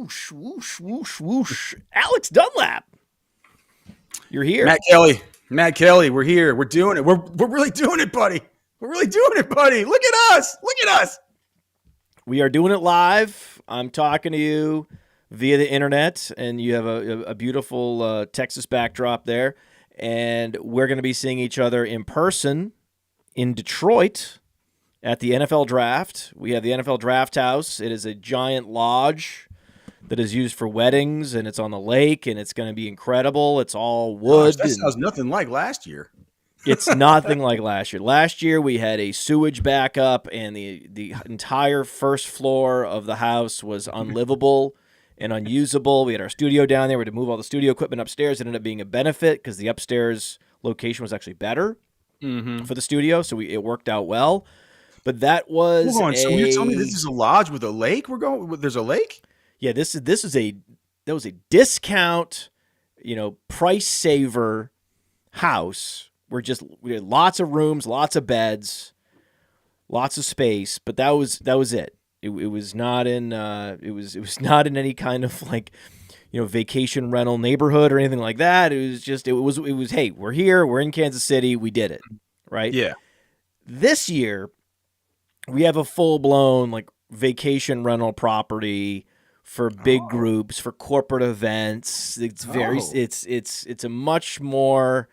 Whoosh, whoosh, whoosh, whoosh. Alex Dunlap. You're here. Matt Kelly, we're here. We're doing it. We're really doing it, buddy. We're really doing it, buddy. Look at us. Look at us. We are doing it live. I'm talking to you via the internet, and you have a beautiful Texas backdrop there. And we're going to be seeing each other in person in Detroit at the NFL Draft. We have the NFL Draft House. It is a giant lodge that is used for weddings, and it's on the lake, and it's going to be incredible. It's all wood. Gosh, that sounds nothing like last year. It's nothing like last year. Last year, we had a sewage backup, and the entire first floor of the house was unlivable and unusable. We had our studio down there. We had to move all the studio equipment upstairs. It ended up being a benefit because the upstairs location was actually better for the studio, so it worked out well. But that was so you're telling me this is a lodge with a lake? There's a lake? Yeah, that was a discount, price saver house. We had lots of rooms, lots of beds, lots of space, but that was it. It was not in it was not in any kind of vacation rental neighborhood or anything like that. It was hey, we're here, we're in Kansas City, we did it, right? Yeah. This year we have a full-blown vacation rental property for big groups, for corporate events. It's it's a much more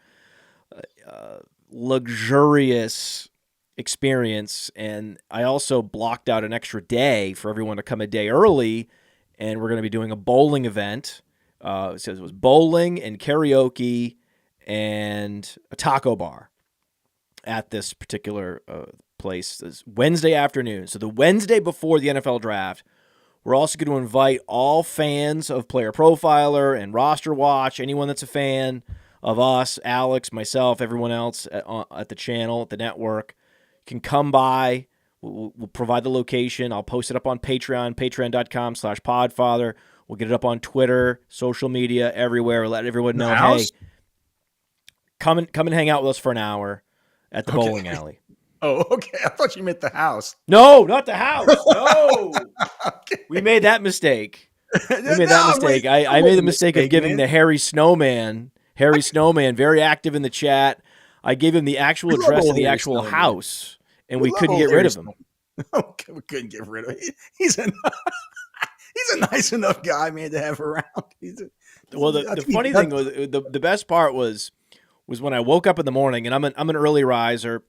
luxurious experience, and I also blocked out an extra day for everyone to come a day early, and we're going to be doing a bowling event. It says it was bowling and karaoke and a taco bar at this particular place. This Wednesday afternoon. So the Wednesday before the NFL Draft, we're also going to invite all fans of Player Profiler and RosterWatch, anyone that's a fan of us, Alex, myself, everyone else at the channel, at the network, can come by. We'll provide the location. I'll post it up on Patreon, patreon.com/Podfather. We'll get it up on Twitter, social media, everywhere. We'll let everyone know, hey, come and hang out with us for an hour at the bowling alley. Oh, okay. I thought you meant the house. No, not the house. No. Okay. We made that mistake. I made the mistake of giving the Harry Snowman, very active in the chat. I gave him the actual address of the actual house, and we couldn't get rid of him. Okay, we couldn't get rid of him. He's a nice enough guy, man, to have around. The funny thing was, the best part was when I woke up in the morning, and I'm an early riser,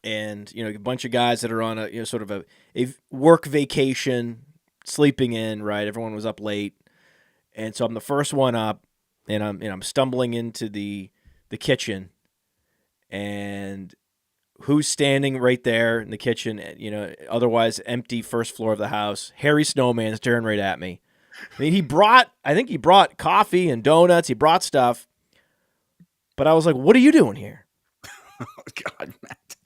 and a bunch of guys that are on a sort of a work vacation, sleeping in, right? Everyone was up late, and so I'm the first one up. And I'm stumbling into the kitchen, and who's standing right there in the kitchen? Otherwise empty first floor of the house. Harry Snowman staring right at me. I mean, I think he brought coffee and donuts. He brought stuff, but I was like, "What are you doing here?" Oh God, Matt.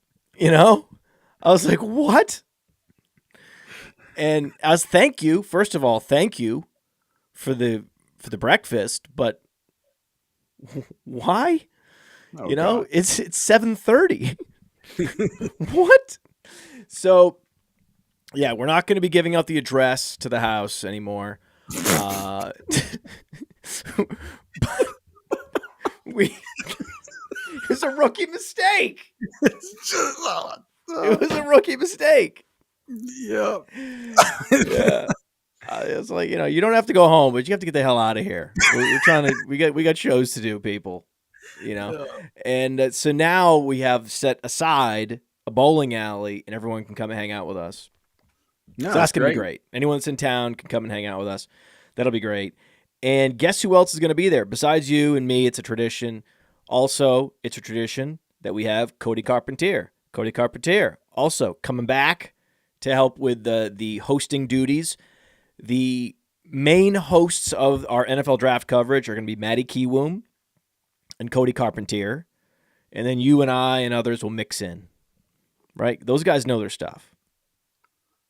I was like, "What?" And as thank you, first of all, thank you for the breakfast, but why? God. It's 7:30. What? So, yeah, we're not going to be giving out the address to the house anymore. It was a rookie mistake. It was a rookie mistake. Yeah. Yeah. It's like, you don't have to go home, but you have to get the hell out of here. We're trying to, we got shows to do, people, Yeah. And so now we have set aside a bowling alley, and everyone can come and hang out with us. No, so that's going to be great. Anyone that's in town can come and hang out with us. That'll be great. And guess who else is going to be there? Besides you and me, it's a tradition. Also, it's a tradition that we have Cody Carpentier. Cody Carpentier also coming back to help with the hosting duties. The main hosts of our NFL draft coverage are going to be Maddie Kiwoom and Cody Carpentier. And then you and I and others will mix in. Right? Those guys know their stuff.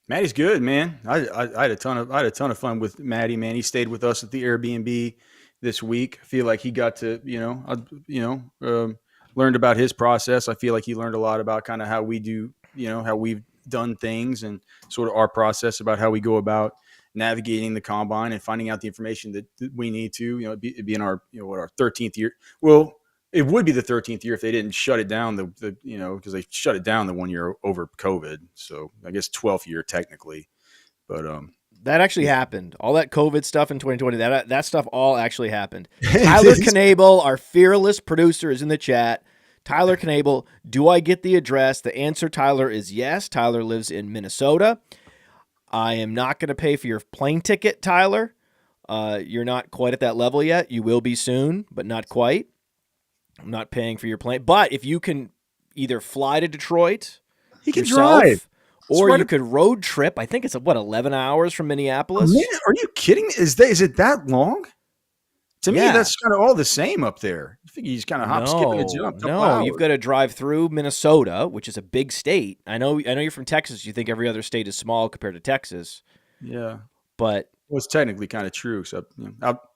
Maddie's good, man. I had a ton of fun with Maddie, man. He stayed with us at the Airbnb this week. I feel like he got to, learned about his process. I feel like he learned a lot about kind of how we do, how we've done things and sort of our process about how we go about navigating the combine and finding out the information that we need to. It'd be in our our 13th year. Well, it would be the 13th year if they didn't shut it down. Because they shut it down the 1 year over COVID. So I guess 12th year technically, but that actually happened. All that COVID stuff in 2020, that stuff all actually happened. Tyler Knabel, our fearless producer, is in the chat. Tyler Knabel, do I get the address? The answer, Tyler, is yes. Tyler lives in Minnesota. I am not going to pay for your plane ticket, Tyler. You're not quite at that level yet. You will be soon, but not quite. I'm not paying for your plane. But if you can either fly to Detroit he can yourself, drive. or you could road trip. I think it's 11 hours from Minneapolis. Man, are you kidding me? Is it that long? To me, that's kind of all the same up there. I think you just kind of hop, skip, and a jump. No, you've got to drive through Minnesota, which is a big state. I know you're from Texas. You think every other state is small compared to Texas. Yeah, but it's technically kind of true, except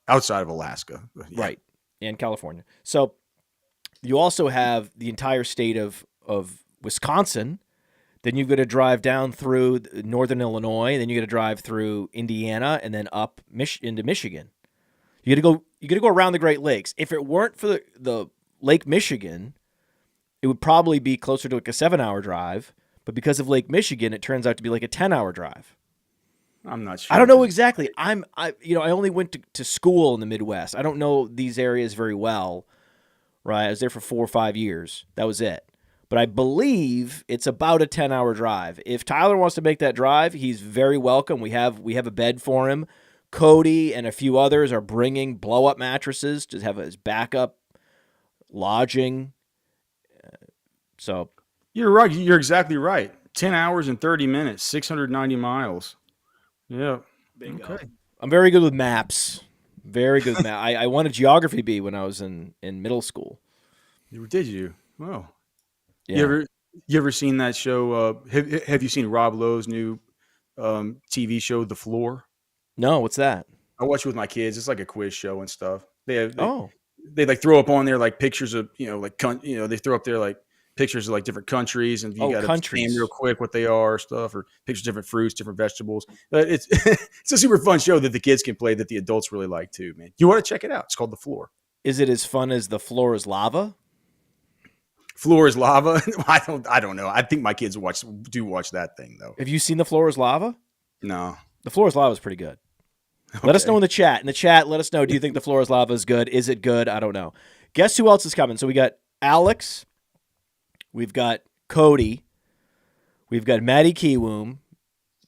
outside of Alaska, right, and California. So you also have the entire state of Wisconsin. Then you've got to drive down through northern Illinois. Then you got to drive through Indiana, and then up into Michigan. You got to go around the Great Lakes. If it weren't for the Lake Michigan, it would probably be closer to like a 7-hour drive. But because of Lake Michigan, it turns out to be like a 10-hour drive. I'm not sure. I don't know exactly. I only went to school in the Midwest. I don't know these areas very well. Right, I was there for 4 or 5 years. That was it. But I believe it's about a 10-hour drive. If Tyler wants to make that drive, he's very welcome. We have a bed for him. Cody and a few others are bringing blow-up mattresses to have his backup lodging. So you're right. You're exactly right. 10 hours and 30 minutes, 690 miles. Yeah. Bingo. Okay. I'm very good with maps. Very good with maps. I won a geography bee when I was in middle school. Did you? Oh. Yeah. You ever seen that show? Have you seen Rob Lowe's new TV show, The Floor? No, what's that? I watch it with my kids. It's like a quiz show and stuff. They like throw up on there like pictures of they throw up there like pictures of like different countries, and you got to name real quick what they are, stuff, or pictures of different fruits, different vegetables. But it's it's a super fun show that the kids can play that the adults really like too, man. You want to check it out? It's called The Floor. Is it as fun as The Floor is Lava? Floor is Lava? I don't know. I think my kids watch that thing though. Have you seen The Floor is Lava? No. The Floor is Lava is pretty good. Okay. Let us know in the chat. In the chat, let us know. Do you think The Floor is Lava is good? Is it good? I don't know. Guess who else is coming? So we got Alex. We've got Cody. We've got Maddie Kiwoom.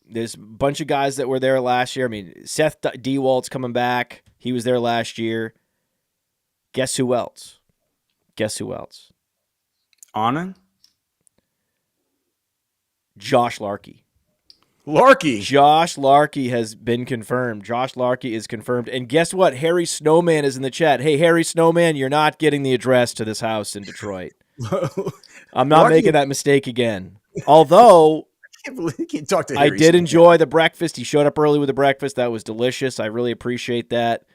There's a bunch of guys that were there last year. I mean, Seth DeWalt's coming back. He was there last year. Guess who else? Anand? Josh Larkey. Josh Larkey has been confirmed. Josh Larkey is confirmed. And guess what? Harry Snowman is in the chat. Hey, Harry Snowman, you're not getting the address to this house in Detroit. I'm not making that mistake again. Although I can't believe you can't talk to Harry I did enjoy the breakfast. He showed up early with the breakfast. That was delicious. I really appreciate that.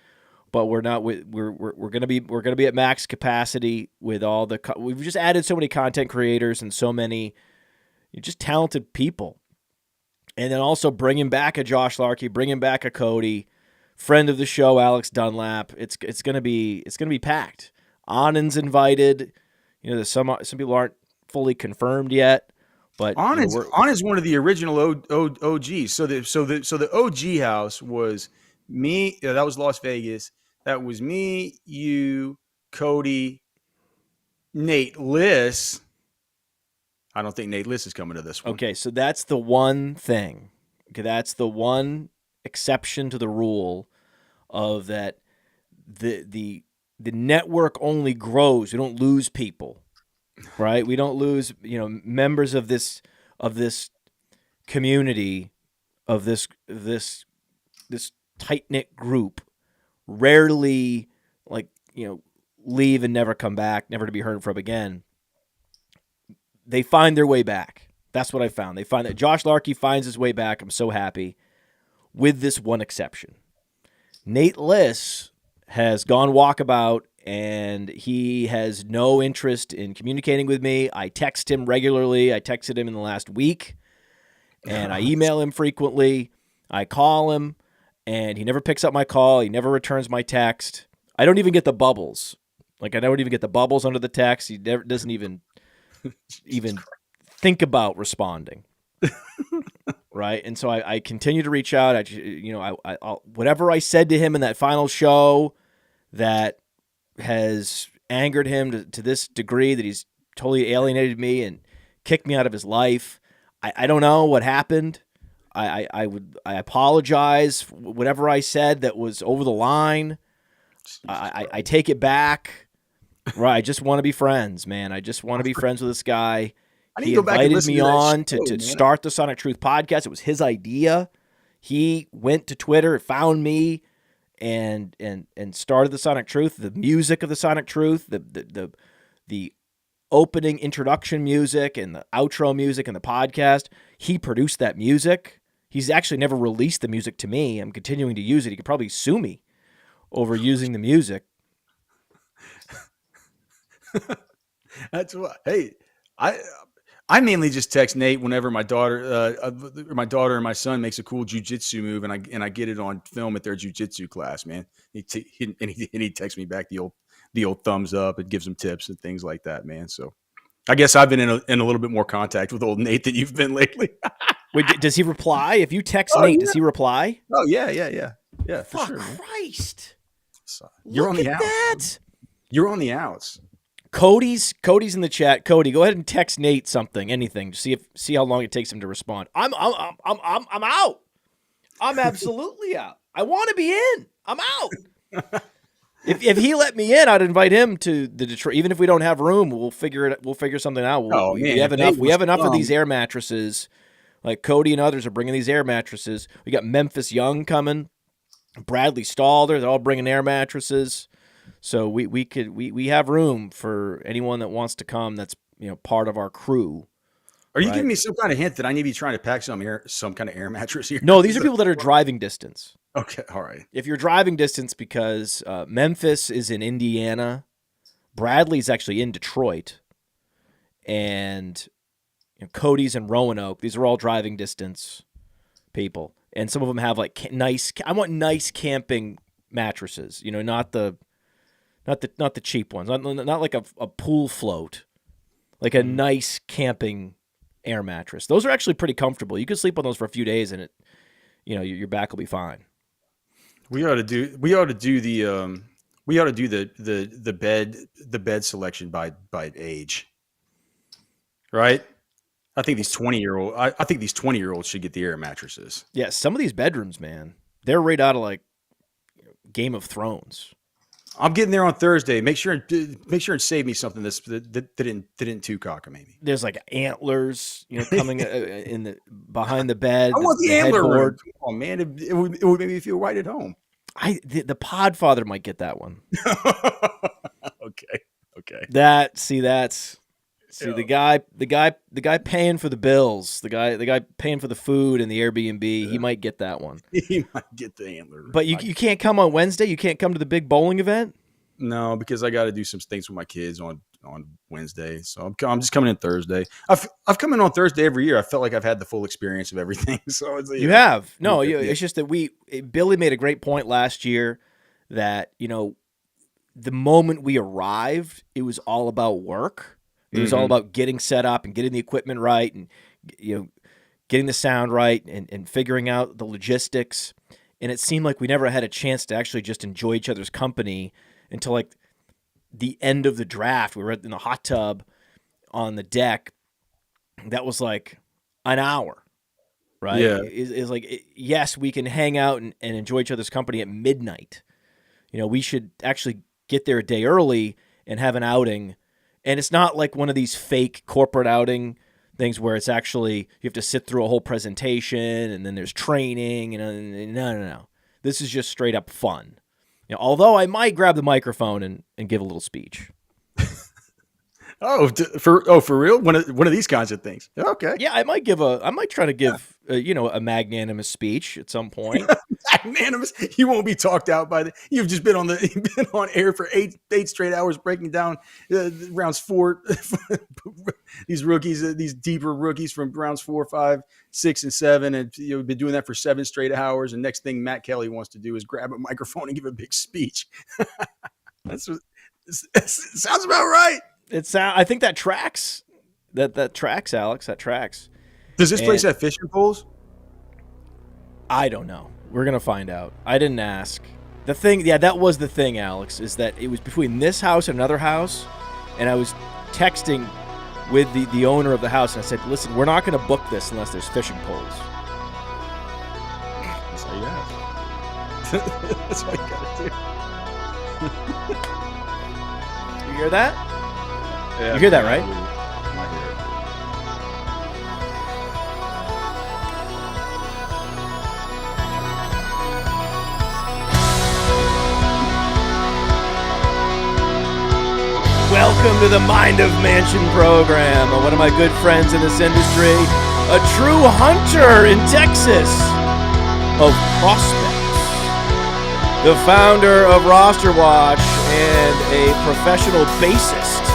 But we're not. We're gonna be at max capacity with all the. We've just added so many content creators and so many just talented people. And then also bringing back a Josh Larkey, bringing back a Cody, friend of the show, Alex Dunlap. It's gonna be packed. Anand's invited. There's some people aren't fully confirmed yet, but Anand's one of the original OGs. So the OG house was me. That was Las Vegas. That was me, you, Cody, Nate Liss. I don't think Nate Liss is coming to this one. Okay, so that's the one thing. Okay, that's the one exception to the rule of that the network only grows. We don't lose people, right? We don't lose, members of this community, of this tight-knit group. Rarely, leave and never come back, never to be heard from again. They find their way back. That's what I found. They find that Josh Larkey finds his way back. I'm so happy, with this one exception. Nate Liss has gone walkabout, and he has no interest in communicating with me. I text him regularly. I texted him in the last week, and I email him frequently. I call him. and he never picks up my call. He never returns my text. I don't even get the bubbles. Like, I don't even get the bubbles under the text. He never doesn't even think about responding. Right. And so I continue to reach out. I'll whatever I said to him in that final show that has angered him to this degree that he's totally alienated me and kicked me out of his life. I don't know what happened. I apologize for whatever I said that was over the line. I take it back. Right. I just want to be friends, man. I just want to be friends with this guy. He invited me on to start the Sonic Truth podcast. It was his idea. He went to Twitter, found me, and started the Sonic Truth. The music of the Sonic Truth, the opening introduction music and the outro music and the podcast. He produced that music. He's actually never released the music to me. I'm continuing to use it. He could probably sue me over using the music. That's what. Hey, I mainly just text Nate whenever my daughter and my son makes a cool jujitsu move, and I get it on film at their jujitsu class. Man, he texts me back the old thumbs up and gives him tips and things like that. Man, so I guess I've been in a little bit more contact with old Nate than you've been lately. Wait, does he reply? If you text Nate, yeah. Does he reply? Oh yeah. Fuck sure, Christ! So, you're on the outs. You're on the outs. Cody's in the chat. Cody, go ahead and text Nate something, anything. See how long it takes him to respond. I'm out. I'm absolutely out. I want to be in. I'm out. If he let me in, I'd invite him to the Detroit. Even if we don't have room, we'll figure something out. We have enough. We have enough of these air mattresses. Like Cody and others are bringing these air mattresses. We got Memphis Young coming, Bradley Stalder. They're all bringing air mattresses. So we have room for anyone that wants to come. That's part of our crew. Are you giving me some kind of hint that I need to be trying to pack some kind of air mattress here? No, these are people that are driving distance. Okay, all right. If you're driving distance, because Memphis is in Indiana, Bradley's actually in Detroit, and Cody's in Roanoke. These are all driving distance people, and some of them have like nice. I want nice camping mattresses. Not the cheap ones. Not like a pool float, like a nice camping air mattress. Those are actually pretty comfortable. You can sleep on those for a few days, and your back will be fine. We ought to do the bed selection by age, right? I think these 20-year-olds should get the air mattresses. Yeah, some of these bedrooms, man, they're right out of like Game of Thrones. I'm getting there on Thursday. Make sure and save me something that didn't two-cock maybe. There's like antlers, coming behind the bed. I want the antler board. Oh man, it would make me feel right at home. The Podfather might get that one. Okay. The guy paying for the bills, the guy paying for the food and the Airbnb, he might get that one. He might get the antler. But you can't come on Wednesday? You can't come to the big bowling event? No, because I got to do some things with my kids on Wednesday. So I'm just coming in Thursday. I've come in on Thursday every year. I felt like I've had the full experience of everything. So it's you have. No, it's just that Billy made a great point last year that, the moment we arrived, it was all about work. It was all about getting set up and getting the equipment right and getting the sound right and figuring out the logistics. And it seemed like we never had a chance to actually just enjoy each other's company until like the end of the draft. We were in the hot tub on the deck. That was like an hour, right? Yeah. It's like, yes, we can hang out and enjoy each other's company at midnight. We should actually get there a day early and have an outing. And it's not like one of these fake corporate outing things where it's actually you have to sit through a whole presentation and then there's training. No. This is just straight up fun. Although I might grab the microphone and give a little speech. For real? One of these kinds of things. Okay. Yeah, I might try to give a magnanimous speech at some point. magnanimous. You won't be talked out by you've just been on air for eight straight hours breaking down rounds 4. These rookies, these deeper rookies from rounds 4, 5, 6, and 7, and you've been doing that for 7 straight hours. And next thing Matt Kelly wants to do is grab a microphone and give a big speech. Sounds about right. I think that tracks. That tracks, Alex. That tracks. Does this place have fishing poles? I don't know. We're gonna find out. I didn't ask. The thing, that was the thing, Alex, is that it was between this house and another house, and I was texting with the owner of the house, and I said, "Listen, we're not gonna book this unless there's fishing poles." That's all you ask. That's all you gotta do. You hear that? Yeah, you hear that, right? Welcome to the Mind of Mansion program. One of my good friends in this industry, a true hunter in Texas of prospects, the founder of RosterWatch and a professional bassist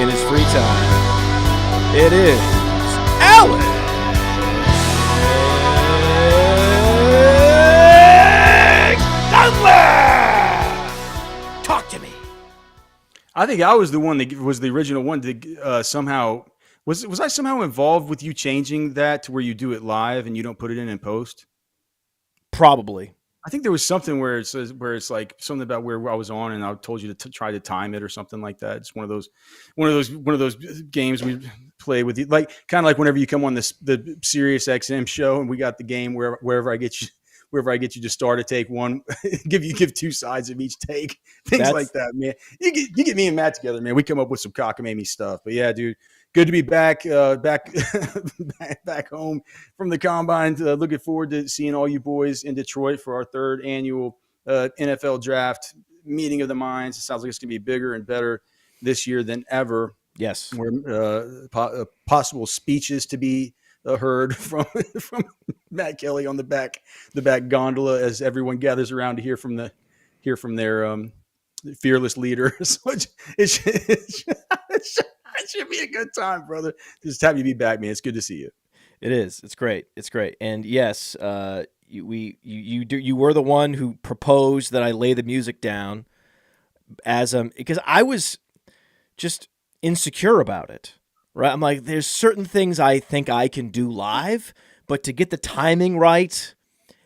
in his free time. It is Alex Dunlap. Talk to me. I think I was the one that was the original one to somehow was I somehow involved with you changing that to where you do it live and you don't put it in post? Probably. I think there was something where it says it's like something about where I was on and I told you to try to time it or something like that. It's one of those games we play with you, like kind of like whenever you come on the Sirius XM show and we got the game wherever I get you to start a take one, give 2 sides of each take, things like that, man. You get me and Matt together, man. We come up with some cockamamie stuff. But yeah, dude, good to be back home from the combine. Looking forward to seeing all you boys in Detroit for our 3rd annual NFL draft meeting of the minds. It sounds like it's going to be bigger and better this year than ever. Yes, where possible speeches to be heard from Matt Kelly on the back gondola as everyone gathers around to hear from their fearless leader. So it should be a good time, brother. Just happy to be back, man. It's good to see you. It is. It's great. It's great. And yes, you were the one who proposed that I lay the music down because I was just insecure about it. Right, I'm like, there's certain things I think I can do live, but to get the timing right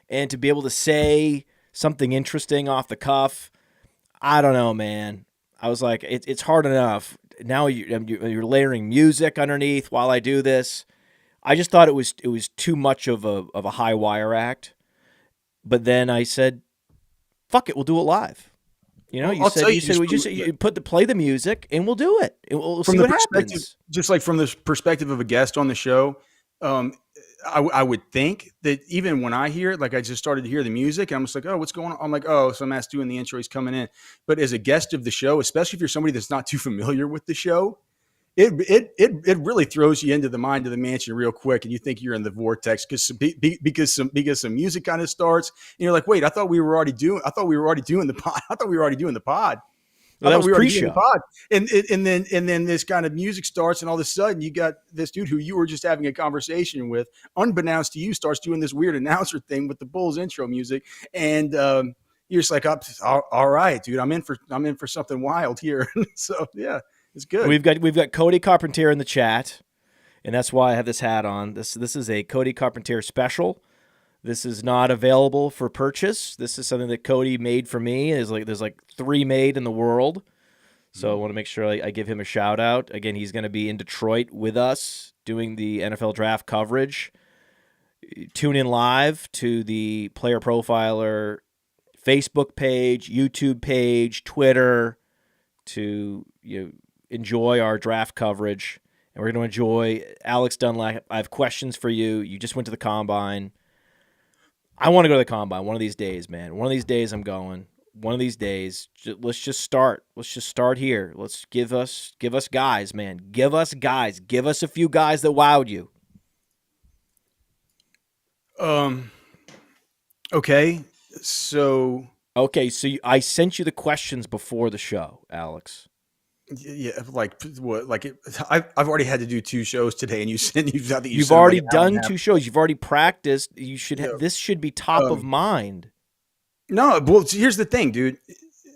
and to be able to say something interesting off the cuff, I don't know, man. I was like, it's hard enough. Now you're layering music underneath while I do this. I just thought it was too much of a high wire act. But then I said, "Fuck it, we'll do it live." You know, play the music and we'll do it. We'll see what happens. Just like from the perspective of a guest on the show, I would think that even when I hear it, like I just started to hear the music and I'm just like, oh, what's going on? I'm like, oh, so Matt's doing the intro, he's coming in. But as a guest of the show, especially if you're somebody that's not too familiar with the show, it really throws you into the mind of the mansion real quick, and you think you're in the vortex because some music kind of starts, and you're like, wait, I thought we were already doing the pod. Well, that was pre-show. And then this kind of music starts, and all of a sudden you got this dude who you were just having a conversation with, unbeknownst to you, starts doing this weird announcer thing with the Bulls intro music, and you're just like, all right, dude, I'm in for something wild here. So yeah. It's good. We've got Cody Carpentier in the chat, and that's why I have this hat on. This is a Cody Carpentier special. This is not available for purchase. This is something that Cody made for me. There's like 3 made in the world, so I want to make sure I give him a shout out. Again, he's going to be in Detroit with us doing the NFL draft coverage. Tune in live to the Player Profiler Facebook page, YouTube page, Twitter to enjoy our draft coverage, and we're going to enjoy Alex Dunlap. I have questions for you. You just went to the combine. I want to go to the combine one of these days, man. One of these days I'm going. One of these days, let's just start. Let's just start here. Let's give us guys, man. Give us guys. Give us a few guys that wowed you. Okay. So I sent you the questions before the show, Alex. Yeah, like what? Like I've already had to do 2 shows today, and you sent you. I think you You've sent them like already an hour and done a half. 2 shows. You've already practiced. Yeah. This should be top of mind. No, well, here's the thing, dude.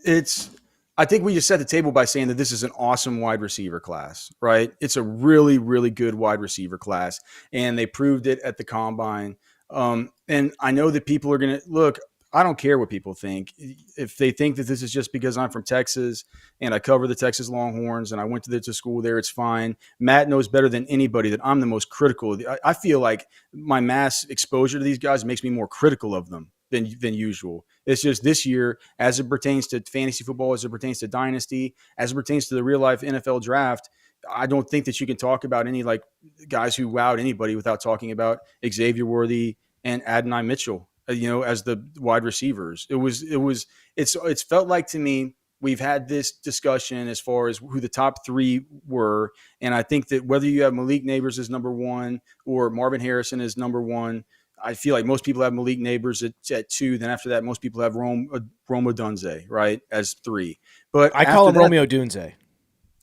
It's I think we just set the table by saying that this is an awesome wide receiver class, right? It's a really, really good wide receiver class, and they proved it at the combine. And I know that people are going to look. I don't care what people think. If they think that this is just because I'm from Texas and I cover the Texas Longhorns and I went to school there, it's fine. Matt knows better than anybody that I'm the most critical. I feel like my mass exposure to these guys makes me more critical of them than usual. It's just this year, as it pertains to fantasy football, as it pertains to Dynasty, as it pertains to the real life NFL draft, I don't think that you can talk about any like guys who wowed anybody without talking about Xavier Worthy and Adonai Mitchell, as the wide receivers. It's felt like to me we've had this discussion as far as who the top 3 were, and I think that whether you have Malik Nabers as number 1 or Marvin Harrison as number 1, I feel like most people have Malik Nabers at 2. Then after that, most people have Rome Odunze, right, as 3. But I call him Romeo Odunze.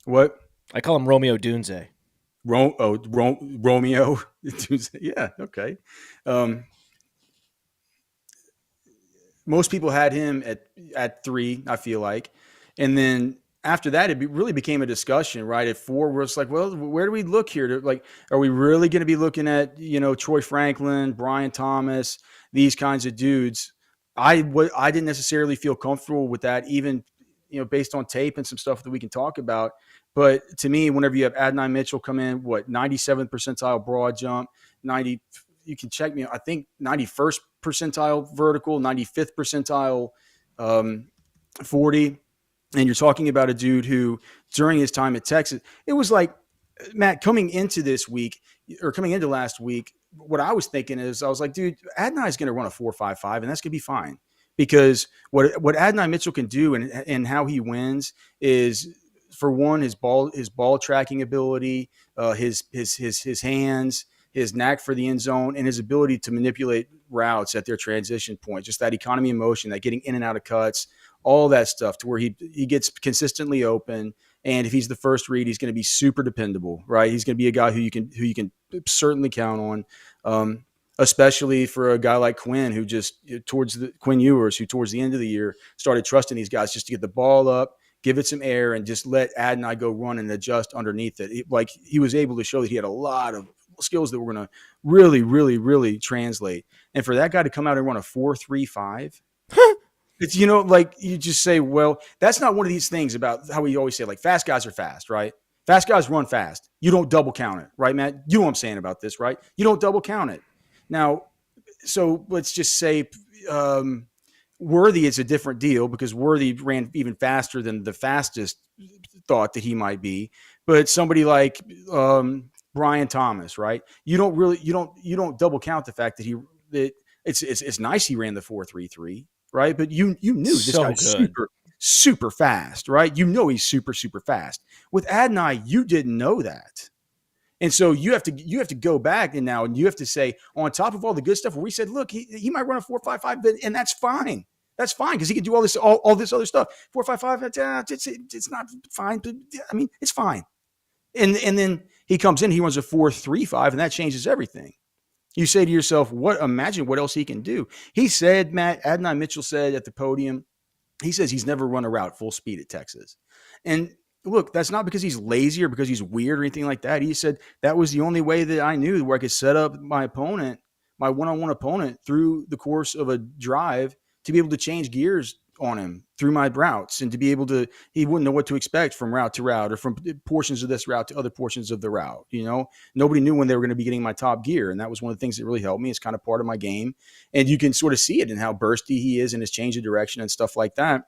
What? I call him Romeo Odunze. Romeo. Yeah, okay. Most people had him at 3, I feel like. And then after that, it really became a discussion, right? At 4, we're just like, well, where do we look here? Like, are we really going to be looking at, Troy Franklin, Brian Thomas, these kinds of dudes? I didn't necessarily feel comfortable with that, even, based on tape and some stuff that we can talk about. But to me, whenever you have Adonai Mitchell come in, 97th percentile broad jump, 90, you can check me. I think 91st percentile vertical, 95th percentile 40. And you're talking about a dude who, during his time at Texas, it was like, Matt, coming into last week, what I was thinking is, I was like, dude, Adonai is going to run a 4.55, and that's going to be fine. Because what Adonai Mitchell can do and how he wins is, for one, his ball tracking ability, his hands, his knack for the end zone, and his ability to manipulate routes at their transition point. Just that economy of motion, that getting in and out of cuts, all that stuff, to where he gets consistently open. And if he's the first read, he's going to be super dependable, right? He's going to be a guy who you can certainly count on. Especially for a guy like Quinn, who Quinn Ewers, who towards the end of the year started trusting these guys just to get the ball up, give it some air, and just let Adonai go run and adjust underneath it. He was able to show that he had a lot of skills that were going to really, really, really translate. And for that guy to come out and run a 4.35, it's, you just say, well, that's not one of these things about how we always say, like, fast guys are fast, right? Fast guys run fast. You don't double count it, right, Matt? You know what I'm saying about this, right? You don't double count it. Now, so let's just say Worthy is a different deal, because Worthy ran even faster than the fastest thought that he might be. But somebody like Brian Thomas, right? You don't double count the fact that it's nice he ran the 4.33, right? But you knew this guy's super fast, right? He's super, super fast. With Adonai, you didn't know that. And so you have to go back and you have to say, on top of all the good stuff where we said, look, he might run a 4.55, and that's fine. That's fine, because he can do all this other stuff. 4.55, it's not fine, but I mean, it's fine. And then he comes in, he runs a 4.35, and that changes everything. You say to yourself, imagine what else he can do. He said, Adonai Mitchell said at the podium, he says he's never run a route full speed at Texas. And look, that's not because he's lazy or because he's weird or anything like that. He said that was the only way that I knew where I could set up my opponent, my one-on-one opponent, through the course of a drive, to be able to change gears on him through my routes, and to be able to, he wouldn't know what to expect from route to route, or from portions of this route to other portions of the route. Nobody knew when they were going to be getting my top gear. And that was one of the things that really helped me. It's kind of part of my game. And you can sort of see it in how bursty he is in his change of direction and stuff like that,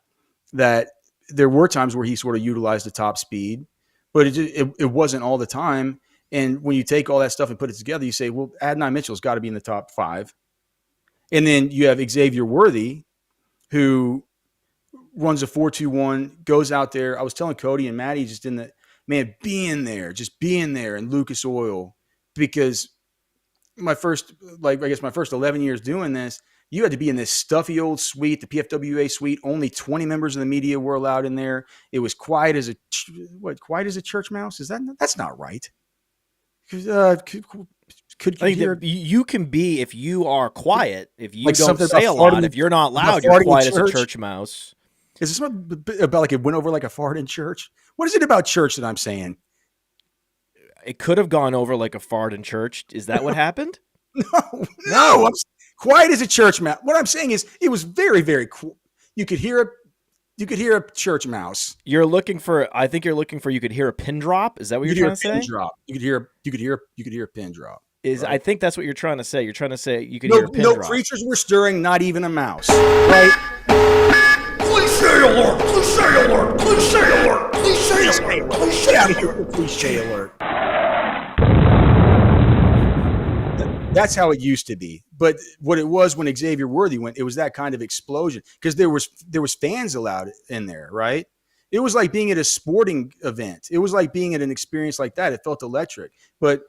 that there were times where he sort of utilized the top speed, but it wasn't all the time. And when you take all that stuff and put it together, you say, well, Adonai Mitchell's got to be in the top 5. And then you have Xavier Worthy, who runs a 4.21, goes out there. I was telling Cody and Maddie, just in the, man, being there in Lucas Oil, because my first 11 years doing this, You had to be in this stuffy old suite, the PFWA suite. Only 20 members of the media were allowed in there. It was quiet as a church mouse. That's not right? Could you hear? You can be, if you are quiet, if you don't say a lot, if you're not loud, you're quiet as a church mouse. Is this something about like it went over like a fart in church? What is it about church that I'm saying? It could have gone over like a fart in church. Is that what happened? No. I'm quiet as a church mouse. What I'm saying is it was very, very cool. You could hear a church mouse. I think you're looking for you could hear a pin drop. Is that what you're trying to say? Pin drop. You could hear a pin drop. Right? I think that's what you're trying to say. You're trying to say you could hear a pin drop. No creatures were stirring, not even a mouse. Right? Cliche alert! Cliche alert! Cliche alert! Cliche alert! Cliche alert! That's how it used to be. But what it was when Xavier Worthy went, it was that kind of explosion because there was fans allowed in there, right? It was like being at a sporting event. It was like being at an experience like that. It felt electric. But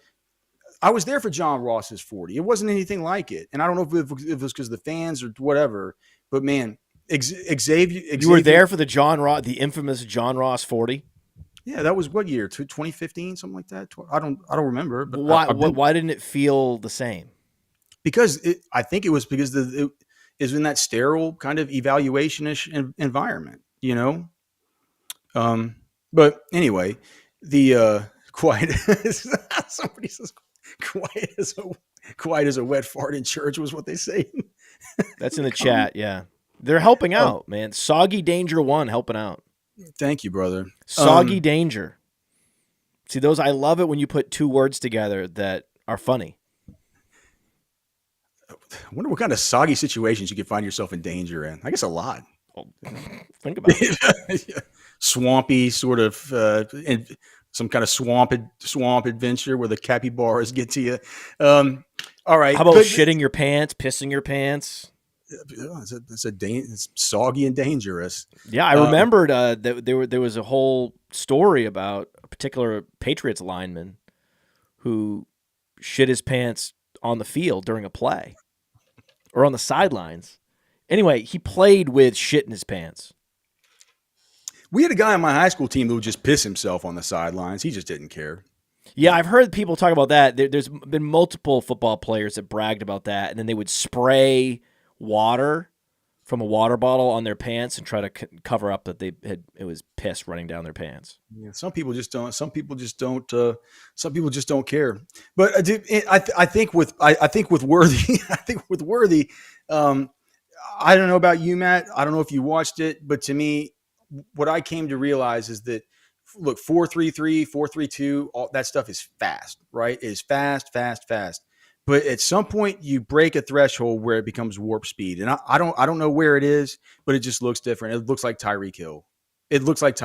I was there for John Ross's 40. It wasn't anything like it. And I don't know if it was because of the fans or whatever. But man, Xavier, you were there for the infamous John Ross 40. Yeah, that was what year? 2015, something like that. I don't remember. But why didn't it feel the same? Because I think it was because it is in that sterile kind of evaluation-ish environment, you know. But anyway, the quiet. Somebody says quiet as a wet fart in church was what they say. That's in the chat. Yeah, they're helping out, man. Soggy Danger 1 helping out. Thank you, brother. Soggy Danger. See, those, I love it when you put two words together that are funny. I wonder what kind of soggy situations you could find yourself in danger in. I guess a lot. Well, think about it. Swampy sort of, some kind of swamp adventure where the capybaras get to you. All right. How about shitting your pants, pissing your pants? It's soggy and dangerous. Yeah, I remembered that there was a whole story about a particular Patriots lineman who shit his pants on the field during a play or on the sidelines. Anyway, he played with shit in his pants. We had a guy on my high school team who would just piss himself on the sidelines. He just didn't care. Yeah, I've heard people talk about that. There's been multiple football players that bragged about that, and then they would spray water from a water bottle on their pants and try to cover up that it was piss running down their pants. Yeah, some people just don't. Some people just don't. Some people just don't care. But I think with Worthy, I don't know about you, Matt. I don't know if you watched it, but to me, what I came to realize is that look, 4-3-3, 4-3-2, all that stuff is fast, right? It is fast. But at some point, you break a threshold where it becomes warp speed, and I don't know where it is, but it just looks different. It looks like Tyreek Hill. It looks like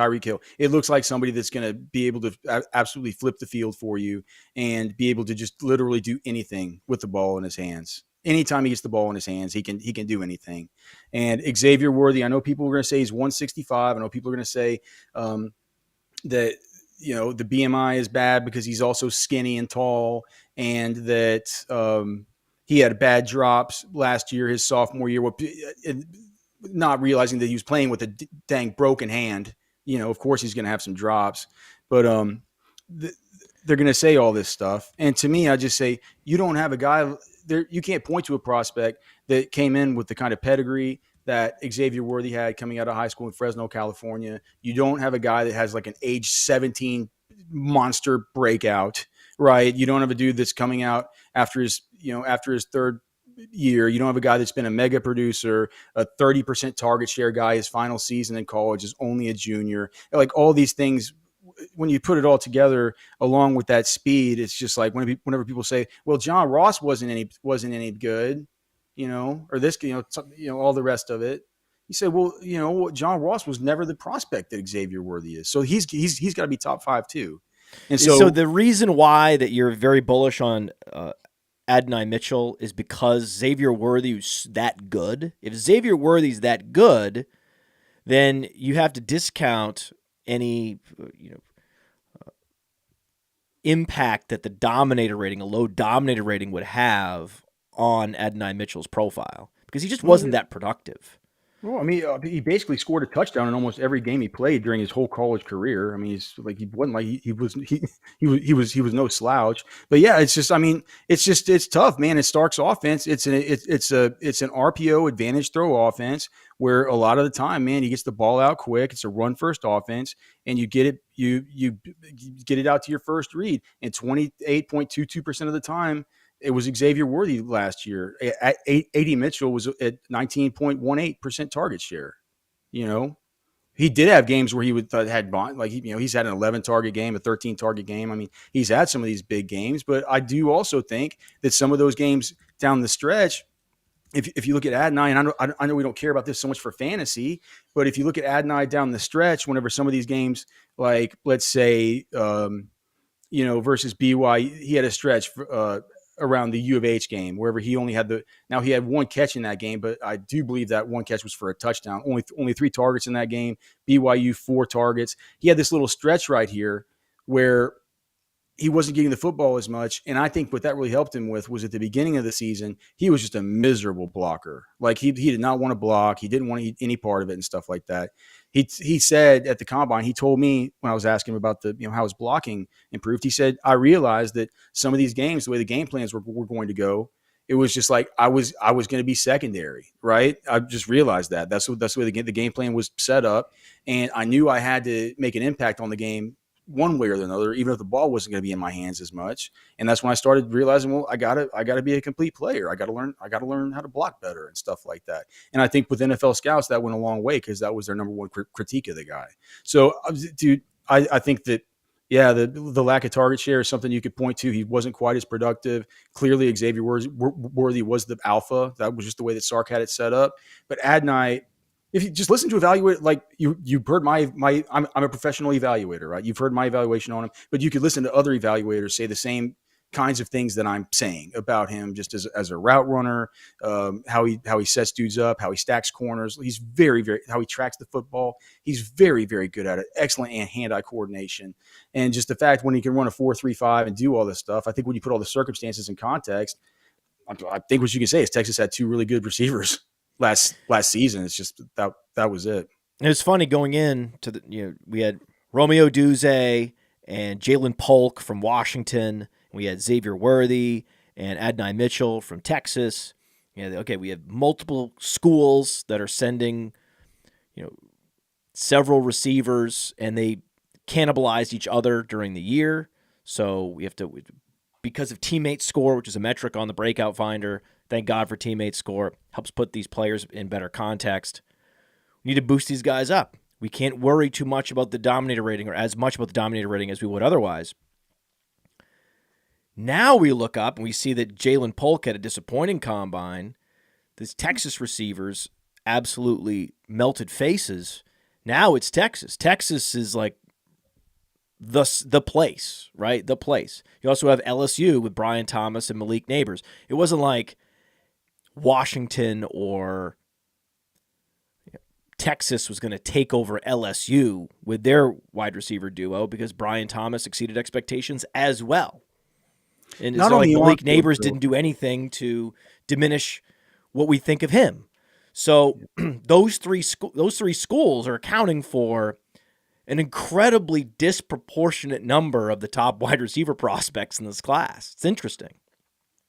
somebody that's going to be able to absolutely flip the field for you and be able to just literally do anything with the ball in his hands. Anytime he gets the ball in his hands, he can do anything. And Xavier Worthy, I know people are going to say he's 165. I know people are going to say that, you know, the BMI is bad because he's also skinny and tall, and that he had bad drops last year, his sophomore year, not realizing that he was playing with a dang broken hand. You know, of course he's going to have some drops, but they're going to say all this stuff. And to me, I just say, you don't have a guy there. You can't point to a prospect that came in with the kind of pedigree that Xavier Worthy had coming out of high school in Fresno, California. You don't have a guy that has like an age 17 monster breakout, right? You don't have a dude that's coming out after his third year. You don't have a guy that's been a mega producer, a 30% target share guy. His final season in college is only a junior. Like all these things, when you put it all together along with that speed, it's just like whenever people say, well, John Ross wasn't any good, you know, or this, all the rest of it. You say, well, you know, John Ross was never the prospect that Xavier Worthy is. So he's got to be top 5 too. And so the reason why that you're very bullish on Adonai Mitchell is because Xavier Worthy is that good. If Xavier Worthy's that good, then you have to discount any impact that the a low dominator rating would have on Adonai Mitchell's profile. because he just wasn't that productive. Well, I mean, he basically scored a touchdown in almost every game he played during his whole college career. I mean, he wasn't like he was no slouch. But yeah, it's just, I mean, it's tough, man. It's Stark's offense. It's an RPO advantage throw offense where a lot of the time, man, he gets the ball out quick. It's a run first offense, and you get it get it out to your first read, and 28.22% of the time. It was Xavier Worthy last year. A.D. Mitchell was at 19.18% target share. You know, he did have games where he had like he's had an 11 target game, a 13 target game. I mean, he's had some of these big games, but I do also think that some of those games down the stretch, if you look at Adonai, and I know we don't care about this so much for fantasy, but if you look at Adonai down the stretch, whenever some of these games, like let's say, versus BYU, he had a stretch around the U of H game, wherever he only had he had one catch in that game, but I do believe that one catch was for a touchdown. Only 3 targets in that game. BYU 4 targets. He had this little stretch right here where he wasn't getting the football as much. And I think what that really helped him with was at the beginning of the season, he was just a miserable blocker. Like he did not want to block. He didn't want to eat any part of it and stuff like that. He said at the combine, he told me when I was asking him about how his blocking improved, he said, I realized that some of these games, the way the game plans were going to go, it was just like I was going to be secondary, right? I just realized that. That's the way the game plan was set up. And I knew I had to make an impact on the game one way or another, even if the ball wasn't going to be in my hands as much. And that's when I started realizing, well, I gotta be a complete player. I gotta learn how to block better and stuff like that. And I think with NFL scouts, that went a long way because that was their number one critique of the guy. So, dude, I think that, yeah, the lack of target share is something you could point to. He wasn't quite as productive. Clearly, Xavier Worthy was the alpha. That was just the way that Sark had it set up. But Adonai, if you just listen to evaluate, like you've heard I'm a professional evaluator, right? You've heard my evaluation on him, but you could listen to other evaluators say the same kinds of things that I'm saying about him, just as a route runner, how he sets dudes up, how he stacks corners. He's very, very, how he tracks the football. He's very, very good at it. Excellent hand-eye coordination. And just the fact when he can run a 4.35 and do all this stuff, I think when you put all the circumstances in context, I think what you can say is Texas had 2 really good receivers last season. It's just that was it. It was funny going in to we had Romeo Odunze and Jalen Polk from Washington. We had Xavier Worthy and Adonai Mitchell from Texas. We have multiple schools that are sending, several receivers, and they cannibalize each other during the year. So we have to, because of teammate score, which is a metric on the Breakout Finder. Thank God for teammate score. Helps put these players in better context. We need to boost these guys up. We can't worry too much about the Dominator rating, or as much about the Dominator rating as we would otherwise. Now we look up and we see that Jalen Polk had a disappointing combine. These Texas receivers absolutely melted faces. Now it's Texas. Texas is like the place, right? The place. You also have LSU with Brian Thomas and Malik Nabers. It wasn't like Washington or Texas was going to take over LSU with their wide receiver duo, because Brian Thomas exceeded expectations as well. And it's not like Malik Nabers didn't do anything to diminish what we think of him. So those three schools are accounting for an incredibly disproportionate number of the top wide receiver prospects in this class. It's interesting.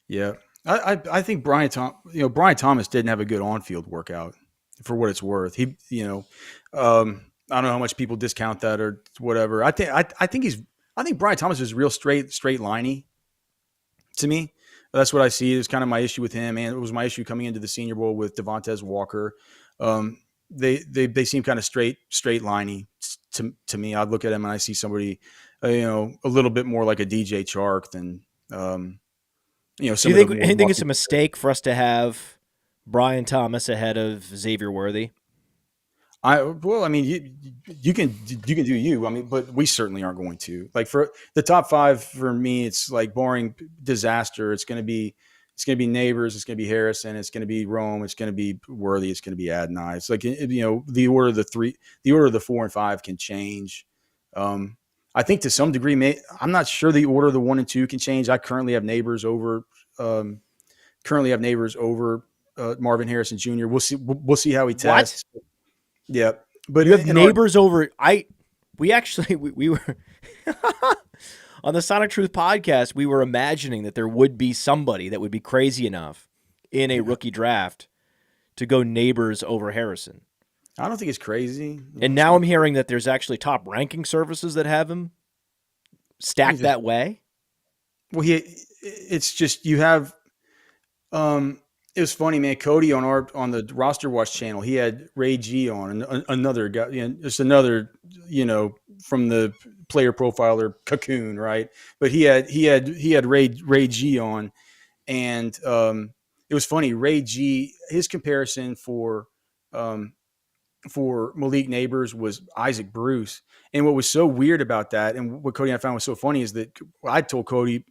Yeah. I think Brian Thomas didn't have a good on-field workout, for what it's worth. He, I don't know how much people discount that or whatever. I think Brian Thomas is real straight liney to me. That's what I see. It's kind of my issue with him, and it was my issue coming into the Senior Bowl with Devontae Walker. They seem kind of straight liney to me. I look at him and I see somebody, a little bit more like a DJ Chark than. Do you think it's a mistake for us to have Brian Thomas ahead of Xavier Worthy? You can do you. I mean, but we certainly aren't going to. Like, for the top 5 for me, it's like barring disaster, it's going to be Nabers, it's going to be Harrison, it's going to be Rome, it's going to be Worthy, it's going to be Adonai. It's like, the order of the 4 and 5 can change. I think to some degree, I'm not sure the order of the 1 and 2 can change. I currently have Nabers over Marvin Harrison Jr. We'll see how he tests. What? Yeah, but you have Nabers over. We were on the Sonic Truth podcast. We were imagining that there would be somebody that would be crazy enough in a rookie draft to go Nabers over Harrison. I don't think it's crazy. And now I'm hearing that there's actually top ranking services that have him stacked that way. Well, it's just you have. It was funny, man. Cody on the RosterWatch channel, he had Ray G on, and another guy, just another, from the player profiler cocoon, right? But he had Ray G on, and it was funny. Ray G, his comparison for Malik Nabers was Isaac Bruce, and what was so weird about that, and what Cody and I found was so funny, is that I told Cody,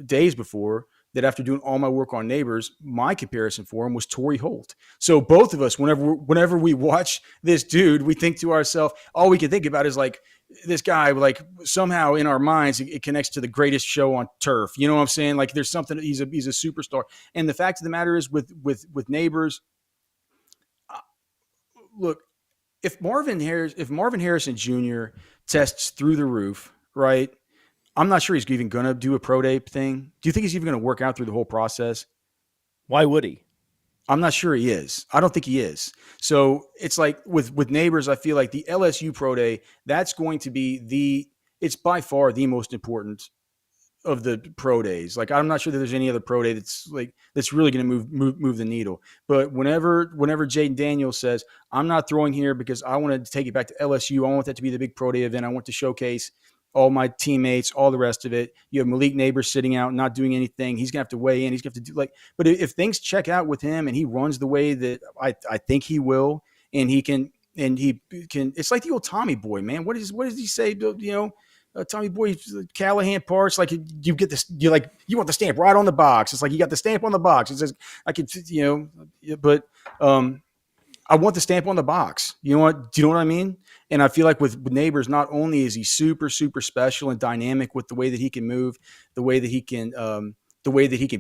days before, that after doing all my work on Nabers, my comparison for him was Torrey Holt. So both of us, whenever we watch this dude, we think to ourselves, all we can think about is like this guy, like somehow in our minds, it connects to the greatest show on turf. You know what I'm saying? Like there's something, he's a superstar. And the fact of the matter is with Nabers, look, if Marvin Harrison Jr. tests through the roof, right? I'm not sure he's even going to do a pro day thing. Do you think he's even going to work out through the whole process? Why would he? I'm not sure he is. I don't think he is. So it's like with Nabers, I feel like the LSU pro day, that's going to be it's by far the most important of the pro days. Like, I'm not sure that there's any other pro day that's really going to move the needle. But whenever Jayden Daniels says, I'm not throwing here because I want to take it back to LSU. I want that to be the big pro day event. I want to showcase all my teammates, all the rest of it. You have Malik Nabers sitting out, not doing anything. He's going to have to weigh in. He's going to have to do but if things check out with him and he runs the way that I think he will, and he can, it's like the old Tommy Boy, man. What does he say? Tommy Boy, Callahan parts, like you get this, you want the stamp right on the box. It's like you got the stamp on the box. It says, but I want the stamp on the box. You know what? Do you know what I mean? And I feel like with Nabers, not only is he super, super special and dynamic with the way that he can move, the way that he can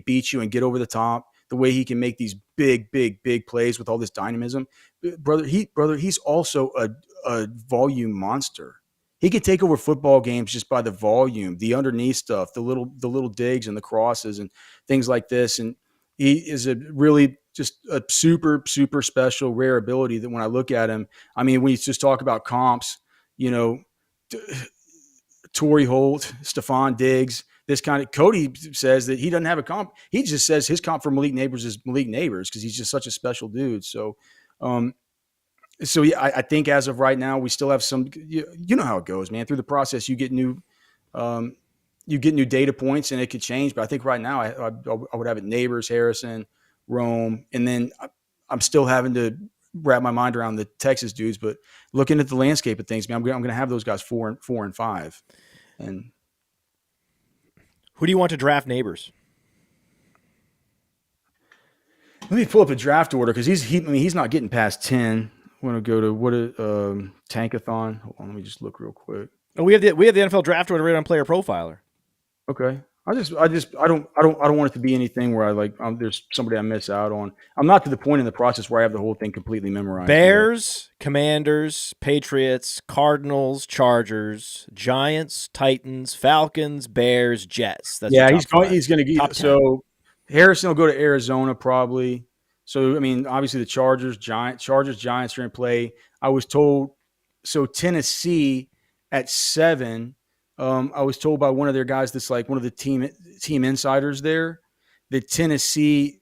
beat you and get over the top, the way he can make these big, big, big plays with all this dynamism, brother. He's also a volume monster. He could take over football games just by the volume, the underneath stuff, the little digs and the crosses and things like this. And he is just a super, super special, rare ability that when I look at him, I mean, when you just talk about comps, Torrey Holt, Stephon Diggs, this kind of, Cody says that he doesn't have a comp. He just says his comp for Malik Nabers is Malik Nabers because he's just such a special dude. So, yeah, I think as of right now, we still have some, you know how it goes, man. Through the process, you get new data points and it could change. But I think right now I would have it Nabers, Harrison, Rome, and then I'm still having to wrap my mind around the Texas dudes. But looking at the landscape of things, man, I'm going to have those guys 4 and 5. And who do you want to draft Nabers? Let me pull up a draft order because he's not getting past 10. I want to go to Tankathon. Hold on, let me just look real quick. Oh, we have the NFL draft order right on Player Profiler. Okay. I don't want it to be anything where there's somebody I miss out on. I'm not to the point in the process where I have the whole thing completely memorized. Bears, Commanders, Patriots, Cardinals, Chargers, Giants, Titans, Falcons, Bears, Jets. That's he's going to get so Harrison will go to Arizona probably. So I mean, obviously the Chargers, Giants are in play. I was told so Tennessee at 7. I was told by one of their guys that's like one of the team insiders there that Tennessee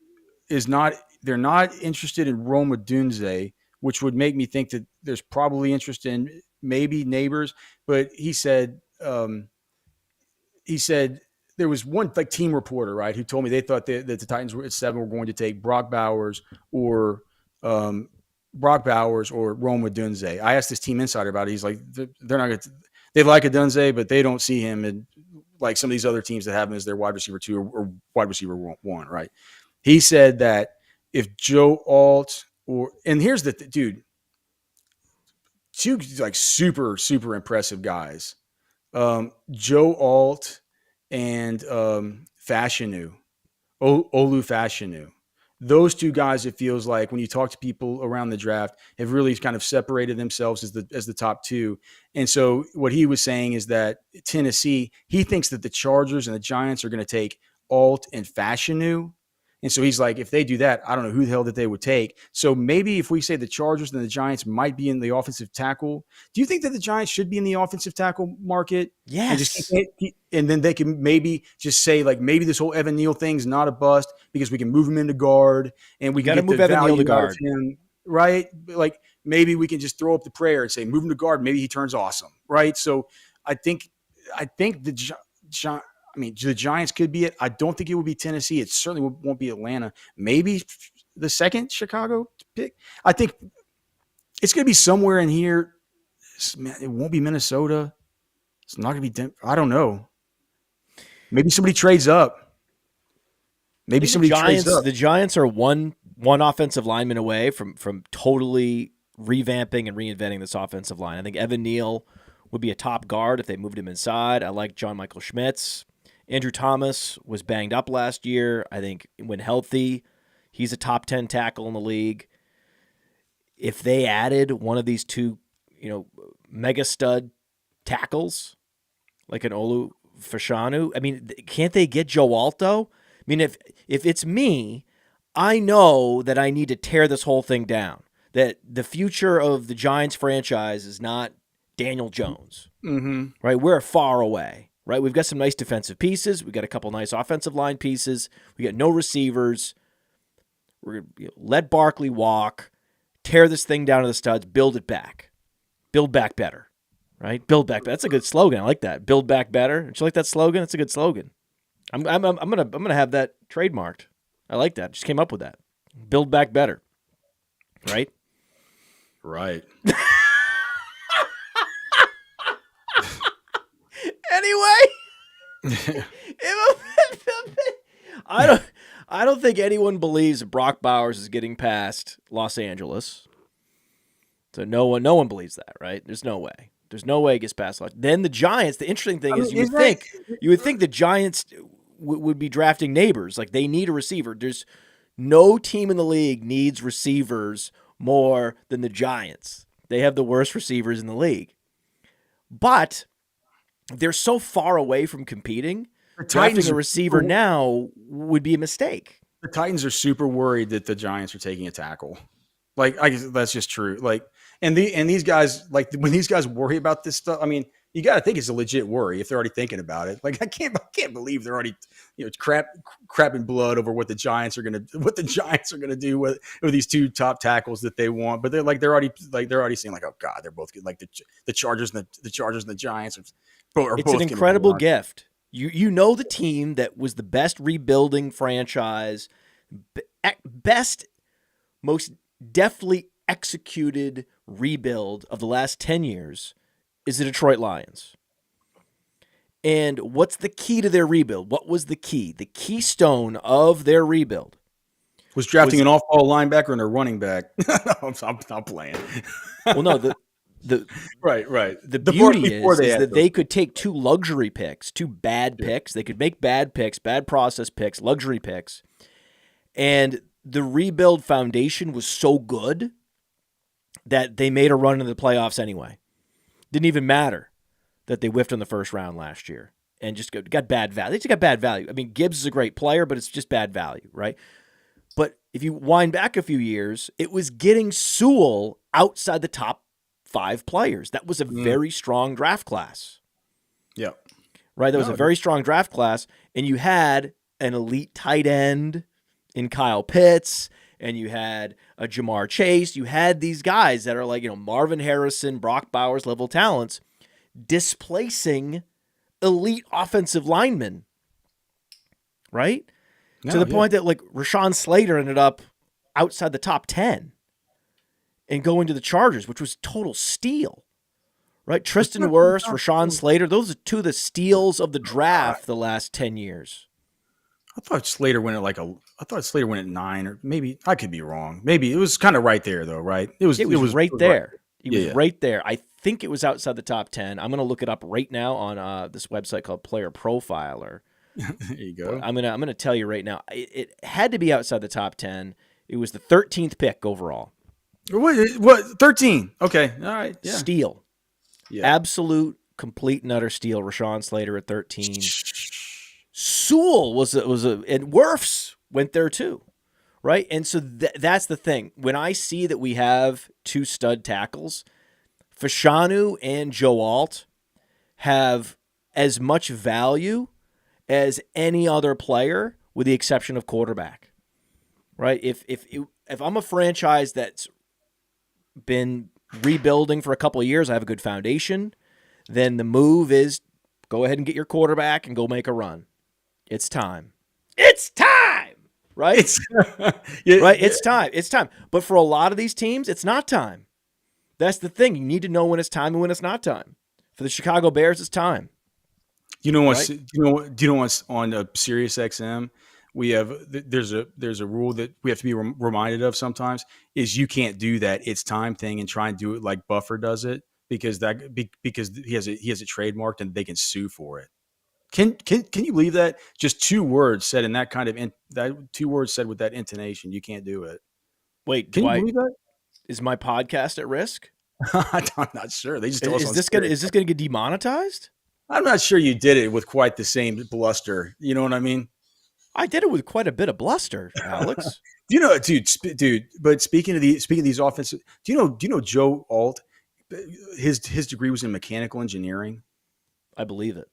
they're not interested in Rome Odunze, which would make me think that there's probably interest in maybe Nabers. But he said there was one team reporter, right, who told me they thought that the Titans at 7 were going to take Brock Bowers or Rome Odunze. I asked this team insider about it. He's like, they're not going to. They like Odunze, but they don't see him in like some of these other teams that have him as their wide receiver 2 or wide receiver 1, right? He said that if Joe Alt and here's the dude, 2 super, super impressive guys, Joe Alt and Fashanu, Olu Fashanu. those two guys, it feels like when you talk to people around the draft, have really kind of separated themselves as the top two. And so what he was saying is that Tennessee, he thinks that the Chargers and the Giants are going to take Alt and Fashanu. And so he's like, if they do that, I don't know who the hell that they would take. So maybe if we say the Chargers and the Giants might be in the offensive tackle, do you think that the Giants should be in the offensive tackle market? Yes. And then they can maybe just say, like, maybe this whole Evan Neal thing's not a bust because we can move him into guard and we can get the value to guard him, right? Like maybe we can just throw up the prayer and say, move him to guard. Maybe he turns awesome, right? So I think the Giants could be it. I don't think it would be Tennessee. It certainly won't be Atlanta. Maybe the second Chicago pick. I think it's going to be somewhere in here. It won't be Minnesota. It's not going to be Denver. I don't know. Maybe somebody trades up. Trades up. The Giants are one offensive lineman away from totally revamping and reinventing this offensive line. I think Evan Neal would be a top guard if they moved him inside. I like John Michael Schmitz. Andrew Thomas was banged up last year. I think when healthy, he's a top 10 tackle in the league. If they added one of these two, mega stud tackles, like an Olu Fashanu, I mean, can't they get Joe Alto? I mean, if it's me, I know that I need to tear this whole thing down. That the future of the Giants franchise is not Daniel Jones, right? We're far away, right? We've got some nice defensive pieces. We've got a couple nice offensive line pieces. We got no receivers. We're going to let Barkley walk, tear this thing down to the studs, build it back. Build back better, right? Build back better. That's a good slogan. I like that. Build back better. Don't you like that slogan? It's a good slogan. I'm gonna have that trademarked. I like that. Just came up with that. Build back better, right? Right. Anyway, I don't think anyone believes that Brock Bowers is getting past Los Angeles. So no one believes that, right? There's no way. There's no way he gets past Los. Then the Giants. The interesting thing is, you would think the Giants would be drafting Nabers. Like they need a receiver. There's no team in the league needs receivers more than the Giants. They have the worst receivers in the league, but they're so far away from competing. Drafting a receiver now would be a mistake. The Titans are super worried that the Giants are taking a tackle. Like, I guess that's just true. Like, and these guys, like when these guys worry about this stuff, I mean, you got to think it's a legit worry if they're already thinking about it. Like, I can't believe they're already, crapping blood over what the Giants are gonna do with these two top tackles that they want. But they're already saying like, oh God, they're both good. Like the Chargers and the Giants are both. It's an incredible gift. You know the team that was the best rebuilding franchise, best, most deftly executed rebuild of the last 10 years is the Detroit Lions. And what's the key to their rebuild? What was the key? The keystone of their rebuild was drafting an off-ball linebacker and a running back. I'm playing. Well, no, right. The beauty is that they could take two luxury picks, two bad picks. They could make bad picks, bad process picks, luxury picks. And the rebuild foundation was so good that they made a run into the playoffs anyway. Didn't even matter that they whiffed in the first round last year and just got bad value. They just got bad value. I mean, Gibbs is a great player, but it's just bad value, right? But if you wind back a few years, it was getting Sewell outside the top 5 players. That was a very strong draft class. Yeah. Right? That was a very strong draft class, and you had an elite tight end in Kyle Pitts, and you had a Jamar Chase. You had these guys that are like, Marvin Harrison, Brock Bowers level talents displacing elite offensive linemen, right? To the point that like Rashawn Slater ended up outside the top 10 and going to the Chargers, which was total steal, right? Tristan Wirfs, Rashawn Slater, those are two of the steals of the draft the last 10 years. I thought Slater went at 9, or maybe I could be wrong. Maybe it was kind of right there though, right? It was right there. He was right there. I think it was outside the top 10. I'm going to look it up right now on this website called Player Profiler. There you go. But I'm gonna tell you right now, it had to be outside the top 10. It was the 13th pick overall. What 13? Okay, all right. Yeah. Steal. Yeah. Absolute, complete and utter steal. Rashawn Slater at 13. Sewell was and Wirfs went there too, right? And so that's the thing. When I see that we have two stud tackles, Fashanu and Joe Alt have as much value as any other player, with the exception of quarterback, right? If I'm a franchise that's been rebuilding for a couple of years, I have a good foundation, then the move is go ahead and get your quarterback and go make a run. It's time. It's time, right? Right? It's time. It's time. But for a lot of these teams, it's not time. That's the thing. You need to know when it's time and when it's not time. For the Chicago Bears, it's time. You know what's right? Do you know what's on Sirius XM? We have there's a rule that we have to be reminded of sometimes, is you can't do that it's time thing and try and do it like Buffer does it, because he has it trademarked and they can sue for it. Can you believe that? Just 2 words said in that kind of that 2 words said with that intonation, you can't do it. Wait, can you believe that? Is my podcast at risk? I'm not sure. They just is this gonna get demonetized? I'm not sure you did it with quite the same bluster. You know what I mean? I did it with quite a bit of bluster, Alex. dude. But speaking of these offensive, do you know Joe Alt? His degree was in mechanical engineering. I believe it.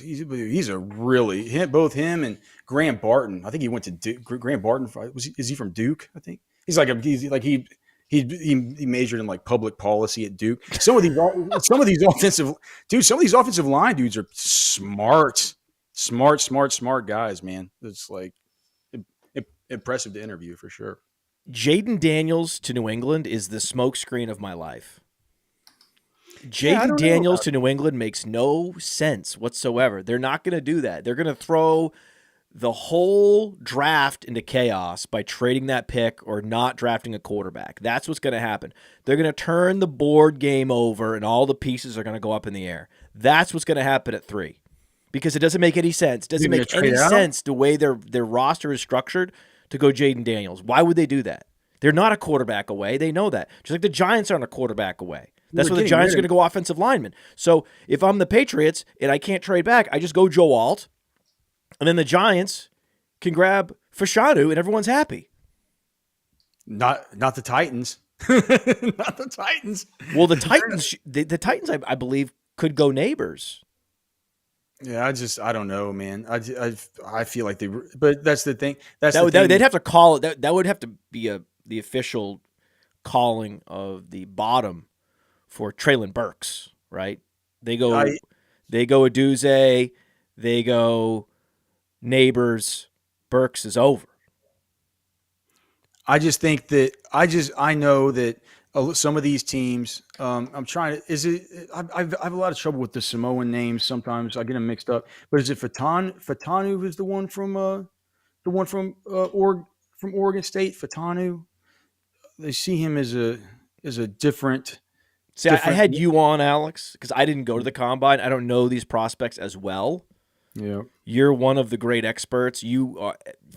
He's a really both him and Graham Barton. I think he went to Duke. Graham Barton is he from Duke? I think he majored in like public policy at Duke. Some of these offensive line dudes are smart guys, man. It's like impressive to interview for sure. Jayden Daniels to New England is the smokescreen of my life. Jayden Daniels to New England makes no sense whatsoever. They're not going to do that. They're going to throw the whole draft into chaos by trading that pick or not drafting a quarterback. That's what's going to happen. They're going to turn the board game over and all the pieces are going to go up in the air. That's what's going to happen at 3. Because it doesn't make any sense. It doesn't make any sense the way their roster is structured to go Jayden Daniels. Why would they do that? They're not a quarterback away. They know that. Just like the Giants aren't a quarterback away. That's where the Giants are going to go offensive linemen. So if I'm the Patriots and I can't trade back, I just go Joe Alt, and then the Giants can grab Fashanu, and everyone's happy. Not the Titans. Not the Titans. Well, the Titans, the Titans, I believe, could go Nabers. Yeah, I don't know, man. I feel like but that's the thing. They'd have to call it. That would have to be the official calling of the bottom for Treylon Burks, right? They go Odunze, they go Nabers, Burks is over. I just think that I know that some of these teams. I'm trying to. I have a lot of trouble with the Samoan names. Sometimes I get them mixed up. But is it Fatanu is the one from Oregon State? Fatanu. They see him as a different. See, I had you on, Alex, because I didn't go to the combine. I don't know these prospects as well. Yeah, you're one of the great experts. You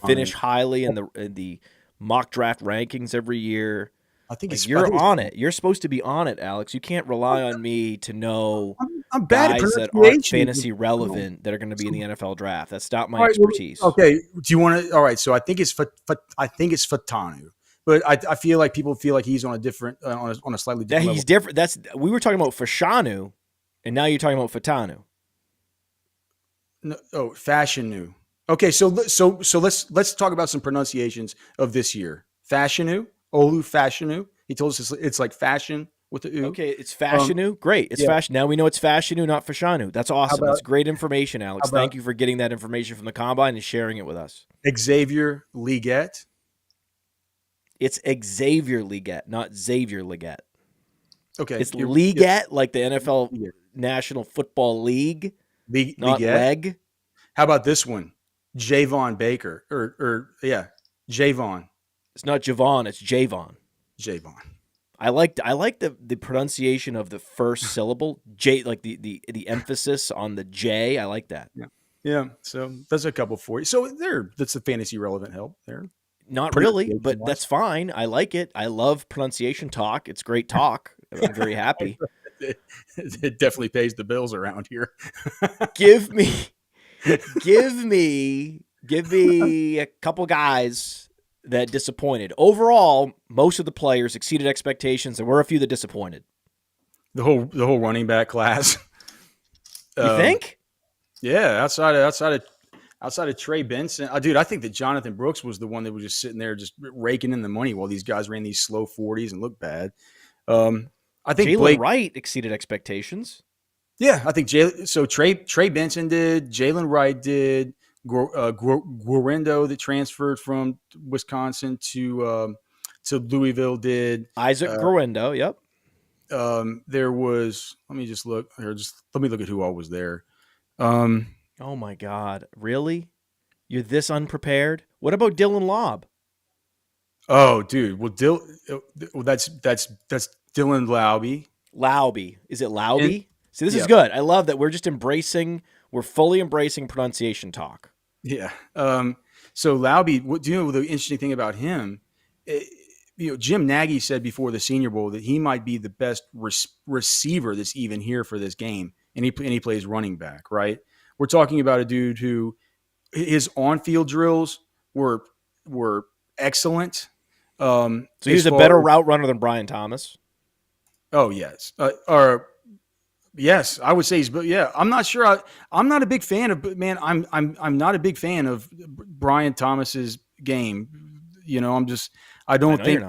finish highly in the mock draft rankings every year. I think you're on it. You're supposed to be on it, Alex. You can't rely on me to know I'm bad guys that aren't fantasy relevant that are going to be in the NFL draft. That's not my expertise. Okay, do you want to? All right, so I think it's Fatanu. But I feel like people feel like he's on a different, on a slightly different level. He's different. We were talking about Fashanu, and now you're talking about Fatanu. No, Fashanu. Okay, so let's talk about some pronunciations of this year. Fashanu, Olu Fashanu. He told us it's like fashion with the U. Okay, it's Fashanu. Great, it's fashion. Now we know it's Fashanu, not Fashanu. That's awesome. That's great information, Alex. Thank you for getting that information from the combine and sharing it with us. Xavier Legette. It's Xavier Legette, not Xavier Legette. Okay. It's Legette, like the NFL National Football League, not Legette. Leg. How about this one? Javon Baker. Javon. It's not Javon, it's Javon. Javon. I like the pronunciation of the first syllable. J, like the emphasis on the J. I like that. Yeah. Yeah, so that's a couple for you. So that's the fantasy relevant help there. Not really, but that's fine. I like it. I love pronunciation talk. It's great talk. I'm very happy. It definitely pays the bills around here. Give me a couple guys that disappointed. Overall, most of the players exceeded expectations. There were a few that disappointed. The whole running back class. You think? Yeah, outside of Trey Benson, dude, I think that Jonathan Brooks was the one that was just sitting there just raking in the money while these guys ran these slow 40s and looked bad. I think Jalen Wright exceeded expectations. Yeah, I think Trey Benson did, Jalen Wright did, Guarendo that transferred from Wisconsin to Louisville did. Isaac Guarendo, yep. There was, let me look at who all was there. Oh my God, really? You're this unprepared? What about Dylan Lobb? Oh, dude. Well, that's Dylan Laube. Laube. Is it Laube? See, this is good. I love that we're fully embracing pronunciation talk. Yeah. So Laube, do you know the interesting thing about him? Jim Nagy said before the Senior Bowl that he might be the best receiver that's even here for this game, and he plays running back, right? We're talking about a dude who his on-field drills were excellent. So he's a better route runner than Brian Thomas. Oh yes, yes, I would say he's. But yeah, I'm not sure. I'm not a big fan of. Man, I'm not a big fan of Brian Thomas's game. I don't think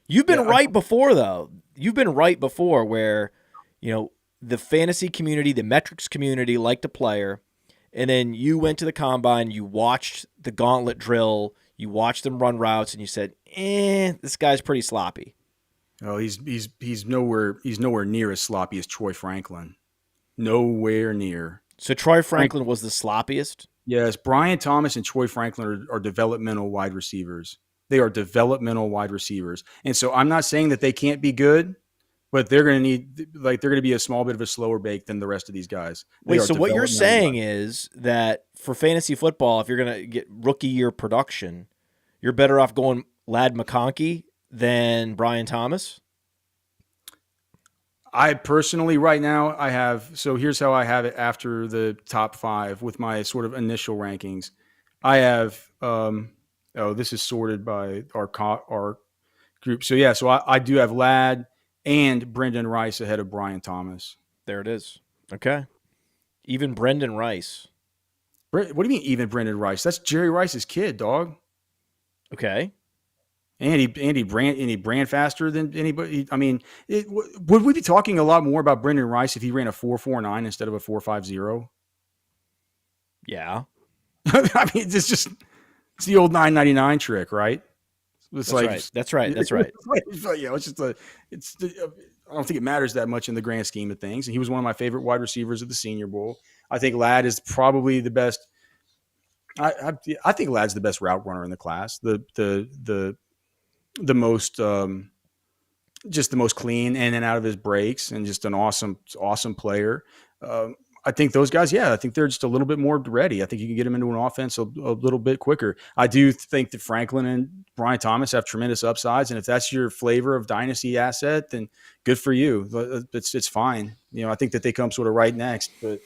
you've been right before though. You've been right before where, the fantasy community, the metrics community liked a player, and then you went to the combine, you watched the gauntlet drill, you watched them run routes, and you said, this guy's pretty sloppy. Oh, he's nowhere near as sloppy as Troy Franklin. Nowhere near. So Troy Franklin was the sloppiest? Yes, Brian Thomas and Troy Franklin are developmental wide receivers. They are developmental wide receivers. And so I'm not saying that they can't be good, but they're going to be a small bit of a slower bake than the rest of these guys. Wait, so what you're saying is that for fantasy football, if you're going to get rookie year production, you're better off going Lad McConkey than Brian Thomas? I personally, right now, here's how I have it after the top 5 with my sort of initial rankings. I have, this is sorted by our group. So yeah, I do have Ladd and Brendan Rice ahead of Brian Thomas. There it is. Okay. Even Brendan Rice. What do you mean even Brendan Rice? That's Jerry Rice's kid, dog. Okay. And he ran faster than anybody. I mean, would we be talking a lot more about Brendan Rice if he ran a 4.49 instead of a 4.50? Yeah. I mean, it's the old 9.99 trick, right? That's right. That's right. I don't think it matters that much in the grand scheme of things. And he was one of my favorite wide receivers at the Senior Bowl. I think Ladd is probably the best. I think Ladd's the best route runner in the class. The most just the most clean in and out of his breaks, and just an awesome player. I think those guys, I think they're just a little bit more ready. I think you can get them into an offense a little bit quicker. I do think that Franklin and Brian Thomas have tremendous upsides, and if that's your flavor of dynasty asset, then good for you. It's fine. I think that they come sort of right next, but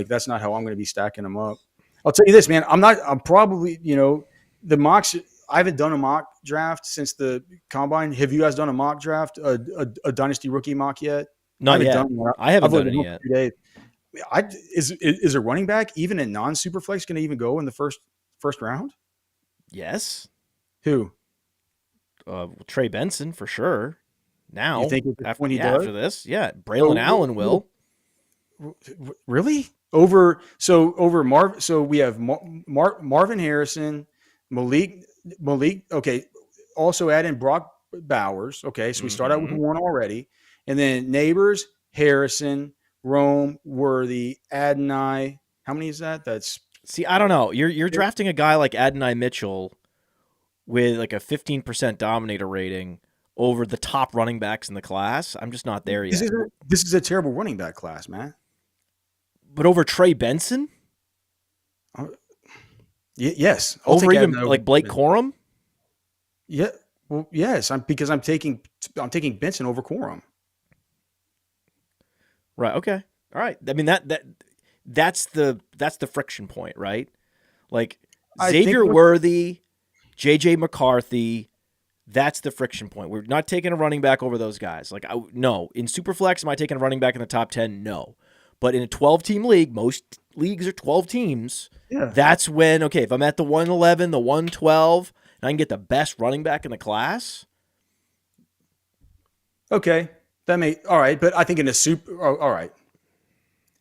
that's not how I'm going to be stacking them up. I'll tell you this, man. I'm probably, the mocks. I haven't done a mock draft since the combine. Have you guys done a mock draft, a dynasty rookie mock yet? Not yet. I haven't done it yet. Is a running back even in non-superflex going to even go in the first round? Yes. Who? Trey Benson for sure. Now, you think after this, Braylon Allen will. Really? Over Marv. So we have Marvin Harrison, Malik. Okay. Also add in Brock Bowers. Okay. So we start out with one already, and then Nabers, Harrison, Rome, Worthy, Adonai. How many is that? I don't know. You're drafting a guy like Adonai Mitchell with like a 15% dominator rating over the top running backs in the class. I'm just not there yet. This is a terrible running back class, man. But over Trey Benson? Yes. Over even like Blake Corum? Yeah. Well, yes. Because I'm taking Benson over Corum. Right. Okay. All right. I mean that's the friction point, right? Like Xavier Worthy, JJ McCarthy, that's the friction point. We're not taking a running back over those guys. Like no, in Superflex, am I taking a running back in the top 10? No. But in a 12-team league, most leagues are 12 teams. Yeah. That's when, okay, if I'm at the 111, the 112, and I can get the best running back in the class. Okay. All right. But I think in a all right.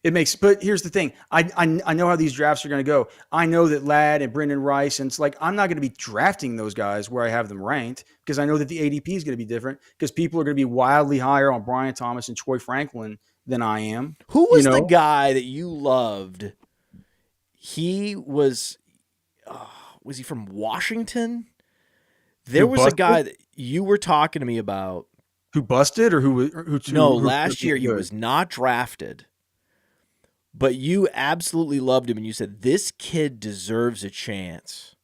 But here's the thing. I know how these drafts are going to go. I know that Ladd and Brendan Rice, and it's like, I'm not going to be drafting those guys where I have them ranked because I know that the ADP is going to be different because people are going to be wildly higher on Brian Thomas and Troy Franklin than I am. Who was the guy that you loved? He was he from Washington? There was a guy that you were talking to me about. Who busted or who last year he was not drafted. But you absolutely loved him, and you said, this kid deserves a chance.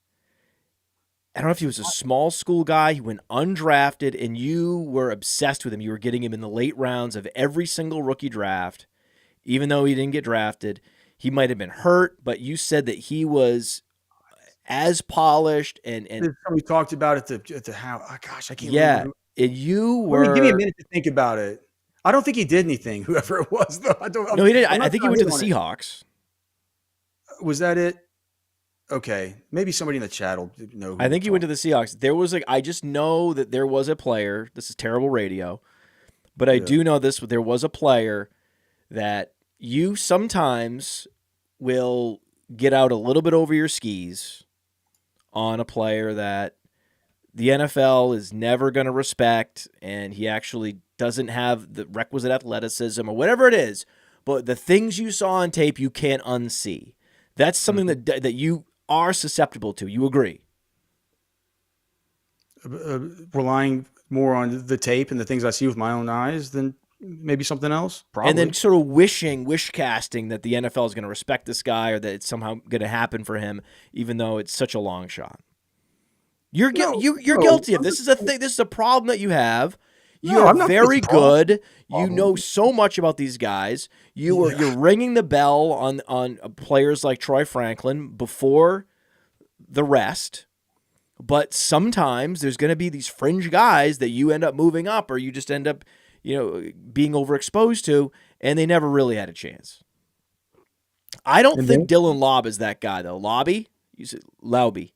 I don't know if he was a small school guy. He went undrafted, and you were obsessed with him. You were getting him in the late rounds of every single rookie draft, even though he didn't get drafted. He might have been hurt, but you said that he was as polished. And we talked about it at the how. Oh, gosh, I can't remember. And you were. Give me a minute to think about it. I don't think he did anything, whoever it was, though. No, he didn't. I think he went to the Seahawks. Was that it? Okay. Maybe somebody in the chat will know. I think he went to the Seahawks. There was I just know that there was a player. This is terrible radio. But I do know this. There was a player that you sometimes will get out a little bit over your skis on a player that the NFL is never going to respect, and he actually doesn't have the requisite athleticism or whatever it is, but the things you saw on tape you can't unsee. That's something that you are susceptible to. You agree? Relying more on the tape and the things I see with my own eyes than maybe something else? Probably. And then sort of wish casting that the NFL is going to respect this guy or that it's somehow going to happen for him, even though it's such a long shot. You're guilty of this. Is a thing. This is a problem that you have. You're very good. You know so much about these guys. You're ringing the bell on players like Troy Franklin before the rest. But sometimes there's going to be these fringe guys that you end up moving up, or you just end up, being overexposed to, and they never really had a chance. I don't think Dylan Laub is that guy though. Laube? You said Laube.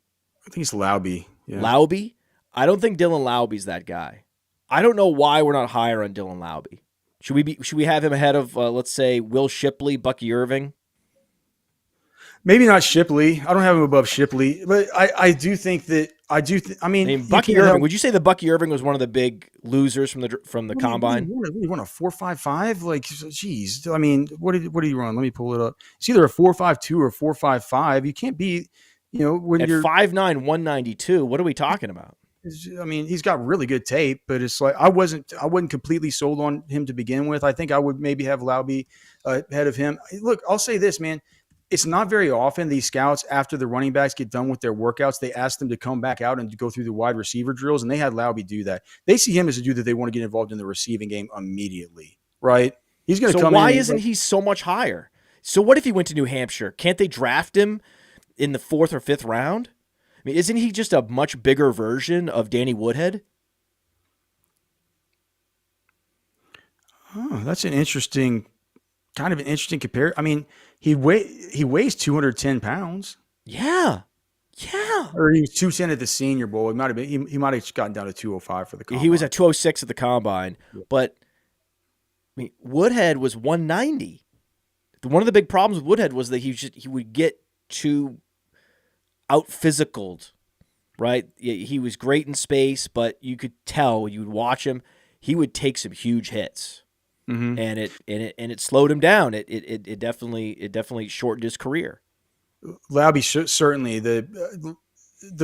I think it's Laube. Yeah. Laube? I don't think Dylan Laube's that guy. I don't know why we're not higher on Dylan Laube. Should we have him ahead of let's say Will Shipley, Bucky Irving? Maybe not Shipley. I don't have him above Shipley, but I do think that I mean Bucky Irving. Would you say that Bucky Irving was one of the big losers from the combine? He run a 4.55. Like, geez. I mean, what did he run? Let me pull it up. It's either a 4.52 or a 4.55. You can't be, when you're 5'9", 192. What are we talking about? I mean, he's got really good tape, but it's like I wasn't completely sold on him to begin with. I think I would maybe have Laube ahead of him. Look, I'll say this, man. It's not very often these scouts, after the running backs get done with their workouts, they ask them to come back out and go through the wide receiver drills, and they had Laube do that. They see him as a dude that they want to get involved in the receiving game immediately, right? He's going to come in. So why isn't he so much higher? So what if he went to New Hampshire? Can't they draft him in the 4th or 5th round? I mean, isn't he just a much bigger version of Danny Woodhead? Oh, that's an interesting compare. I mean, he weighs 210 pounds. Yeah. Or he was 210 at the Senior Bowl. He might have been. He might have gotten down to 205 for the combine. He was at 206 at the combine, but I mean, Woodhead was 190. One of the big problems with Woodhead was that he would get too out-physicaled, right? He was great in space, but you could tell, you would watch him, he would take some huge hits. Mm-hmm. And it slowed him down. It definitely shortened his career. Laube certainly the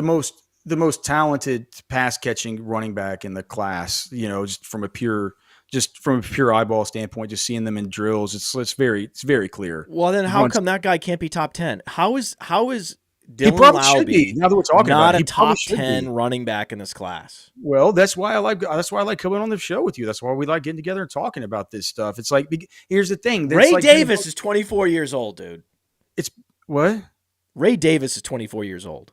most talented pass catching running back in the class. Just from a pure eyeball standpoint, just seeing them in drills, it's very clear. Well, then how come that guy can't be top 10? How is Dylan he probably Laube, should be. Now that we're talking about it, not a top 10 running back in this class. Well, that's why I like coming on the show with you. That's why we like getting together and talking about this stuff. It's like, here's the thing. Ray Davis is 24 years old, dude. It's what? Ray Davis is 24 years old.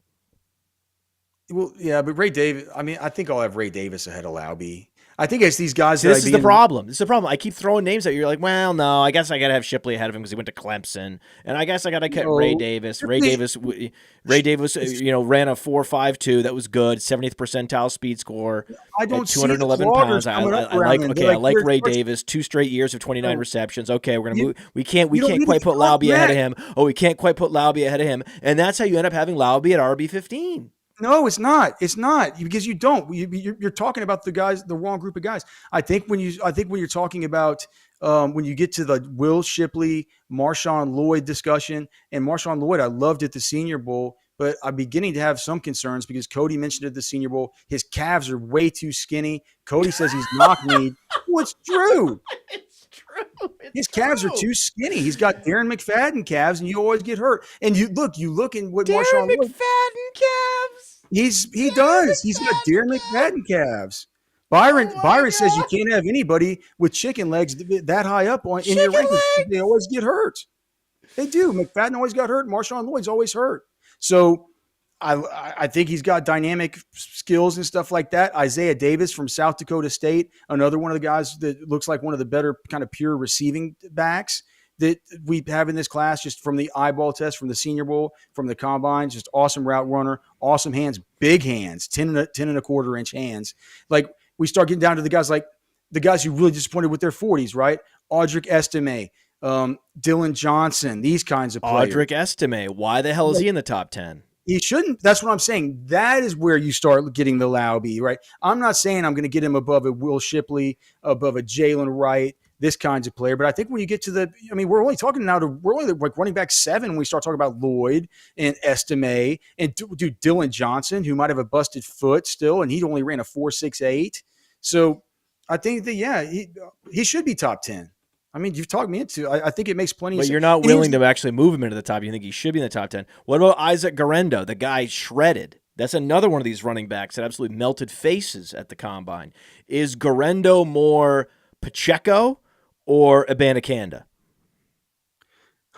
Well, yeah, but Ray Davis. I mean, I think I'll have Ray Davis ahead of Laube. I think it's these guys. This is the problem. This is the problem. I keep throwing names out. You're like, well, no, I guess I got to have Shipley ahead of him because he went to Clemson, and I guess I got to cut Ray Davis. Ray Davis, ran a 4.52 that was good, 70th percentile speed score. I don't 211 pounds. I like Ray Davis. 2 straight years of 29 receptions. Okay, we're gonna move. We can't quite put Laube ahead of him. Oh, we can't quite put Laube ahead of him, and that's how you end up having Laube at RB15. No, it's not. It's not because you don't. You're talking about the wrong group of guys. I think when you're talking about when you get to the Will Shipley, Marshawn Lloyd discussion, and Marshawn Lloyd, I loved at the Senior Bowl, but I'm beginning to have some concerns because Cody mentioned at the Senior Bowl his calves are way too skinny. Cody says he's knock-kneed. Well, it's true. His calves are too skinny. He's got Darren McFadden calves, and you always get hurt. And you look in what Marshawn Lloyd. McFadden calves. He does. He's got Darren McFadden calves. Byron says you can't have anybody with chicken legs that high up in your rankings. They always get hurt. They do. McFadden always got hurt. Marshawn Lloyd's always hurt. So I think he's got dynamic skills and stuff like that. Isaiah Davis from South Dakota State, another one of the guys that looks like one of the better kind of pure receiving backs that we have in this class, just from the eyeball test, from the Senior Bowl, from the combine, just awesome route runner, awesome hands, big hands, 10 and a quarter inch hands. Like we start getting down to the guys who really disappointed with their 40s, right? Audric Estime, Dylan Johnson, these kinds of players. Audric Estime, why the hell is he in the top 10? He shouldn't. That's what I'm saying. That is where you start getting the Laube, right? I'm not saying I'm going to get him above a Will Shipley, above a Jalen Wright, this kinds of player. But I think when you get to we're only like running back 7 when we start talking about Lloyd and Estime and dude, Dylan Johnson, who might have a busted foot still, and he only ran a 4.68. So I think that, he should be top 10. I mean, you've talked me into. I think it makes plenty of sense. But you're not willing to actually move him into the top. You think he should be in the top 10. What about Isaac Garendo, the guy shredded? That's another one of these running backs that absolutely melted faces at the combine. Is Garendo more Pacheco or Abanikanda?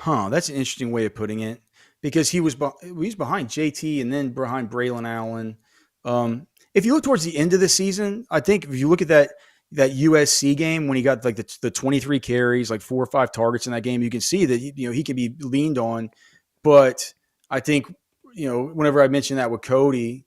That's an interesting way of putting it because he's behind JT and then behind Braylon Allen. If you look towards the end of the season, I think if you look at that USC game when he got like the 23 carries, like 4 or 5 targets in that game, you can see that he can be leaned on. But I think whenever I mention that with Cody,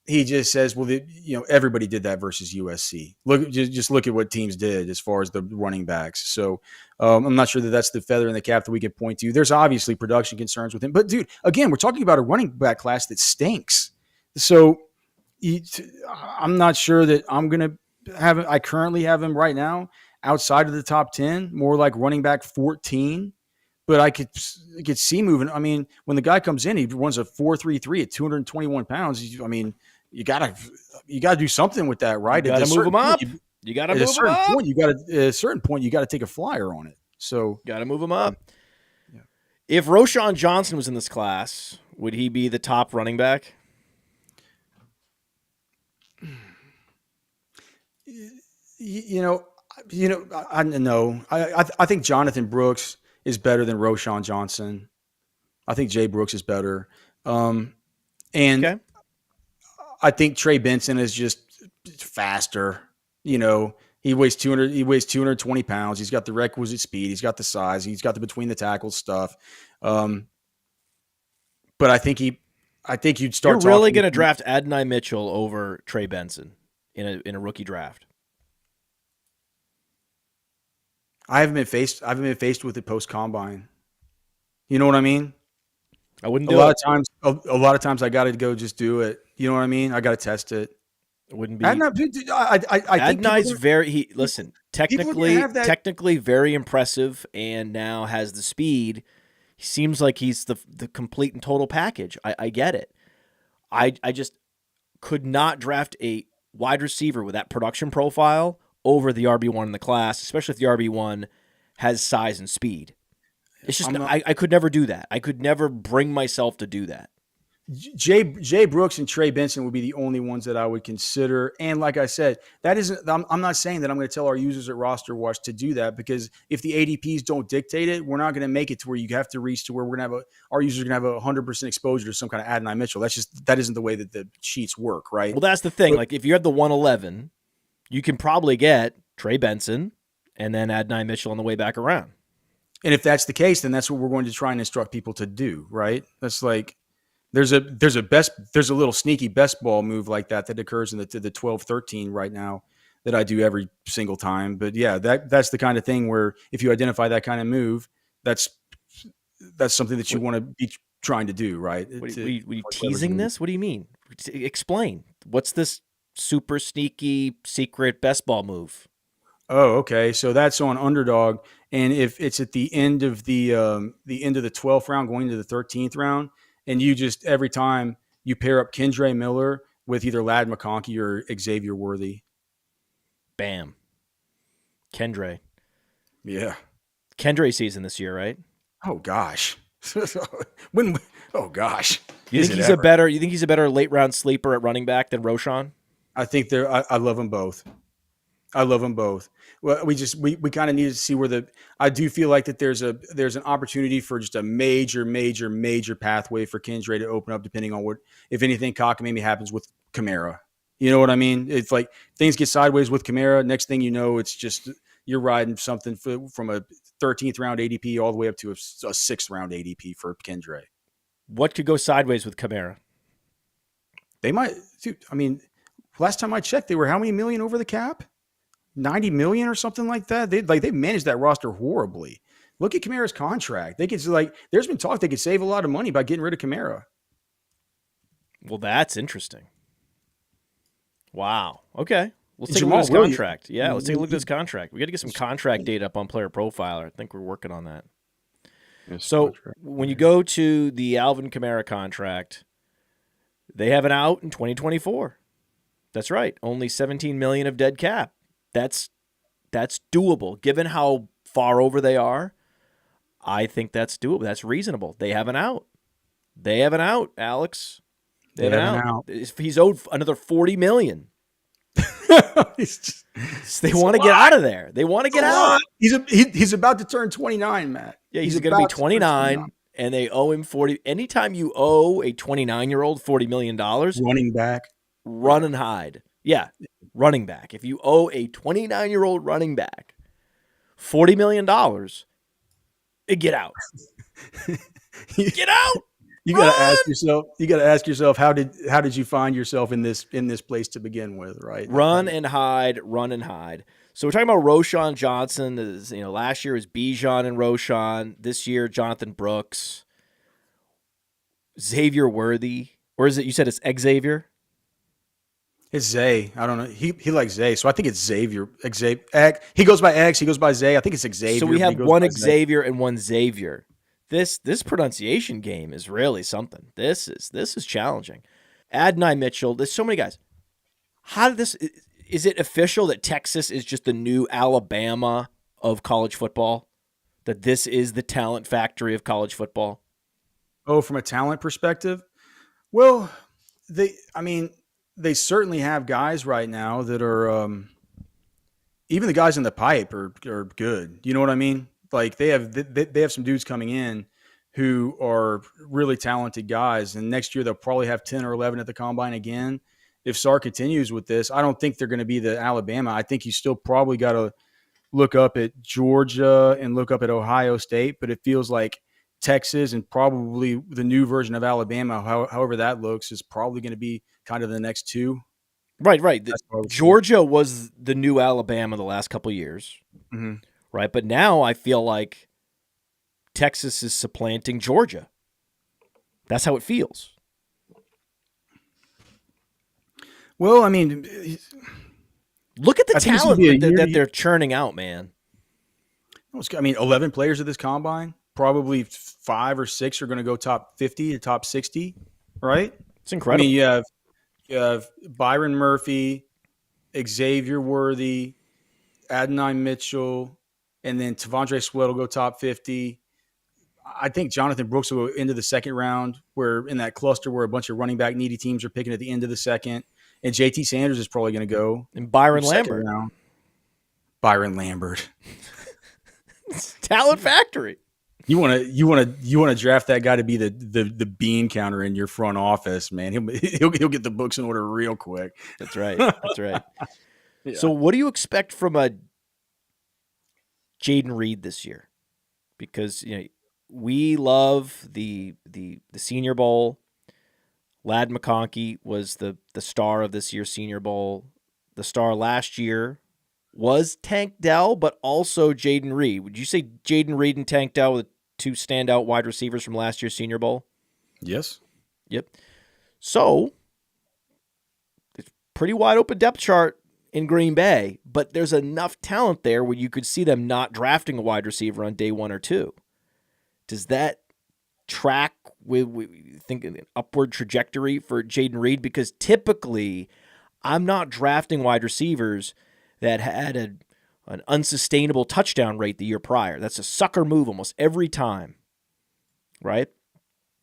he just says, well, everybody did that versus USC. Just look at what teams did as far as the running backs. So I'm not sure that that's the feather in the cap that we can point to. There's obviously production concerns with him, but dude, again, we're talking about a running back class that stinks. So I'm not sure that I'm going to I currently have him right now outside of the top 10, more like running back 14. But I could see moving. I mean, when the guy comes in, he runs a 4.33 at 221 pounds. I mean, you gotta do something with that, right? You gotta move him up. You gotta move him up. At a certain point, you gotta take a flyer on it. So gotta move him up. Yeah. If Roschon Johnson was in this class, would he be the top running back? I know. I think Jonathan Brooks is better than Roschon Johnson. I think Jay Brooks is better. Okay. I think Trey Benson is just faster. He weighs 220 pounds. He's got the requisite speed. He's got the size. He's got the between the tackles stuff. But I think you'd start. You're really going to draft Adonai Mitchell over Trey Benson in a rookie draft? I haven't been faced with it post combine. You know what I mean? I wouldn't do it. A lot of times I got to go just do it. You know what I mean? I got to test it. It wouldn't be. Adonai's very. Listen, technically very impressive, and now has the speed. He seems like he's the complete and total package. I get it. I just could not draft a wide receiver with that production profile over the RB1 in the class, especially if the RB1 has size and speed. It's just I could never do that. I could never bring myself to do that. Jay Brooks and Trey Benson would be the only ones that I would consider. And like I said, that isn't. I'm not saying that I'm going to tell our users at RosterWatch to do that, because if the ADPs don't dictate it, we're not going to make it to where you have to reach to where we're going to have our users are going to have 100% exposure to some kind of Adonai Mitchell. That isn't the way that the sheets work, right? Well, that's the thing. Like if you have the 111, you can probably get Trey Benson and then Adonai Mitchell on the way back around. And if that's the case, then that's what we're going to try and instruct people to do, right? That's like. There's a little sneaky best ball move like that occurs in the 12-13 right now that I do every single time. But yeah, that's the kind of thing where if you identify that kind of move, that's something that you want to be trying to do, right? Were you teasing this? What do you mean? Explain. What's this super sneaky secret best ball move? Oh, okay. So that's on Underdog, and if it's at the end of the 12th round, going into the 13th round. And you just, every time you pair up Kendre Miller with either Ladd McConkey or Xavier Worthy. Bam. Kendre. Yeah. Kendre season this year, right? Oh, gosh. Oh, gosh. You think he's a better late round sleeper at running back than Roschon? I think I love them both. I love them both. Well, we kind of need to see where I do feel like that there's an opportunity for just a major pathway for Kendre to open up, depending on what, if anything, cockamamie happens with Kamara. You know what I mean? It's like things get sideways with Kamara. Next thing you know, it's just you're riding something from a 13th round ADP all the way up to a 6th round ADP for Kendre. What could go sideways with Kamara? They might. Dude, I mean, last time I checked, they were how many million over the cap? 90 million or something like that. They managed that roster horribly. Look at Kamara's contract. They could there's been talk they could save a lot of money by getting rid of Kamara. Well, that's interesting. Wow. Okay. Let's take a look at his contract. Yeah, let's take a look at this contract. We got to get some contract data up on Player Profiler. I think we're working on that. So when you go to the Alvin Kamara contract, they have an out in 2024. That's right. Only 17 million of dead cap. That's doable. Given how far over they are, I think that's doable. That's reasonable. They have an out. Alex. They have an out. He's owed another 40 million. They want to get out of there. They want to get out. He's about to turn 29, Matt. Yeah, he's going to be 29, and they owe him 40. Anytime you owe a 29-year-old $40 million, running back, run and hide. Yeah, running back. If you owe a 29-year-old running back $40 million, get out. Get out. You got to ask yourself, how did you find yourself in this place to begin with, right? Run and hide. So we're talking about Roschon Johnson. Last year was Bijan and Roschon. This year, Jonathan Brooks, Xavier Worthy, or is it? You said it's Xavier. It's Zay. I don't know. He likes Zay, so I think it's Xavier. He goes by X. He goes by Zay. I think it's Xavier. So we have one Xavier and one Xavier. This pronunciation game is really something. This is challenging. Adonai Mitchell. There's so many guys. How did this? Is it official that Texas is just the new Alabama of college football? That this is the talent factory of college football? Oh, from a talent perspective, well, they certainly have guys right now that are, even the guys in the pipe are good. You know what I mean? Like they have some dudes coming in who are really talented guys, and next year they'll probably have 10 or 11 at the combine again. If Sark continues with this, I don't think they're going to be the Alabama. I think you still probably got to look up at Georgia and look up at Ohio State, but it feels like Texas and probably the new version of Alabama, however that looks, is probably going to be kind of the next two. Right. Georgia was the new Alabama the last couple of years. Mm-hmm. Right, but now I feel like Texas is supplanting Georgia. That's how it feels. Well, I mean, look at the talent that they're churning out, man. I mean, 11 players at this combine, probably 5 or 6 are going to go top 50 to top 60, right? It's incredible. I mean, you have Byron Murphy, Xavier Worthy, Adonai Mitchell, and then Tavondre Sweat will go top 50. I think Jonathan Brooks will go into the second round, where in that cluster where a bunch of running back needy teams are picking at the end of the second. And JT Sanders is probably going to go. And Byron Lambert. Round. Byron Lambert. Talent factory. You want to draft that guy to be the bean counter in your front office, man. He'll get the books in order real quick. That's right. That's right. Yeah. So what do you expect from a Jayden Reed this year? Because we love the Senior Bowl. Lad McConkey was the star of this year's Senior Bowl. The star last year was Tank Dell, but also Jayden Reed. Would you say Jayden Reed and Tank Dell were the two standout wide receivers from last year's Senior Bowl? Yes. Yep. So, it's pretty wide open depth chart in Green Bay, but there's enough talent there where you could see them not drafting a wide receiver on day 1 or 2. Does that track with think an upward trajectory for Jayden Reed? Because typically, I'm not drafting wide receivers that had an unsustainable touchdown rate the year prior. That's a sucker move almost every time, right?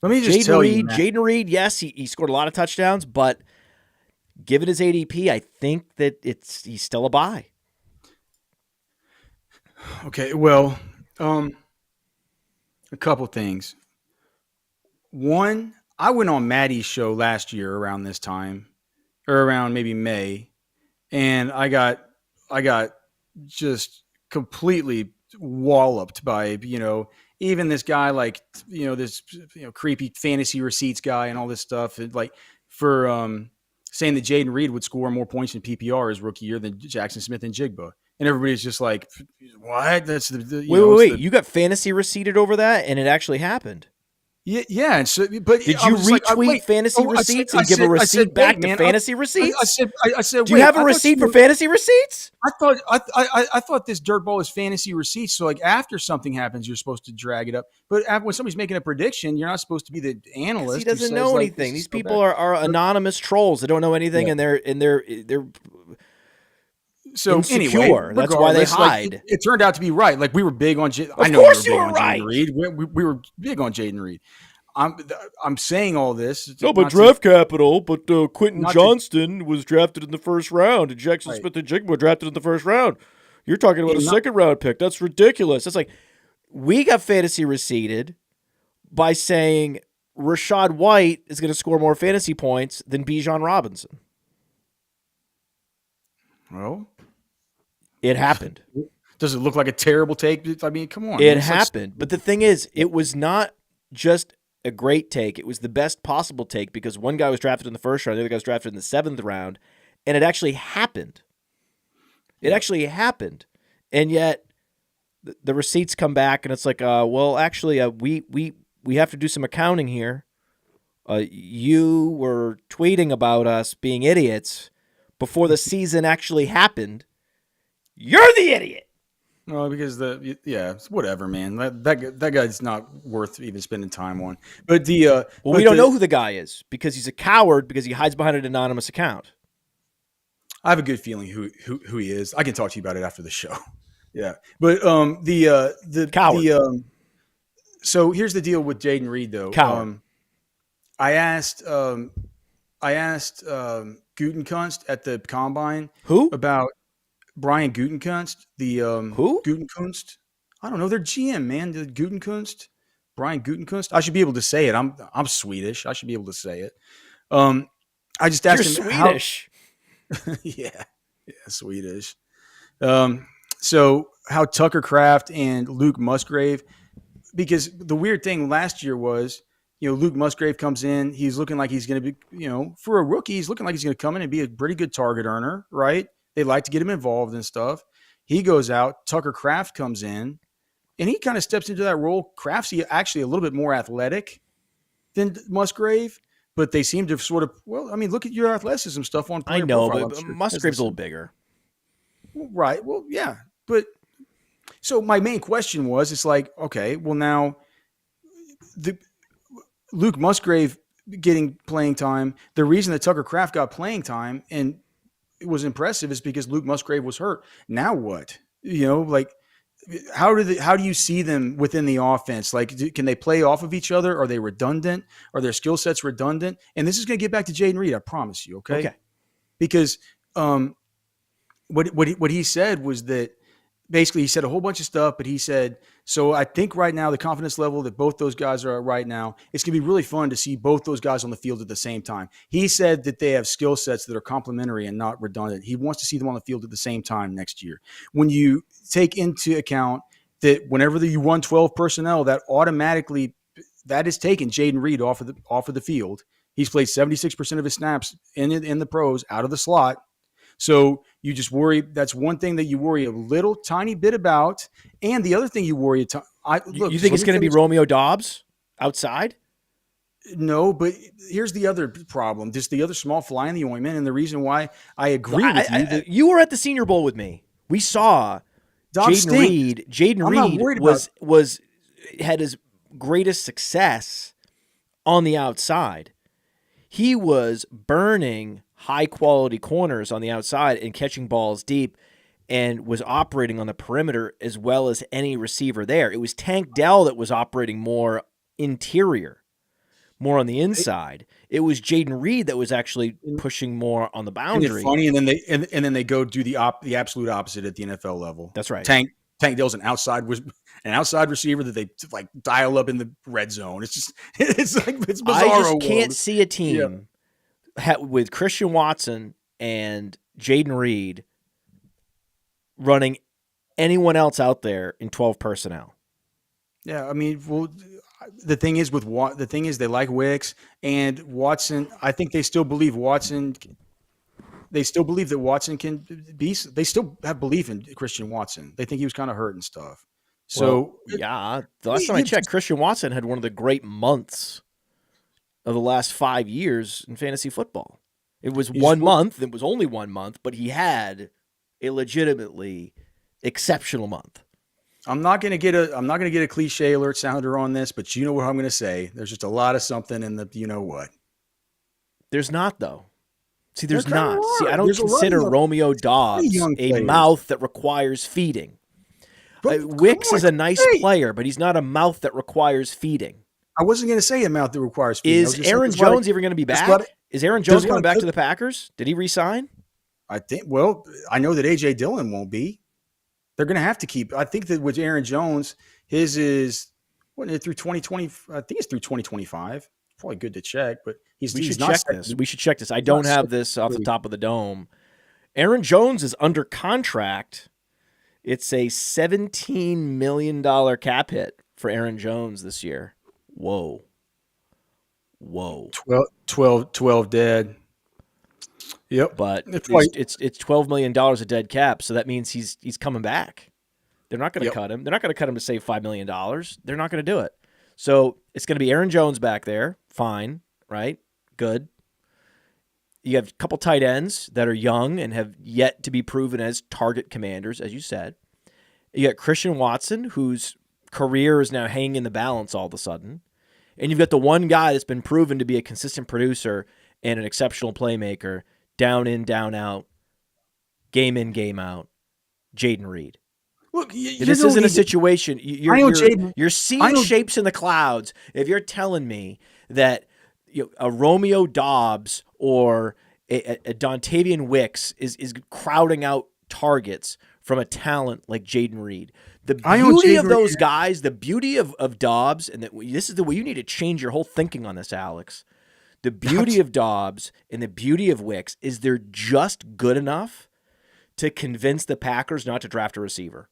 Let me just tell you, Jayden Reed, yes, he scored a lot of touchdowns, but given his ADP, I think that he's still a buy. Okay, well, a couple things. One, I went on Maddie's show last year around this time, or around maybe May, and I got just completely walloped by, even this guy, like, this, creepy fantasy receipts guy and all this stuff. And like for saying that Jayden Reed would score more points in PPR his rookie year than Jackson Smith and Jigba. And everybody's just like, what? That's wait. You got fantasy receipted over that, and it actually happened. Yeah. And so, but did you retweet fantasy receipts and give a receipt back to fantasy receipts? I said, do you have a receipt for fantasy receipts? I thought this dirtball is fantasy receipts. So like after something happens, you're supposed to drag it up. But when somebody's making a prediction, you're not supposed to be the analyst. He doesn't know anything. These people are anonymous trolls. They don't know anything, and they're so insecure. Anyway, that's why they hide. Like, it turned out to be right. Like we were big on. Of course you were right. Jayden Reed. We were big on Jayden Reed. I'm saying all this. No, but draft capital. But Quentin Johnston was drafted in the first round, and Jackson Smith and Jigba were drafted in the first round. You're talking about a second round pick. That's ridiculous. It's like we got fantasy receipted by saying Rachaad White is going to score more fantasy points than Bijan Robinson. Well, it happened. Does it look like a terrible take? I mean, come on. It happened. But the thing is, it was not just a great take. It was the best possible take because one guy was drafted in the first round, the other guy was drafted in the 7th round, and it actually happened. It actually happened. And yet the receipts come back and it's like, well, actually, we have to do some accounting here. You were tweeting about us being idiots before the season actually happened. You're the idiot. Well, because whatever, man. That guy's not worth even spending time on. But we don't know who the guy is because he's a coward because he hides behind an anonymous account. I have a good feeling who he is. I can talk to you about it after the show. Yeah, but the coward. So here's the deal with Jayden Reed, though. Coward. I asked Gutekunst at the combine about Brian Gutekunst, who? Gutekunst. I don't know. Their GM, man. The Gutekunst. Brian Gutekunst. I should be able to say it. I'm Swedish. I should be able to say it. I just asked him. Swedish. Yeah, Swedish. So how Tucker Kraft and Luke Musgrave, because the weird thing last year was, Luke Musgrave comes in. He's looking like he's going to be, for a rookie, he's looking like he's going to come in and be a pretty good target earner, right? They like to get him involved and stuff. He goes out. Tucker Kraft comes in, and he kind of steps into that role. Kraft's actually a little bit more athletic than Musgrave, but they seem to sort of, look at your athleticism stuff on PlayerProfiler. I know, but Musgrave's a little bigger. Right. Well, yeah. But so my main question was, it's like, okay, well now Luke Musgrave getting playing time, the reason that Tucker Kraft got playing time and it was impressive is because Luke Musgrave was hurt. Now what? how do you see them within the offense? Like, can they play off of each other? Are they redundant? Are their skill sets redundant? And this is going to get back to Jayden Reed, I promise you. Okay. Because what he said was that basically he said a whole bunch of stuff, but he said, so I think right now the confidence level that both those guys are at right now, it's going to be really fun to see both those guys on the field at the same time. He said that they have skill sets that are complementary and not redundant. He wants to see them on the field at the same time next year. When you take into account that whenever you run 12 personnel, that automatically that is taking Jayden Reed off of the field. He's played 76% of his snaps in the pros out of the slot. So you just worry. That's one thing that you worry a little tiny bit about. And the other thing you worry, you think it's going to be Romeo Doubs outside? No, but here's the other problem. Just the other small fly in the ointment. And the reason why I agree with you. That you were at the Senior Bowl with me. We saw Jayden Reed. Jayden Reed had his greatest success on the outside. He was burning high-quality corners on the outside and catching balls deep and was operating on the perimeter as well as any receiver there. It was Tank Dell that was operating more interior, more on the inside. It was Jayden Reed that was actually pushing more on the boundary. Isn't it funny? And then they go do the absolute opposite at the NFL level. That's right. Tank Dell's an outside receiver that they like dial up in the red zone. It's bizarre. I just can't see a team with Christian Watson and Jayden Reed running anyone else out there in 12 personnel. Yeah, I mean, well, the thing is they like Wicks and Watson. I think they still believe Watson. They still believe that Watson can be. They still have belief in Christian Watson. They think he was kind of hurt and stuff. So yeah, the last time I checked, Christian Watson had one of the great months of the last 5 years in fantasy football. It was 1 month. It was only 1 month, but he had a legitimately exceptional month. I'm not going to get a cliche alert sounder on this, but you know what I'm going to say. There's just a lot of something in the you know what. There's not though. See, there's not. See, I don't consider Romeo Doubs a mouth that requires feeding. Wicks is a nice player, but he's not a mouth that requires feeding. I wasn't going to say a mouth that requires feeding. Is Aaron Jones even going to be back? Is Aaron Jones coming back to the Packers? Did he resign? I think. Well, I know that A.J. Dillon won't be. They're going to have to keep. I think that with Aaron Jones, his is through 2020. I think it's through 2025. Probably good to check, but we should check this. I don't have this off the top of the dome. Aaron Jones is under contract. It's a $17 million cap hit for Aaron Jones this year. Whoa. 12 dead. Yep. But it's $12 million of dead cap, so that means he's coming back. They're not going to cut him. They're not going to cut him to save $5 million. They're not going to do it. So it's going to be Aaron Jones back there. Fine, right? Good. You have a couple tight ends that are young and have yet to be proven as target commanders, as you said. You got Christian Watson, whose career is now hanging in the balance all of a sudden. And you've got the one guy that's been proven to be a consistent producer and an exceptional playmaker, down in, down out, game in, game out, Jayden Reed. Look, this isn't a situation. You're seeing shapes in the clouds. If you're telling me that a Romeo Doubs or a Dontavian Wicks is crowding out targets from a talent like Jayden Reed, the beauty of those guys, the beauty of Doubs, and this is the way you need to change your whole thinking on this, Alex. The beauty of Doubs and the beauty of Wicks is they're just good enough to convince the Packers not to draft a receiver.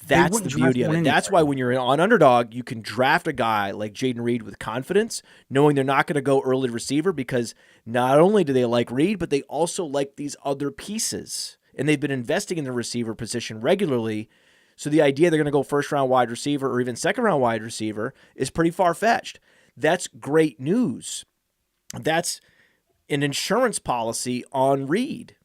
That's the beauty of it. That's why when you're on underdog, you can draft a guy like Jayden Reed with confidence, knowing they're not going to go early receiver because not only do they like Reed, but they also like these other pieces. And they've been investing in the receiver position regularly. So the idea they're going to go first-round wide receiver or even second-round wide receiver is pretty far-fetched. That's great news. That's an insurance policy on Reed.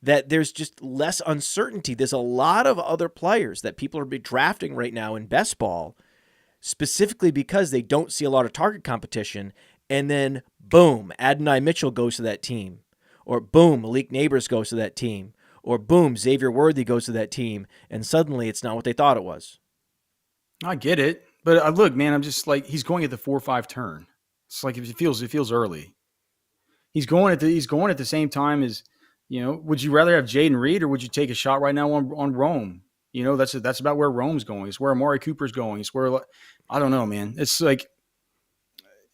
That there's just less uncertainty. There's a lot of other players that people are drafting right now in best ball, specifically because they don't see a lot of target competition. And then, boom, Adonai Mitchell goes to that team. Or boom, Malik Nabers goes to that team. Or boom, Xavier Worthy goes to that team, and suddenly it's not what they thought it was. I get it. But look, man, I'm just like, he's going at the 4 or 5 turn. It's like it feels early. He's going at the same time as, would you rather have Jayden Reed or would you take a shot right now on Rome? That's about where Rome's going. It's where Amari Cooper's going. It's where, I don't know, man. It's like,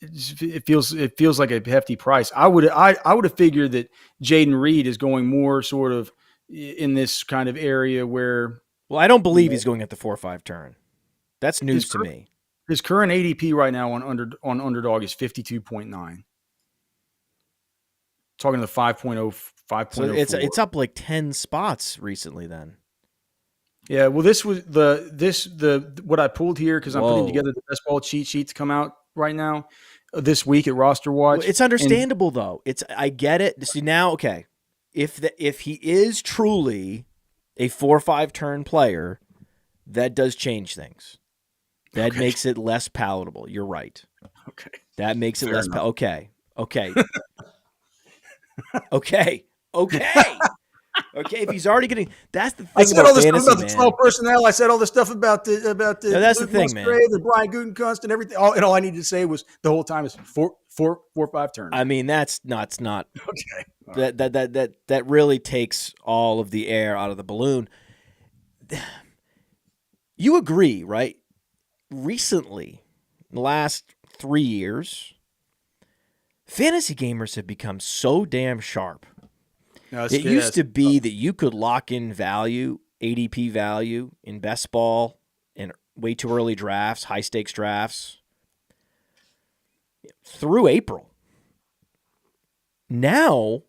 it feels like a hefty price. I would have figured that Jayden Reed is going more sort of in this kind of area where. Well, I don't believe he's going at the 4 or 5 turn. That's news to me. His current ADP right now on Underdog is 52.9. Talking to the 5.0, 5.04. So it's up like 10 spots recently then. Yeah, well, this was what I pulled here because I'm putting together the best ball cheat sheet to come out right now this week at RosterWatch. Well, it's understandable though. I get it. See now, okay, if he is truly a 4 or 5 turn player, that does change things. That makes it less palatable. You're right. Okay. That makes it Fair less enough. Okay. Okay. If he's already getting, that's the thing. I said all this stuff about man. the 12 personnel. I said all this stuff about the no, that's the thing, man. The Brian Gutekunst and everything. All I needed to say was the whole time is 4 or 5 turns. I mean, that's not okay. Right. That really takes all of the air out of the balloon. You agree, right? Recently, in the last 3 years, fantasy gamers have become so damn sharp. No, it used to be that you could lock in value, ADP value, in best ball and way too early drafts, high stakes drafts, through April. Now,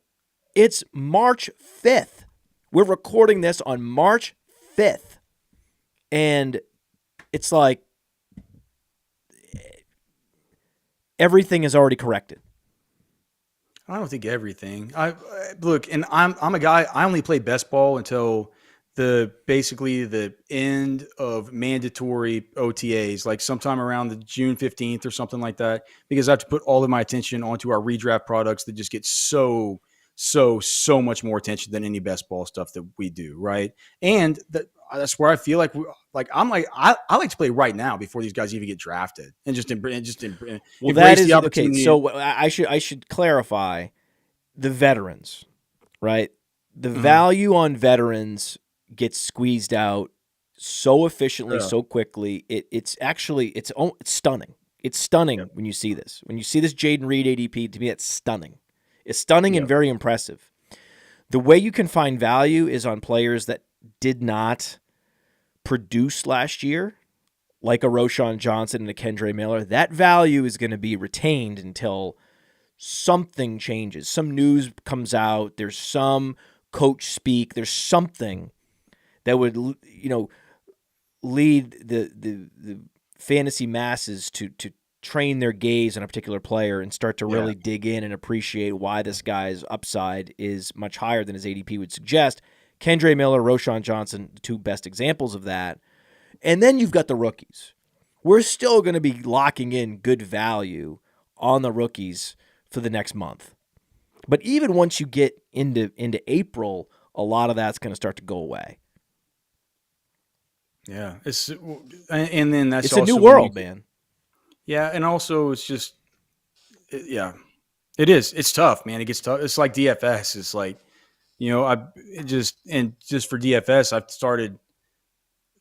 it's March 5th. We're recording this on March 5th. And it's like everything is already corrected. I don't think everything. Look, and I'm a guy. I only play best ball until basically the end of mandatory OTAs, like sometime around the June 15th or something like that, because I have to put all of my attention onto our redraft products that just get so much more attention than any best ball stuff that we do, right? And that's where I feel like I like to play right now before these guys even get drafted, and just embrace the opportunity. Okay, so I should clarify the veterans, right? The value on veterans gets squeezed out so efficiently, so quickly. It's stunning. It's stunning when you see this. When you see this Jayden Reed ADP, to me, it's stunning. It's stunning and very impressive. The way you can find value is on players that did not produce last year, like a Roschon Johnson and a Kendre Miller. That value is going to be retained until something changes. Some news comes out. There's some coach speak. There's something that would, lead the fantasy masses to train their gaze on a particular player and start to really dig in and appreciate why this guy's upside is much higher than his ADP would suggest. Kendre Miller, Roschon Johnson, the two best examples of that. And then you've got the rookies. We're still going to be locking in good value on the rookies for the next month. But even once you get into April, a lot of that's going to start to go away. Yeah, it's a new world, man. Yeah, and also it's just, it is. It's tough, man. It gets tough. It's like DFS. It's like, just for DFS, I've started.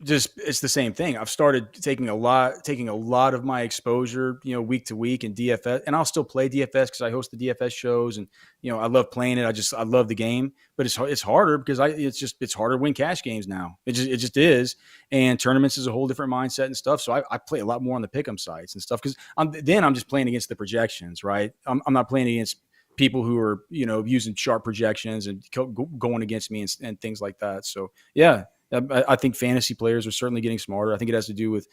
It's the same thing. I've started taking a lot of my exposure, week to week in DFS, and I'll still play DFS because I host the DFS shows, and I love playing it. I love the game, but it's harder because it's harder to win cash games now. It just is, and tournaments is a whole different mindset and stuff. So I play a lot more on the pick'em sites and stuff because I'm just playing against the projections, right? I'm not playing against people who are using sharp projections and going against me and things like that. So yeah. I think fantasy players are certainly getting smarter. I think it has to do with,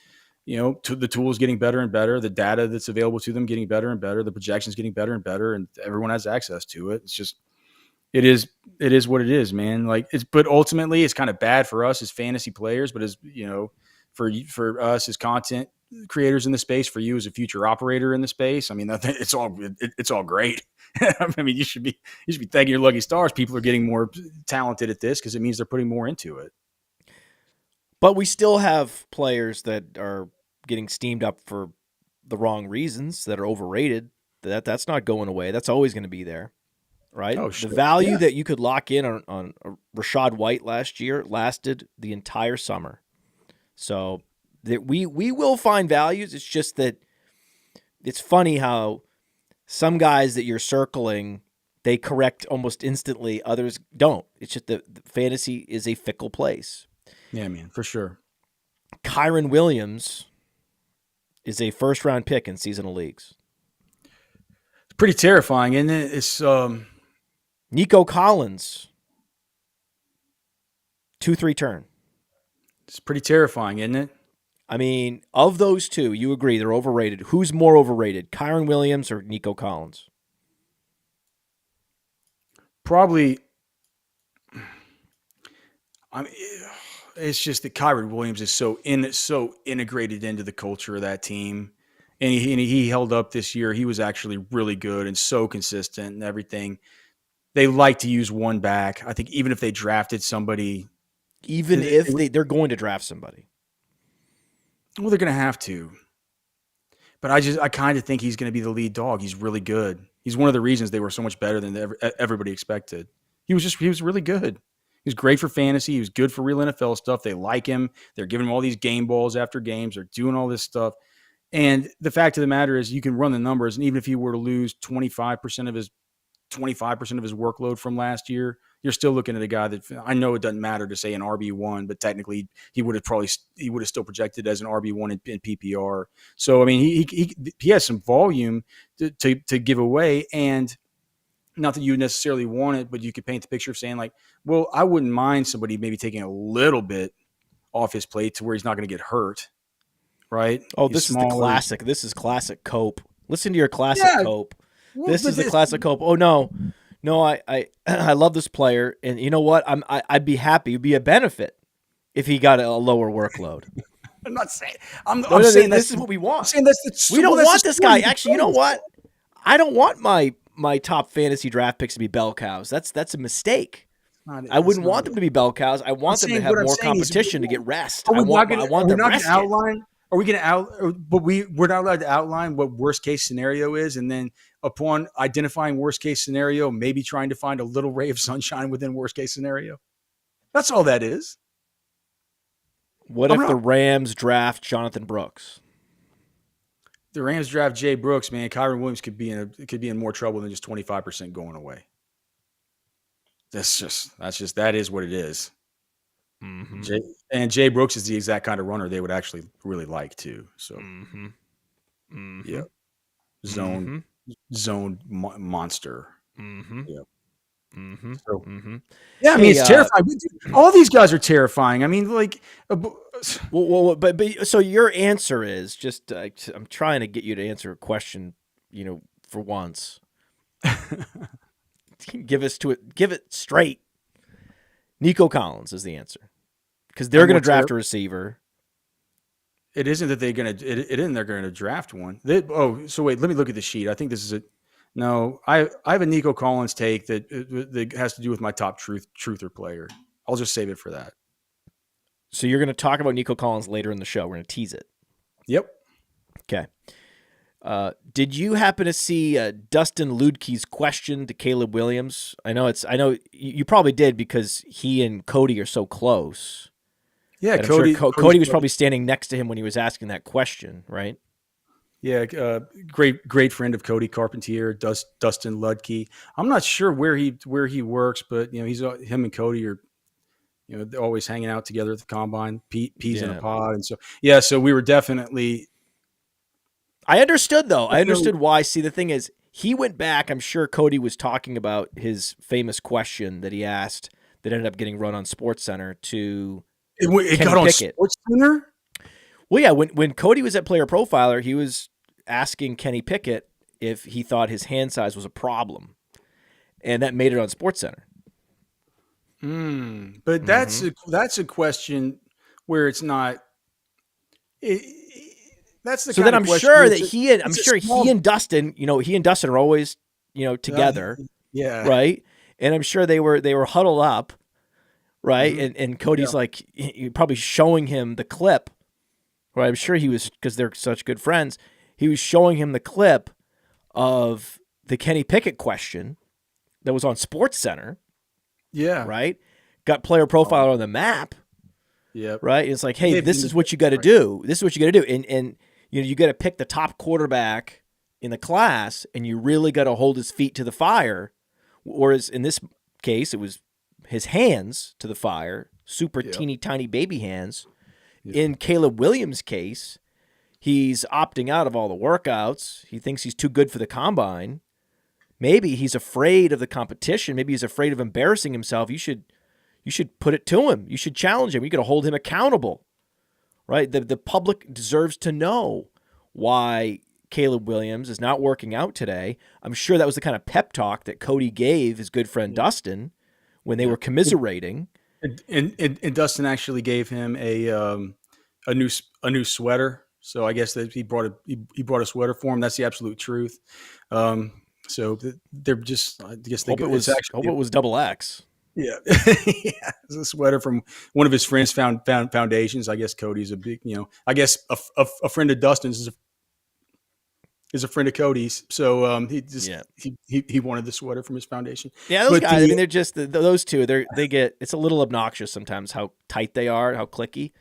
the tools getting better and better, the data that's available to them getting better and better, the projections getting better and better, and everyone has access to it. It's just, it is what it is, man. But ultimately it's kind of bad for us as fantasy players, but as, for us as content creators in the space, for you as a future operator in the space, I mean, it's all great. I mean, you should be thanking your lucky stars. People are getting more talented at this because it means they're putting more into it. But we still have players that are getting steamed up for the wrong reasons, that are overrated. That's not going away. That's always going to be there, right? Oh, sure. The value that you could lock in on Rachaad White last year lasted the entire summer. So that we will find values. It's just that it's funny how some guys that you're circling, they correct almost instantly. Others don't. It's just the fantasy is a fickle place. Yeah, man, for sure. Kyren Williams is a first-round pick in seasonal leagues. It's pretty terrifying, isn't it? It's Nico Collins, 2-3 turn. It's pretty terrifying, isn't it? I mean, of those two, you agree they're overrated. Who's more overrated, Kyren Williams or Nico Collins? Probably. I mean, it's just that Kyren Williams is so integrated into the culture of that team, and he held up this year. He was actually really good and so consistent and everything. They like to use one back. I think even if they drafted somebody, they're going to draft somebody. Well, they're going to have to. But I kind of think he's going to be the lead dog. He's really good. He's one of the reasons they were so much better than everybody expected. He was really good. He was great for fantasy. He was good for real NFL stuff. They like him. They're giving him all these game balls after games. They're doing all this stuff. And the fact of the matter is you can run the numbers, and even if he were to lose 25% of his workload from last year, you're still looking at a guy that, I know it doesn't matter to say an RB1, but technically he would have still projected as an RB1 in PPR. So I mean, he has some volume to give away, and not that you necessarily want it, but you could paint the picture of saying like, well, I wouldn't mind somebody maybe taking a little bit off his plate to where he's not going to get hurt, right? Oh, this is the classic. This is classic Cope. Listen to your classic Cope. Well, this is the classic Cope. Oh no, I love this player, and you know what? I'd be happy. It'd be a benefit if he got a lower workload. I'm not saying. I'm saying this is what we want. I'm saying that's we don't want this guy. Actually, you know what? I don't want my top fantasy draft picks to be bell cows. That's a mistake. I wouldn't want them to be bell cows. I want them to have more competition to get rest. I want them rested. Are we going to but we're not allowed to outline what worst case scenario is, and then upon identifying worst case scenario, maybe trying to find a little ray of sunshine within worst case scenario. That's all that is. What if the Rams draft Jonathan Brooks? The Rams draft Jay Brooks, man. Kyren Williams could be in more trouble than just 25% going away. That is what it is. Mm-hmm. Jay Brooks is the exact kind of runner they would actually really like too. So, yeah, zone monster. Mm-hmm. Yeah. Mm-hmm. So, yeah, I mean, it's terrifying. All these guys are terrifying. I mean, like, but so your answer is just I'm trying to get you to answer a question, for once. Give it straight. Nico Collins is the answer, because they're going to draft a receiver. It isn't that they're going to draft one. So wait, let me look at the sheet. I think this is it. No, I have a Nico Collins take that has to do with my top truther player. I'll just save it for that. So you're going to talk about Nico Collins later in the show. We're going to tease it. Yep. Okay. Did you happen to see Dustin Ludke's question to Caleb Williams? I know you probably did, because he and Cody are so close. Yeah, Cody was probably standing next to him when he was asking that question, right? Yeah, great friend of Cody Carpentier, Dustin Ludke. I'm not sure where he works, but him and Cody are they're always hanging out together at the combine, peas in a pod, and so we were definitely. I understood, though. I understood why. See, the thing is, he went back. I'm sure Cody was talking about his famous question that he asked that ended up getting run on SportsCenter to it got on SportsCenter? Well, yeah, when Cody was at Player Profiler, he was asking Kenny Pickett if he thought his hand size was a problem, and that made it on SportsCenter. But that's a question where it's not. That's the so kind then of I'm sure that he and Dustin, he and Dustin are always together. Yeah. Right. And I'm sure they were huddled up. Right. Mm-hmm. And Cody's like, probably showing him the clip. Right. I'm sure he was, because they're such good friends. He was showing him the clip of the Kenny Pickett question that was on SportsCenter. Yeah. Right. Got Player Profiler on the map. Yeah. Right. It's like, hey, this is what you got to do. This is what you got to do. And you got to pick the top quarterback in the class, and you really got to hold his feet to the fire. Whereas in this case, it was his hands to the fire, super teeny tiny baby hands. Yeah. In Caleb Williams' case, he's opting out of all the workouts. He thinks he's too good for the combine. Maybe he's afraid of the competition. Maybe he's afraid of embarrassing himself. You should put it to him. You should challenge him. You got to hold him accountable, right? The public deserves to know why Caleb Williams is not working out today. I'm sure that was the kind of pep talk that Cody gave his good friend Dustin when they were commiserating. And Dustin actually gave him a new sweater. So I guess that he brought a sweater for him. That's the absolute truth. So they're just, I guess they hope it was XX. Yeah. Yeah. It's a sweater from one of his friends found foundations. I guess Cody's a big, I guess a friend of Dustin's is a friend of Cody's. So he wanted the sweater from his foundation. Yeah, those guys, they're just those two, they get, it's a little obnoxious sometimes how tight they are, how clicky.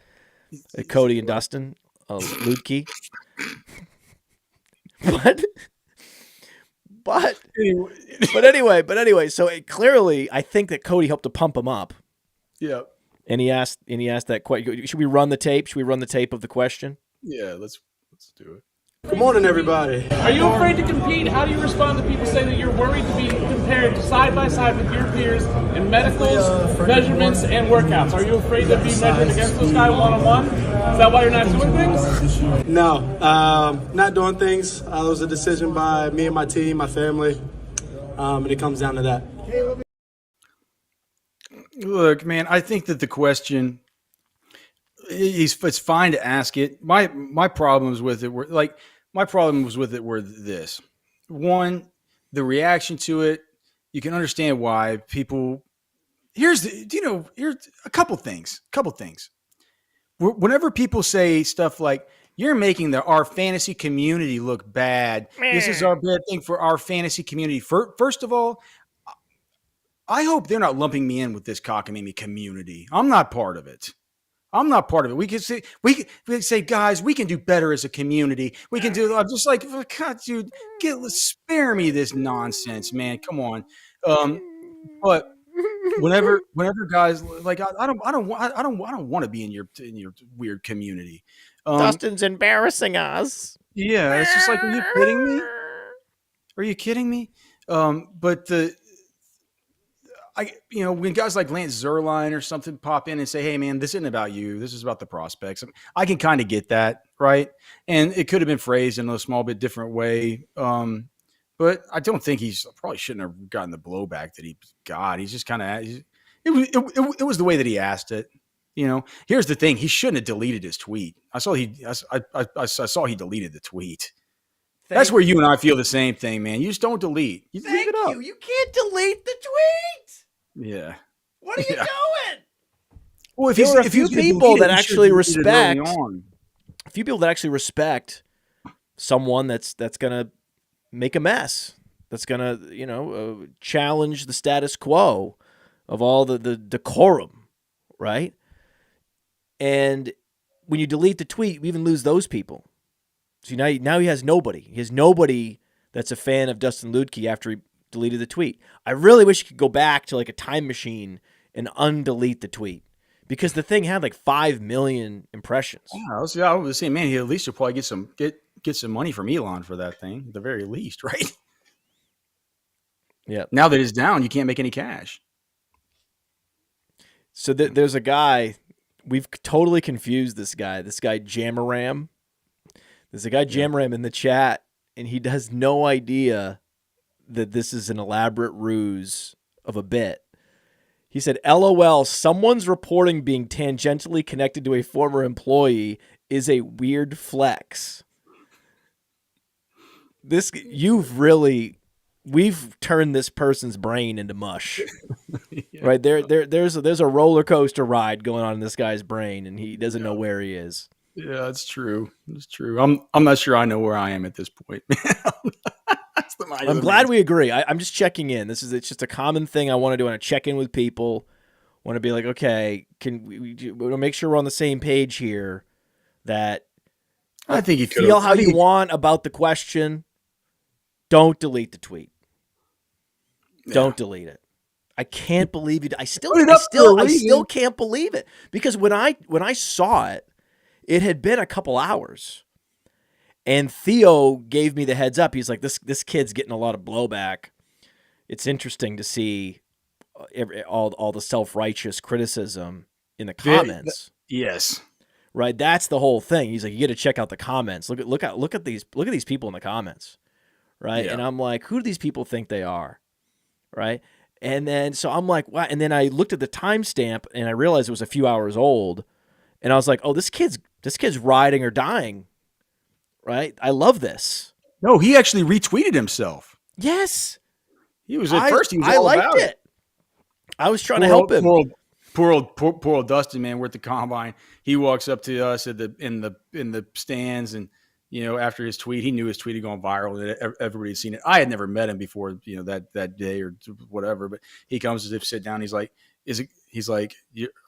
Cody and Dustin, Ludke. But anyway, so clearly I think that Cody helped to pump him up. Yeah. And he asked that question. Should we run the tape? Should we run the tape of the question? Yeah, let's do it. Good morning, everybody. Are you afraid to compete? How do you respond to people saying that you're worried to be compared side by side with your peers in medicals, measurements, and workouts? Are you afraid to be measured against those guys one-on-one? Is that why you're not doing things? No, not doing things. It was a decision by me and my team, my family, and it comes down to that. Look, man, I think that the question, it's fine to ask it. My problems with it were this. One, the reaction to it, you can understand why people. Here's a couple things. Whenever people say stuff like, "You're making our fantasy community look bad. This is our bad thing for our fantasy community." First of all, I hope they're not lumping me in with this cockamamie community. I'm not part of it. We can say, guys, we can do better as a community. We can do. I'm just like, God, dude, spare me this nonsense, man. Come on. But whenever guys like, I don't want to be in your weird community. Dustin's embarrassing us. Yeah, it's just like, are you kidding me? But when guys like Lance Zierlein or something pop in and say, "Hey, man, this isn't about you. This is about the prospects," I can kind of get that, right? And it could have been phrased in a small bit different way. But I don't think probably shouldn't have gotten the blowback that he got. He's just kind of it was the way that he asked it. Here's the thing: he shouldn't have deleted his tweet. I saw he deleted the tweet. That's where you and I feel the same thing, man. You just don't delete. You leave it up. You can't delete the tweet. Yeah. What are you doing? Well, there are a few people that actually respect. A few people that actually respect someone that's gonna make a mess. That's gonna challenge the status quo of all the decorum, right? And when you delete the tweet, you even lose those people. So now he has nobody. He has nobody that's a fan of Dustin Ludke after he deleted the tweet. I really wish you could go back to like a time machine and undelete the tweet, because the thing had like 5 million impressions. Yeah, I was saying, man, he at least will probably get some money from Elon for that thing, at the very least, right? Yeah. Now that it's down, you can't make any cash. So there's a guy, we've totally confused this guy Jamaram. There's a guy Jamaram in the chat, and he has no idea that this is an elaborate ruse of a bit. He said, "LOL, someone's reporting being tangentially connected to a former employee is a weird flex." You've really we've turned this person's brain into mush. Right? There's a roller coaster ride going on in this guy's brain, and he doesn't know where he is. Yeah, that's true. It's true. I'm not sure I know where I am at this point. I'm glad we agree. I'm just checking in. It's just a common thing I want to do. I want to check in with people. Want to be like, okay, can we want to make sure we're on the same page here? That I think you feel how you want about the question. Don't delete the tweet. Yeah. Don't delete it. I can't believe it. I still can't believe it, because when I saw it, it had been a couple hours, and Theo gave me the heads up. He's like, this kid's getting a lot of blowback. It's interesting to see all the self-righteous criticism in the comments. Yes. Right. That's the whole thing. He's like, you got to check out the comments. Look at these people in the comments. Right. Yeah. And I'm like, who do these people think they are? Right. And then, so I'm like, wow. And then I looked at the timestamp and I realized it was a few hours old, and I was like, oh, this kid's riding or dying. Right. I love this. No, he actually retweeted himself. Yes. He was at first. He was all liked about it. I was trying to help him. Poor old Dustin, man. We're at the combine. He walks up to us in the stands, and after his tweet, he knew his tweet had gone viral, and everybody had seen it. I had never met him before, that day or whatever. But he comes as if sit down. He's like, He's like,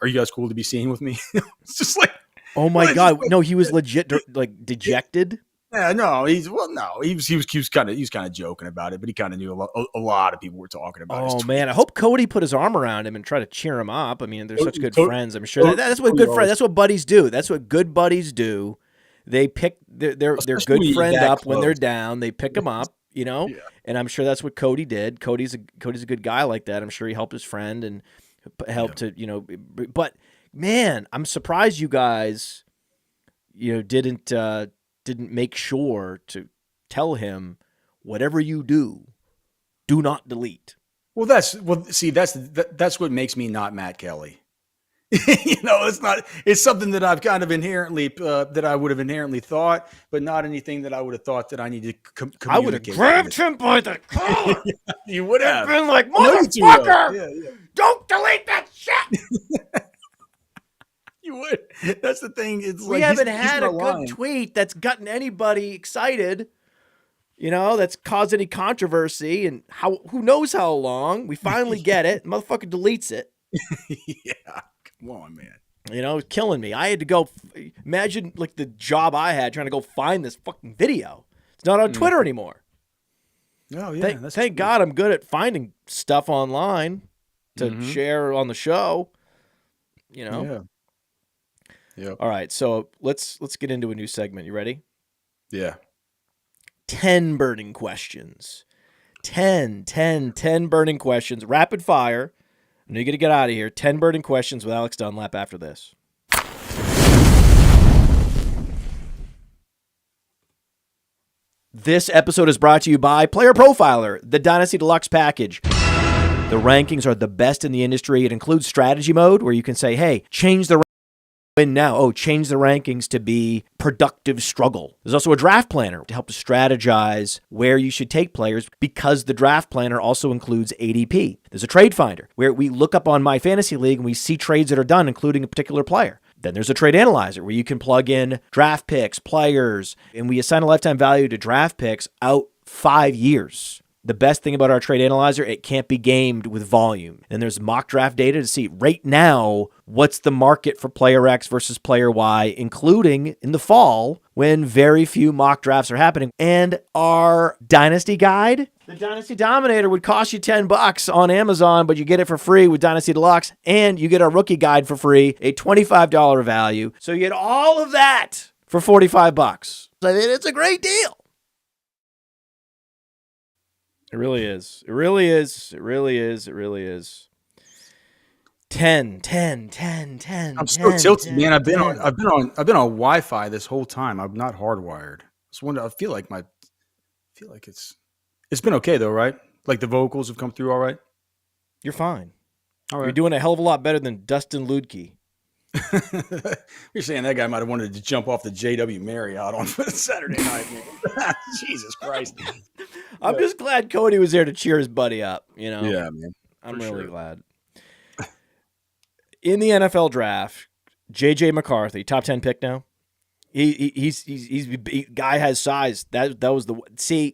are you guys cool to be seen with me? It's just like, oh my God, no, he was legit like dejected. Yeah, no, he was kind of joking about it, but he kind of knew a lot of people were talking about it. Oh man, I hope Cody put his arm around him and tried to cheer him up. I mean, they're such good friends. I'm sure that's what good friends. That's what buddies do. That's what good buddies do. They pick their good friend up when they're down. They pick him up, Yeah. And I'm sure that's what Cody did. Cody's a good guy like that. I'm sure he helped his friend and helped to But man, I'm surprised you guys, didn't make sure to tell him, whatever you do not delete. Well, that's what makes me not Matt Kelly. It's something that I've kind of inherently, that I would have inherently thought, but not anything that I would have thought that I need to communicate. I would have grabbed him by the collar. You would have been like, motherfucker, don't delete that shit. You would. That's the thing. It's we haven't had a good tweet that's gotten anybody excited, that's caused any controversy, and who knows how long. We finally get it. Motherfucker deletes it. Yeah. Come on, man. It's killing me. I had to go imagine like the job I had trying to go find this fucking video. It's not on Twitter anymore. Oh yeah. Thank God I'm good at finding stuff online to share on the show. Yeah. Yep. All right, so let's get into a new segment. You ready? Yeah. 10 burning questions. 10 burning questions. Rapid fire. I know you got to get out of here. 10 burning questions with Alex Dunlap after this. This episode is brought to you by PlayerProfiler, the Dynasty Deluxe package. The rankings are the best in the industry. It includes strategy mode, where you can say, hey, change the win now. Oh, change the rankings to be productive struggle. There's also a draft planner to help to strategize where you should take players, because the draft planner also includes ADP. There's a trade finder where we look up on My Fantasy League and we see trades that are done, including a particular player. Then there's a trade analyzer where you can plug in draft picks, players, and we assign a lifetime value to draft picks out 5 years. The best thing about our trade analyzer, it can't be gamed with volume. And there's mock draft data to see right now what's the market for player X versus player Y, including in the fall when very few mock drafts are happening. And our Dynasty guide, the Dynasty Dominator, would cost you $10 on Amazon, but you get it for free with Dynasty Deluxe, and you get our rookie guide for free, a $25 value. So you get all of that for $45. I mean, it's a great deal. It really is. It really is. It really is. It really is. 10. I'm so tilted, man. I've been on Wi-Fi this whole time. I'm not hardwired. I feel like it's been okay though, right? Like the vocals have come through all right. You're fine. All right. You're doing a hell of a lot better than Dustin Ludke. You're saying that guy might have wanted to jump off the JW Marriott on Saturday night. Jesus Christ. I'm just glad Cody was there to cheer his buddy up, you know? Yeah, man. I'm really glad. In the NFL draft, J.J. McCarthy, top 10 pick now. Guy has size. That was the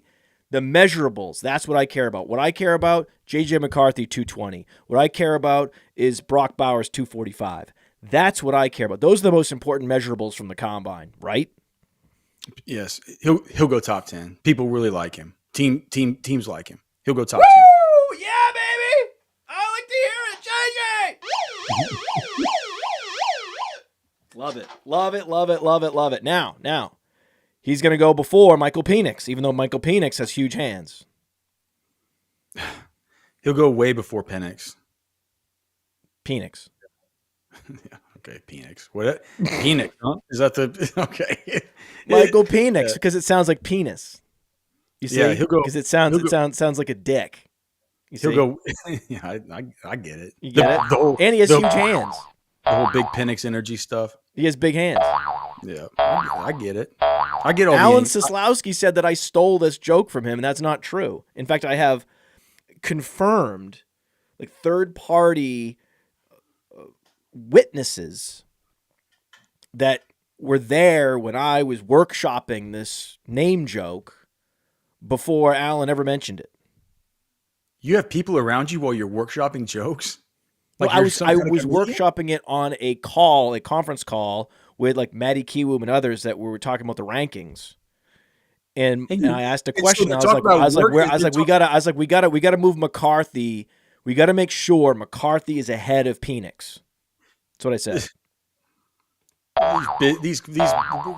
measurables. That's what I care about. What I care about, J.J. McCarthy 220. What I care about is Brock Bowers 245. That's what I care about. Those are the most important measurables from the combine, right? Yes, he'll go top 10. People really like him. Teams like him. He'll go top 10. Yeah, baby. I like to hear it, JJ. Love it. Love it. Love it. Love it. Love it. Now, he's going to go before Michael Penix, even though Michael Penix has huge hands. He'll go way before Penix. Penix. Yeah, okay, Penix. What? Penix, huh? Is that the okay? Michael Penix, because it sounds like penis. You see? Yeah, he'll go because it sounds like a dick. He'll go. Yeah, I get it. You get it? And he has huge hands. The whole big Penix energy stuff. He has big hands. Yeah, I get it. I get all. Alan Sislowski said that I stole this joke from him, and that's not true. In fact, I have confirmed, like, third-party witnesses that were there when I was workshopping this name joke before Alan ever mentioned it. You have people around you while you're workshopping jokes? Like I was workshopping it on a conference call with like Maddie Kiwoom and others that we were talking about the rankings. And I asked a question. I was like, we gotta move McCarthy. We gotta make sure McCarthy is ahead of Penix. That's what I said. These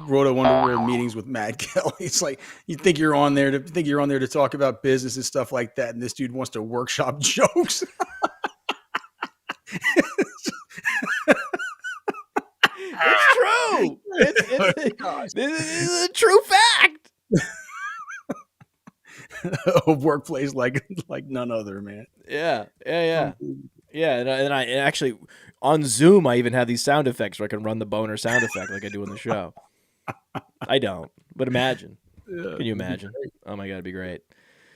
Roto Underworld meetings with Matt Kelly. It's like you think you're on there to talk about business and stuff like that, and this dude wants to workshop jokes. It's true. This is a true fact. A workplace like none other, man. Yeah. And I actually on Zoom I even have these sound effects where I can run the boner sound effect like I do in the show. I don't, but imagine. Yeah, can you imagine? Oh my God, it'd be great.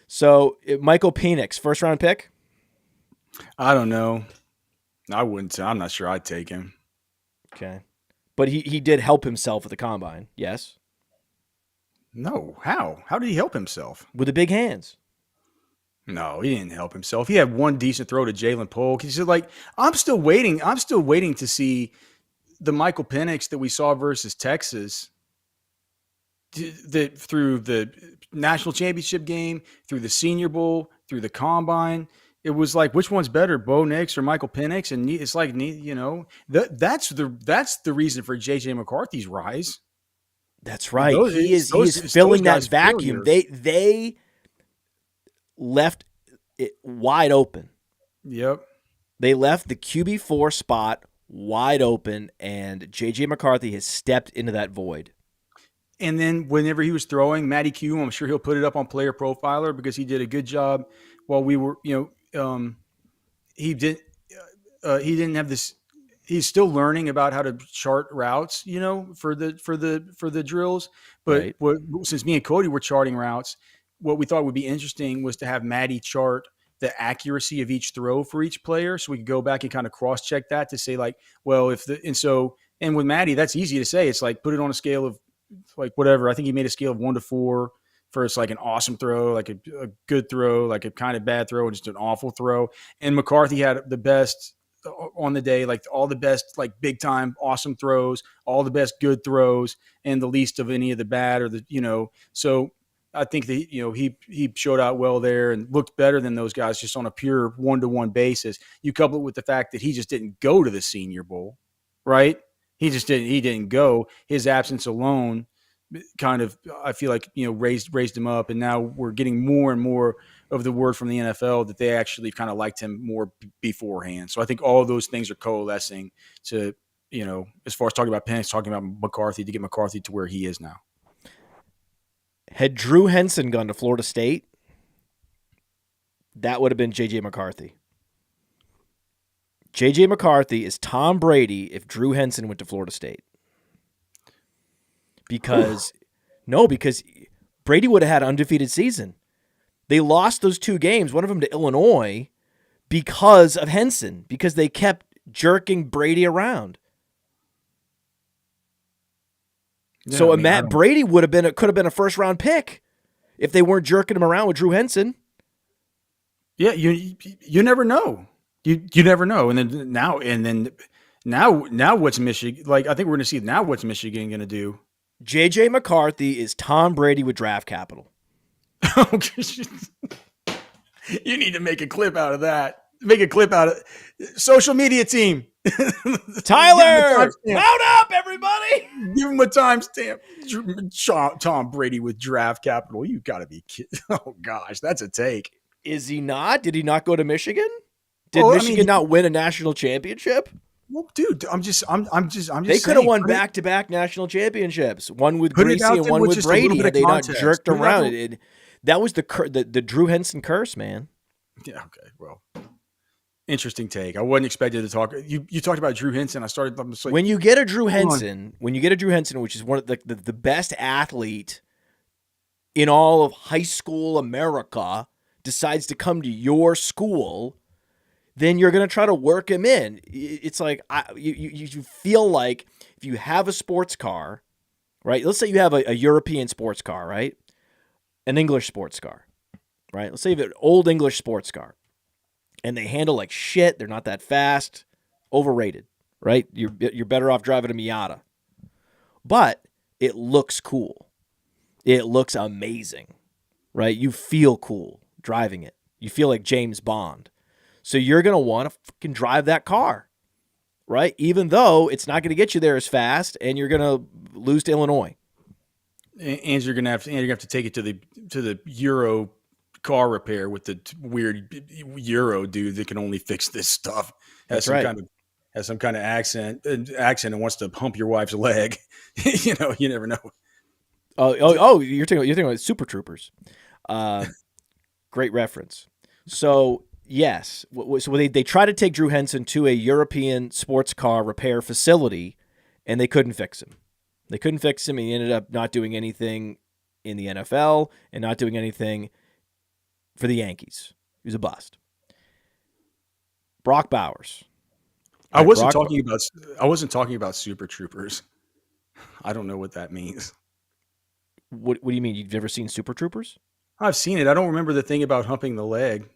So Michael Penix, first round pick. I don't know. I wouldn't. I'm not sure I'd take him. Okay, but he did help himself at the combine. Yes. No. How? How did he help himself? With the big hands. No, he didn't help himself. He had one decent throw to Jalen Polk. He said, like, I'm still waiting to see the Michael Penix that we saw versus Texas through the national championship game, through the Senior Bowl, through the combine. It was like, which one's better, Bo Nix or Michael Penix? And it's like, you know, that's the reason for J.J. McCarthy's rise. That's right. He is filling that vacuum. They left it wide open. Yep. They left the QB4 spot wide open, and J.J. McCarthy has stepped into that void. And then whenever he was throwing, Matty Q, I'm sure he'll put it up on Player Profiler because he did a good job while we were, he didn't have this. He's still learning about how to chart routes, for the drills. But right. Since me and Cody were charting routes, what we thought would be interesting was to have Matty chart the accuracy of each throw for each player, so we could go back and kind of cross check that to say like, well, and with Matty, that's easy to say. It's like put it on a scale of like whatever. I think he made a scale of 1 to 4 for it's like an awesome throw, like a good throw, like a kind of bad throw, just an awful throw. And McCarthy had the best on the day, like all the best, like big time, awesome throws, all the best good throws, and the least of any of the bad or the, so I think that, he showed out well there and looked better than those guys just on a pure 1-to-1 basis. You couple it with the fact that he just didn't go to the Senior Bowl, right? He didn't go. His absence alone kind of, I feel like, raised him up. And now we're getting more and more of the word from the NFL that they actually kind of liked him more beforehand. So I think all of those things are coalescing to, as far as talking about Penix, talking about McCarthy, to get McCarthy to where he is now. Had Drew Henson gone to Florida State, that would have been J.J. McCarthy. J.J. McCarthy is Tom Brady if Drew Henson went to Florida State. Because Brady would have had an undefeated season. They lost those 2 games, one of them to Illinois, because of Henson, because they kept jerking Brady around. Yeah, so Brady could have been a first-round pick if they weren't jerking him around with Drew Henson. Yeah, you never know. You never know. And then now what's Michigan? Like, I think we're going to see now what's Michigan going to do. J.J. McCarthy is Tom Brady with draft capital. You need to make a clip out of that. Make a clip out of social media team. Tyler, mount up, everybody. Give him a timestamp. Tom Brady with draft capital. You got to be kidding. Oh, gosh, that's a take. Is he not? Did he not go to Michigan? Did Michigan not win a national championship? Well, dude, I'm just. They could have won back-to-back national championships. One with Greasy and one with Brady. Had they not jerked around. That was the Drew Henson curse, man. Yeah. Okay. Well, interesting take. I wasn't expected to talk. You talked about Drew Henson. I started. Like, when you get a Drew Henson, which is one of the best athlete in all of high school America, decides to come to your school, then you're going to try to work him in. It's like you feel like if you have a sports car, right? Let's say you have a European sports car, right? An English sports car, right? Let's say you have an old English sports car, and they handle like shit. They're not that fast, overrated, right? You're better off driving a Miata. But it looks cool. It looks amazing, right? You feel cool driving it. You feel like James Bond. So you're going to want to fucking drive that car, right? Even though it's not going to get you there as fast, and you're going to lose to Illinois. And you're going to have to take it to the Euro car repair with the weird Euro dude that can only fix this stuff. Has some kind of accent and wants to pump your wife's leg. You never know. Oh, you're talking about Super Troopers. Great reference. So yes, so they tried to take Drew Henson to a European sports car repair facility, and they couldn't fix him. They couldn't fix him. He ended up not doing anything in the NFL and not doing anything for the Yankees. He was a bust. Brock Bowers. I wasn't talking about Super Troopers. I don't know what that means. What do you mean? You've never seen Super Troopers? I've seen it. I don't remember the thing about humping the leg.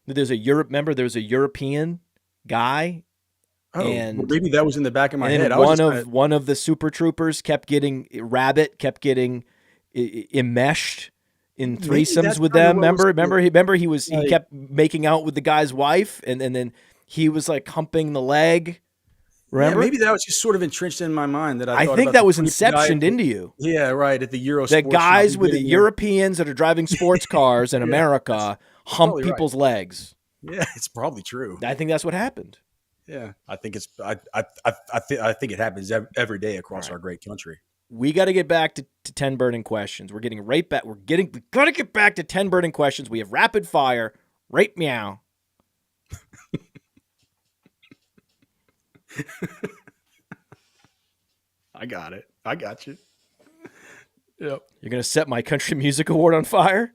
There's a European guy. Oh, and well, maybe that was in the back of my head. One of the Super Troopers kept getting enmeshed in threesomes with them. Remember he kept making out with the guy's wife, and then he was like humping the leg. Remember? Yeah, maybe that was just sort of entrenched in my mind that I think that was inceptioned into you. Yeah, right. At the Euro, the guys with the Europeans that are driving sports cars in America hump people's legs. Yeah, it's probably true. I think that's what happened. Yeah, I think it's. I think it happens every day across our great country. We got to get back to 10 burning questions. We're getting right back. We got to get back to 10 burning questions. We have rapid fire. Right meow. I got it. I got you. Yep. You're gonna set my country music award on fire.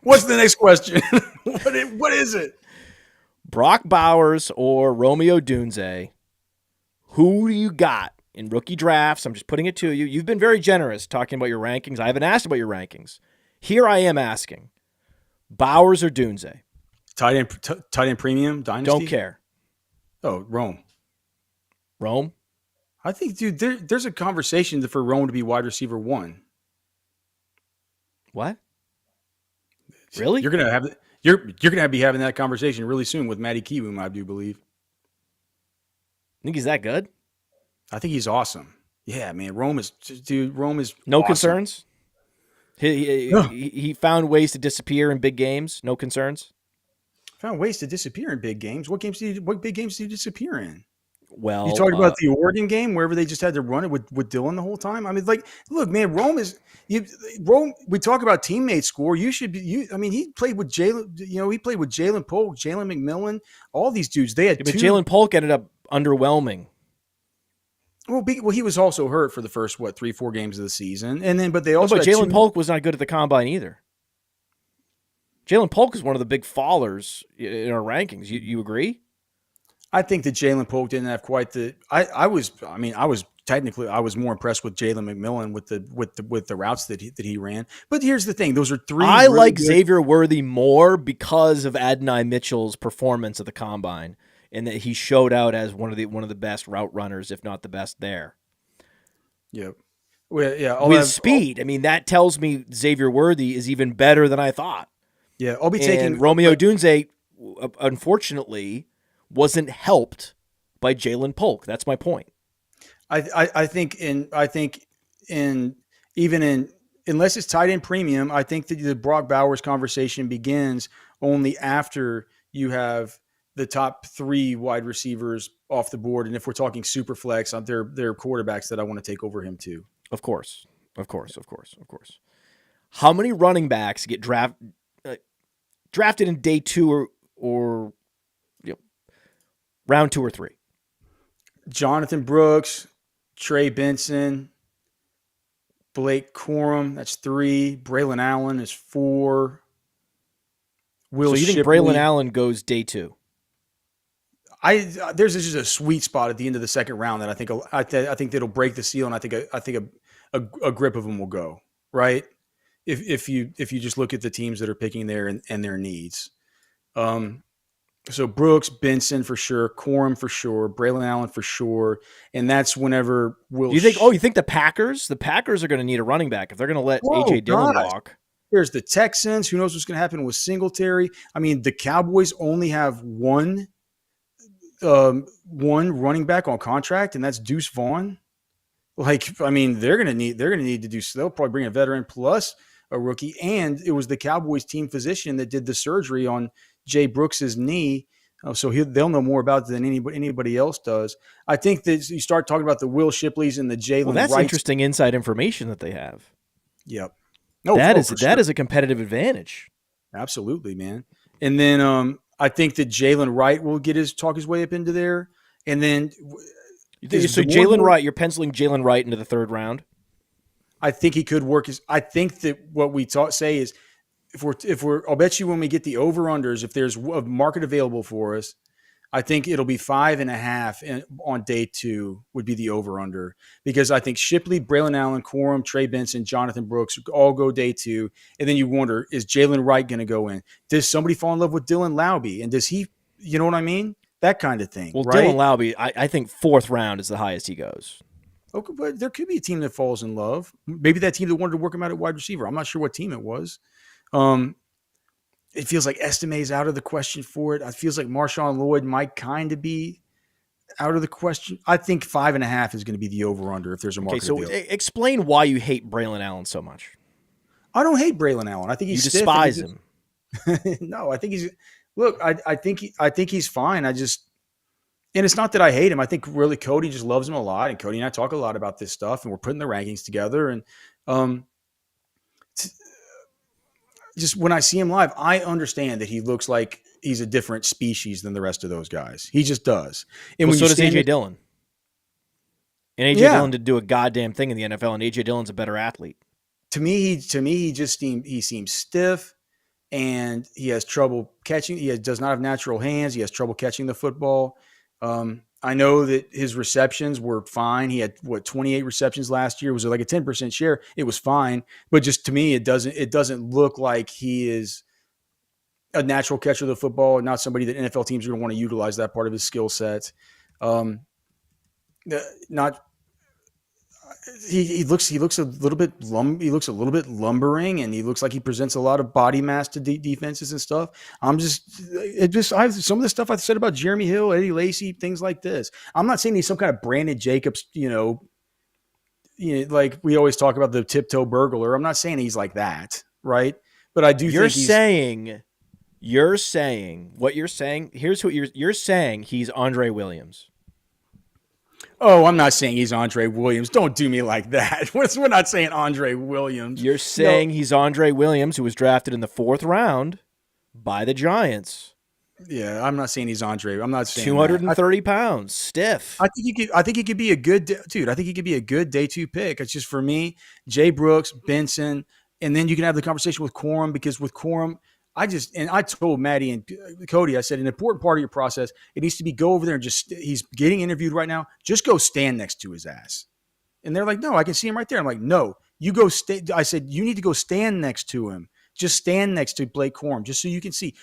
What's the next question? What is it? Brock Bowers or Romeo Odunze? Who do you got in rookie drafts? I'm just putting it to you. You've been very generous talking about your rankings. I haven't asked about your rankings. Here I am asking. Bowers or Odunze? Tight end premium dynasty? Don't care. Oh, Rome. I think, dude, there's a conversation for Rome to be wide receiver 1. What? Really? You're gonna be having that conversation really soon with Matty Kiwoom, I do believe. Think he's that good? I think he's awesome. Yeah, man. Rome is no awesome. Concerns. He found ways to disappear in big games. No concerns. Found ways to disappear in big games. What big games did he disappear in? Well, you talked about the Oregon game, wherever they just had to run it with Dillon the whole time. I mean, like, look, man, Rome. We talk about teammate score. You should be. I mean, he played with Jalen. He played with Jalen Polk, Jalen McMillan, all these dudes. They had but Jalen Polk ended up underwhelming. Well, he was also hurt for the first 3-4 games of the season, and then but Jalen Polk was not good at the combine either. Jalen Polk is one of the big fallers in our rankings. You agree? I think that Jalen Polk didn't have quite the. I was more impressed with Jalen McMillan with the routes that he ran. But here's the thing: those are three. I really like Xavier Worthy more because of Adonai Mitchell's performance at the combine, and that he showed out as one of the best route runners, if not the best there. Yep. Well, yeah. With speed, I mean, that tells me Xavier Worthy is even better than I thought. Yeah, I'll be taking Romeo Odunze. Unfortunately, wasn't helped by Jalen Polk. That's my point. I think unless it's tight end premium, I think that the Brock Bowers conversation begins only after you have the top 3 wide receivers off the board. And if we're talking super flex, they're quarterbacks that I want to take over him too. Of course. How many running backs get drafted in day 2 or round 2 or 3? Jonathan Brooks, Trey Benson, Blake Corum, that's 3. Braylon Allen is 4. So you think Braylon Allen goes day 2? There's just a sweet spot at the end of the second round that I think that'll break the seal, and I think a grip of them will go right. If you just look at the teams that are picking there and their needs. So Brooks, Benson for sure, Corum for sure, Braylon Allen for sure, and that's whenever we'll. You think the Packers? The Packers are going to need a running back if they're going to let AJ Dillon walk. There's the Texans. Who knows what's going to happen with Singletary? I mean, the Cowboys only have one running back on contract, and that's Deuce Vaughn. Like, I mean, they're going to need to do. They'll probably bring a veteran plus a rookie, and it was the Cowboys team physician that did the surgery on Jay Brooks's knee, so they'll know more about it than anybody else does. I think that you start talking about the Will Shipleys and the Jalen. Well, that's Wrights. Interesting inside information that they have. Yep. That is a competitive advantage. Absolutely, man. And then I think that Jalen Wright will talk his way up into there, and then so Jalen Wright, you're penciling Jalen Wright into the 3rd round. I think he could work. I think that what we say is. If we're, I'll bet you when we get the over-unders, if there's a market available for us, I think it'll be 5.5 on day 2 would be the over-under, because I think Shipley, Braylon Allen, Corum, Trey Benson, Jonathan Brooks all go day 2. And then you wonder, is Jalen Wright going to go in? Does somebody fall in love with Dylan Laube? And does he, you know what I mean? That kind of thing. Well, right? Dylan Laube, I think 4th round is the highest he goes. Okay, but there could be a team that falls in love. Maybe that team that wanted to work him out at wide receiver. I'm not sure what team it was. It feels like Estime's out of the question for it. It feels like Marshawn Lloyd might kind of be out of the question. I think 5.5 is going to be the over-under if there's a market available. Explain why you hate Braylon Allen so much. I don't hate Braylon Allen. I think he's stiff. Despise him. No, I think he's – look, I think he's fine. And it's not that I hate him. I think really Cody just loves him a lot, and Cody and I talk a lot about this stuff, and we're putting the rankings together. And just when I see him live, I understand that he looks like he's a different species than the rest of those guys. He just does. And so does A.J. Dillon. And A.J. Dillon did do a goddamn thing in the NFL, and A.J. Dillon's a better athlete. To me, he seems stiff, and he has trouble catching. He does not have natural hands. He has trouble catching the football. I know that his receptions were fine. He had 28 receptions last year. It was like a 10% share. It was fine, but just to me, it doesn't look like he is a natural catcher of the football, not somebody that NFL teams are going to want to utilize that part of his skill set. He looks a little bit lumbering, and he looks like he presents a lot of body mass to defenses and stuff. I have some of the stuff I've said about Jeremy Hill, Eddie Lacy, things like this. I'm not saying he's some kind of Brandon Jacobs, like we always talk about the tiptoe burglar. I'm not saying he's like that, right? But I do. You're saying what you're saying. Here's what you're saying. He's Andre Williams. Oh, I'm not saying he's Andre Williams. Don't do me like that. We're not saying Andre Williams. You're saying he's Andre Williams, who was drafted in the 4th round by the Giants. Yeah, I'm not saying he's Andre. I'm not saying 230 pounds, stiff. I think he could be a good dude. I think he could be a good day 2 pick. It's just for me, Jay Brooks, Benson, and then you can have the conversation with Corum, because with Corum, I told Maddie and Cody, I said, an important part of your process, it needs to be go over there and he's getting interviewed right now. Just go stand next to his ass. And they're like, no, I can see him right there. I'm like, no, you go stay. I said, you need to go stand next to him. Just stand next to Blake Corum, just so you can see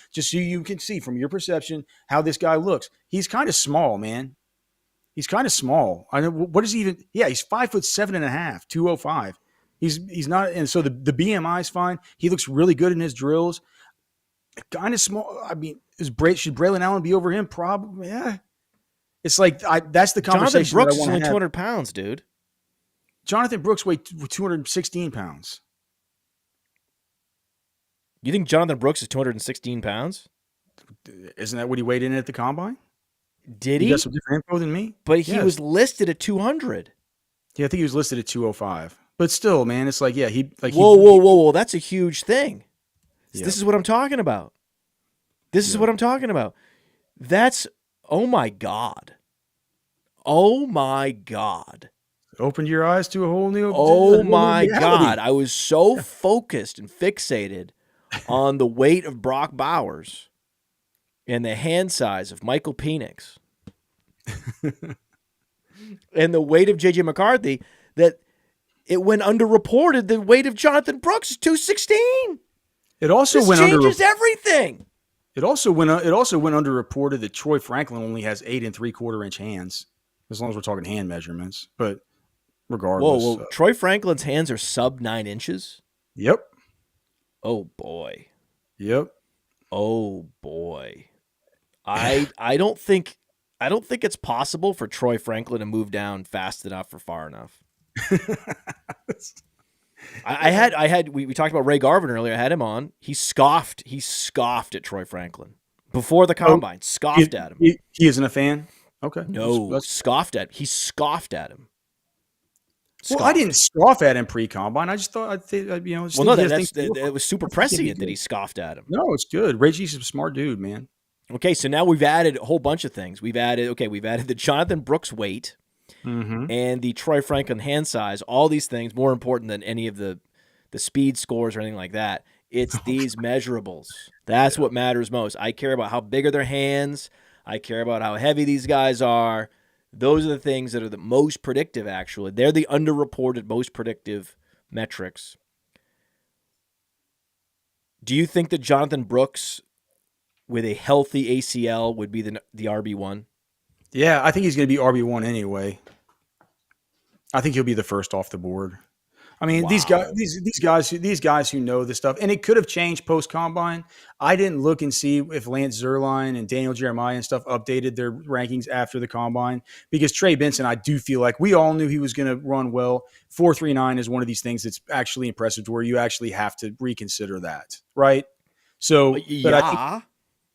from your perception how this guy looks. He's kind of small, man. He's kind of small. I know, what is he even? Yeah, he's 5'7.5", 205. He's not, and so the BMI is fine. He looks really good in his drills. Kind of small. I mean, should Braylon Allen be over him? Probably. Yeah. It's like that's the conversation. Jonathan Brooks is only 200 pounds, dude. Jonathan Brooks weighed 216 pounds. You think Jonathan Brooks is 216 pounds? Isn't that what he weighed in at the combine? Did he? He got some different info than me. But he was listed at 200. Yeah, I think he was listed at 205. But still, man, it's like, yeah, whoa. That's a huge thing. Yeah. This is what I'm talking about. This is what I'm talking about. That's, oh my God. Oh my God. Opened your eyes to a whole new my reality. God. I was so focused and fixated on the weight of Brock Bowers and the hand size of Michael Penix and the weight of J.J. McCarthy that it went underreported the weight of Jonathan Brooks is 216. It also changes everything. It also went underreported that Troy Franklin only has 8 3/4 inch hands, as long as we're talking hand measurements. But regardless, whoa. Troy Franklin's hands are sub 9 inches. Yep. Oh boy. Yep. Oh boy. I don't think it's possible for Troy Franklin to move down fast enough or far enough. We talked about Ray Garvin earlier. I had him on. He scoffed at Troy Franklin before the combine. Scoffed at him. He isn't a fan. Okay. No, scoffed at. He scoffed at him. Well, I didn't scoff at him pre-combine. I just thought, it was super prescient that he scoffed at him. No, it's good. Ray G's a smart dude, man. Okay, so now we've added a whole bunch of things. We've added the Jonathan Brooks weight. Mm-hmm. And the Troy Franklin hand size, all these things more important than any of the speed scores or anything like that. It's these measurables. That's what matters most. I care about how big are their hands. I care about how heavy these guys are. Those are the things that are the most predictive, actually. They're the underreported, most predictive metrics. Do you think that Jonathan Brooks, with a healthy ACL, would be the RB1? Yeah, I think he's going to be RB1 anyway. I think he'll be the first off the board. I mean, wow. these guys who know this stuff, and it could have changed post combine. I didn't look and see if Lance Zierlein and Daniel Jeremiah and stuff updated their rankings after the combine, because Trey Benson, I do feel like we all knew he was going to run well. 4.39 is one of these things that's actually impressive, to where you actually have to reconsider that, right? So, yeah.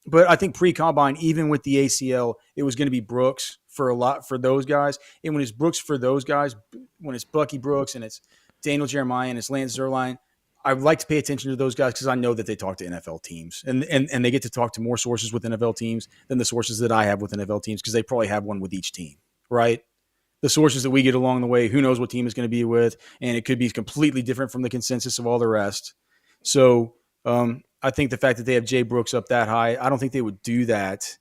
But I think pre-combine, even with the ACL, it was going to be Brooks for those guys. And when it's Brooks for those guys, when it's Bucky Brooks and it's Daniel Jeremiah and it's Lance Zierlein, I would like to pay attention to those guys because I know that they talk to NFL teams and they get to talk to more sources with NFL teams than the sources that I have with NFL teams, because they probably have one with each team, right? The sources that we get along the way, who knows what team is going to be with, and it could be completely different from the consensus of all the rest. So, I think the fact that they have Jay Brooks up that high, I don't think they would do that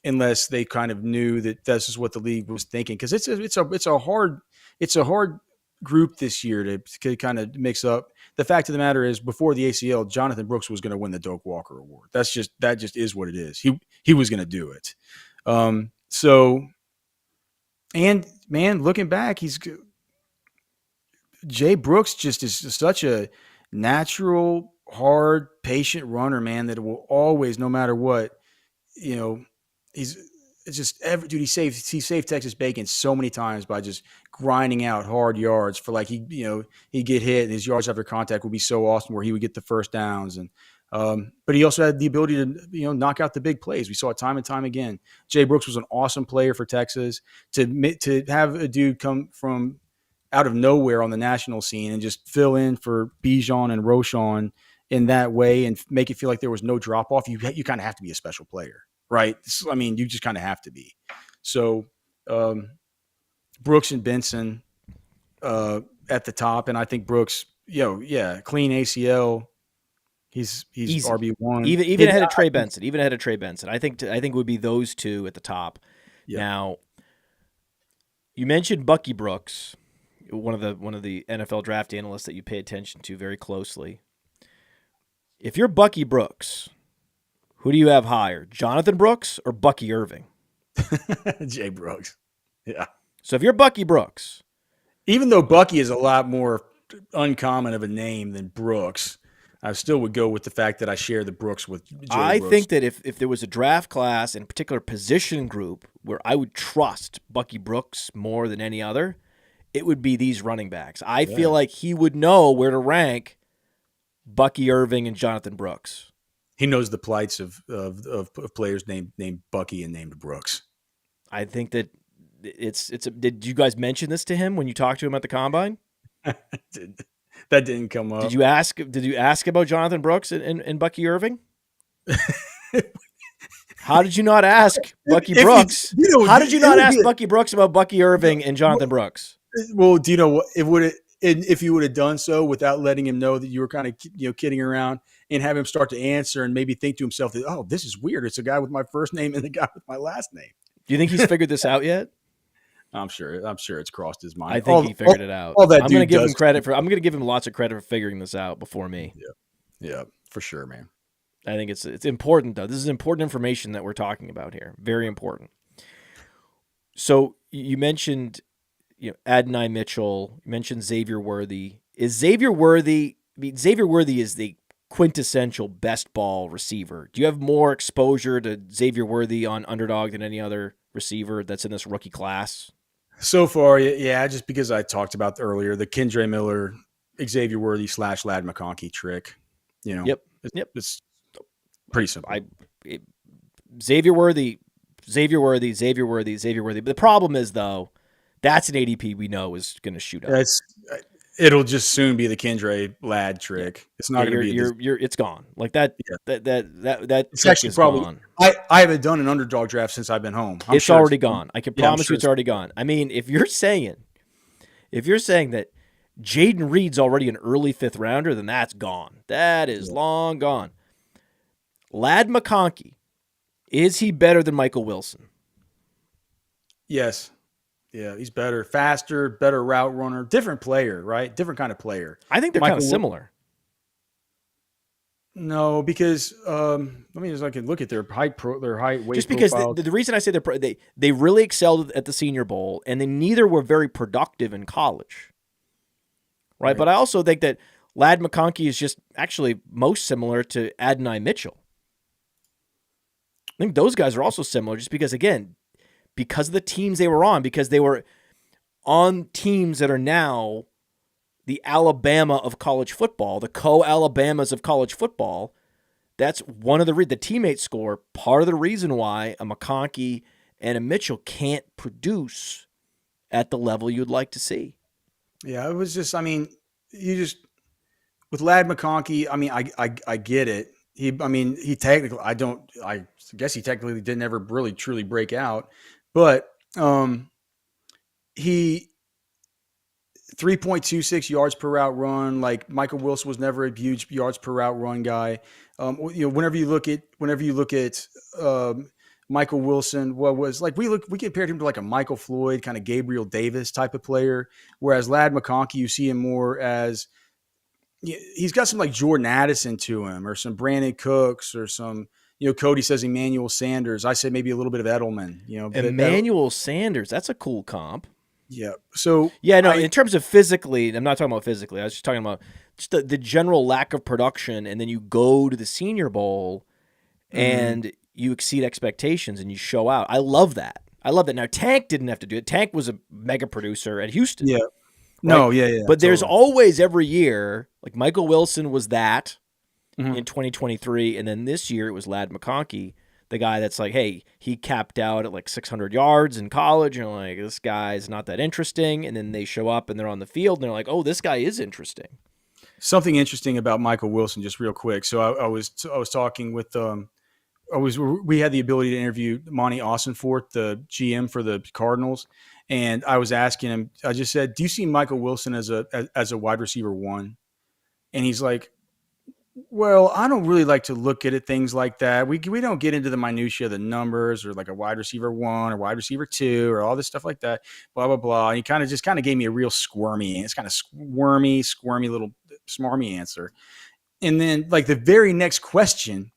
unless they kind of knew that this is what the league was thinking. Because it's a hard group this year to kind of mix up. The fact of the matter is, before the ACL, Jonathan Brooks was going to win the Doak Walker Award. That just is what it is. He was going to do it. So, and man, looking back, Jay Brooks just is such a natural, hard, patient runner, man, that it will always, no matter what, he saved Texas Bacon so many times by just grinding out hard yards for, like, he'd get hit and his yards after contact would be so awesome where he would get the first downs. And But he also had the ability to, knock out the big plays. We saw it time and time again. Jay Brooks was an awesome player for Texas. To have a dude come from out of nowhere on the national scene and just fill in for Bijan and Roschon in that way and make it feel like there was no drop off, you kind of have to be a special player, right? I mean, you just kind of have to be. So Brooks and Benson at the top, and I think Brooks, clean ACL. He's Easy. RB1. Even ahead of Trey Benson. I think it would be those two at the top. Yeah. Now, you mentioned Bucky Brooks, one of the NFL draft analysts that you pay attention to very closely. If you're Bucky Brooks, who do you have higher, Jonathan Brooks or Bucky Irving? Jay Brooks. Yeah. So if you're Bucky Brooks, even though Bucky is a lot more uncommon of a name than Brooks, I still would go with the fact that I share the Brooks with Jay I Brooks. think that if there was a draft class and a particular position group where I would trust Bucky Brooks more than any other, it would be these running backs. I feel like he would know where to rank Bucky Irving and Jonathan Brooks. He knows the plights of players named Bucky and named Brooks. I think that did you guys mention this to him when you talked to him at the combine? That didn't come up. Did you ask about Jonathan Brooks and Bucky Irving? How did you not ask Bucky Brooks? How did you not ask Bucky Brooks about Bucky Irving and Jonathan Brooks? Well, do you know what it would if you would have done so without letting him know that you were kind of kidding around and have him start to answer and maybe think to himself that, oh, this is weird. It's a guy with my first name and the guy with my last name. Do you think he's figured this out yet? I'm sure it's crossed his mind. I think he figured it out. I'm going to give him credit I'm going to give him lots of credit for figuring this out before me. Yeah, for sure, man. I think it's important though. This is important information that we're talking about here. Very important. So you mentioned, Adonai Mitchell. You mentioned Xavier Worthy. Is Xavier Worthy? Xavier Worthy is the quintessential best ball receiver. Do you have more exposure to Xavier Worthy on Underdog than any other receiver that's in this rookie class? So far, yeah, just because I talked about earlier, the Kendre Miller, Xavier Worthy / Lad McConkey trick. Yep. It's pretty simple. Xavier Worthy. But the problem is, though, that's an ADP we know is going to shoot up. It'll just soon be the Kendre Lad trick. It's not going to be. It's gone like that. Yeah. That it's actually probably gone. I haven't done an underdog draft since I've been home. It's already gone. I can promise you, it's already gone. I mean, if you're saying that Jayden Reed's already an early 5th rounder, then that's gone. That is long gone. Lad McConkey, is he better than Michael Wilson? Yes. Yeah, he's better, faster, better route runner, different player, right? Different kind of player. I think they're kind of similar. No, because let me just look at their height, weight. Just because the reason I say they really excelled at the Senior Bowl, and they neither were very productive in college, right? But I also think that Lad McConkey is just actually most similar to Adonai Mitchell. I think those guys are also similar, just because of the teams they were on, because they were on teams that are now the Alabama of college football, the co-Alabamas of college football. That's one of the teammate score, part of the reason why a McConkey and a Mitchell can't produce at the level you'd like to see. Yeah, it was just, with Lad McConkey, I get it. I guess he technically didn't ever really truly break out, but he 3.26 yards per route run. Like Michael Wilson was never a huge yards per route run guy. Whenever you look at Michael Wilson, we compared him to like a Michael Floyd, kind of Gabriel Davis type of player, whereas Lad McConkey, you see him more as he's got some like Jordan Addison to him, or some Brandon Cooks, or some. Cody says Emmanuel Sanders. I say maybe a little bit of Edelman. Emmanuel Sanders. That's a cool comp. Yeah. So in terms of physically, I'm not talking about physically. I was just talking about just the general lack of production, and then you go to the Senior Bowl, and you exceed expectations, and you show out. I love that. Now Tank didn't have to do it. Tank was a mega producer at Houston. Yeah. Right? No. Yeah. But there's always every year, like Michael Wilson was that. in 2023, and then this year it was Lad McConkey, the guy that's like, hey, he capped out at like 600 yards in college, and like, this guy's not that interesting, and then they show up and they're on the field, and they're like, oh, this guy is interesting. Something interesting about Michael Wilson, just real quick. So I was talking with we had the ability to interview Monty Austinforth, the GM for the Cardinals, and I was asking him. I just said, "Do you see Michael Wilson as a wide receiver one?" And he's like, "Well, I don't really like to look at it things like that. We don't get into the minutia of the numbers or like a wide receiver one or wide receiver two or all this stuff like that. Blah blah blah." And he kind of gave me a real squirmy little smarmy answer. And then like the very next question,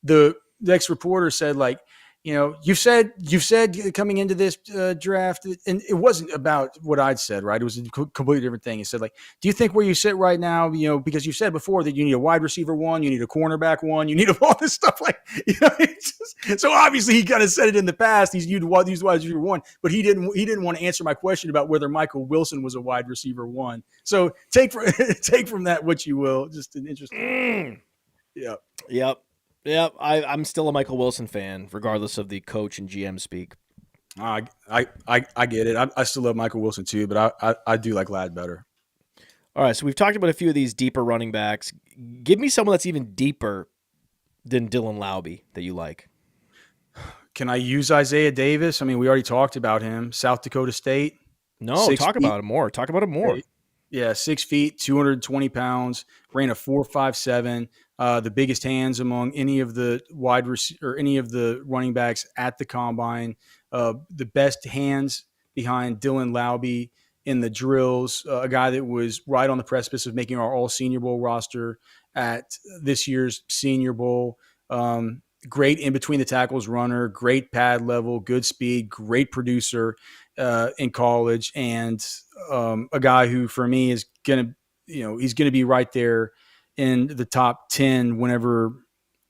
the next reporter said, like, you've said coming into this draft, and it wasn't about what I'd said, right? It was a completely different thing. He said, like, do you think where you sit right now, because you said before that you need a wide receiver one, you need a cornerback one, you need all this stuff, like, so obviously he kind of said it in the past. He's used wide receiver one, but he didn't want to answer my question about whether Michael Wilson was a wide receiver one. So take from that what you will. Just an interesting. Yep, I'm still a Michael Wilson fan, regardless of the coach and GM speak. I get it. I still love Michael Wilson too, but I do like Ladd better. All right, so we've talked about a few of these deeper running backs. Give me someone that's even deeper than Dylan Laube that you like. Can I use Isaiah Davis? I mean, we already talked about him. South Dakota State. No, talk about him more. Yeah, 6 feet, 220 pounds, ran a 4.57. The biggest hands among any of the running backs at the combine. The best hands behind Dylan Laube in the drills. A guy that was right on the precipice of making our All Senior Bowl roster at this year's Senior Bowl. Great in between the tackles runner, great pad level, good speed, great producer in college, and a guy who for me is he's gonna be right there in the top 10 whenever,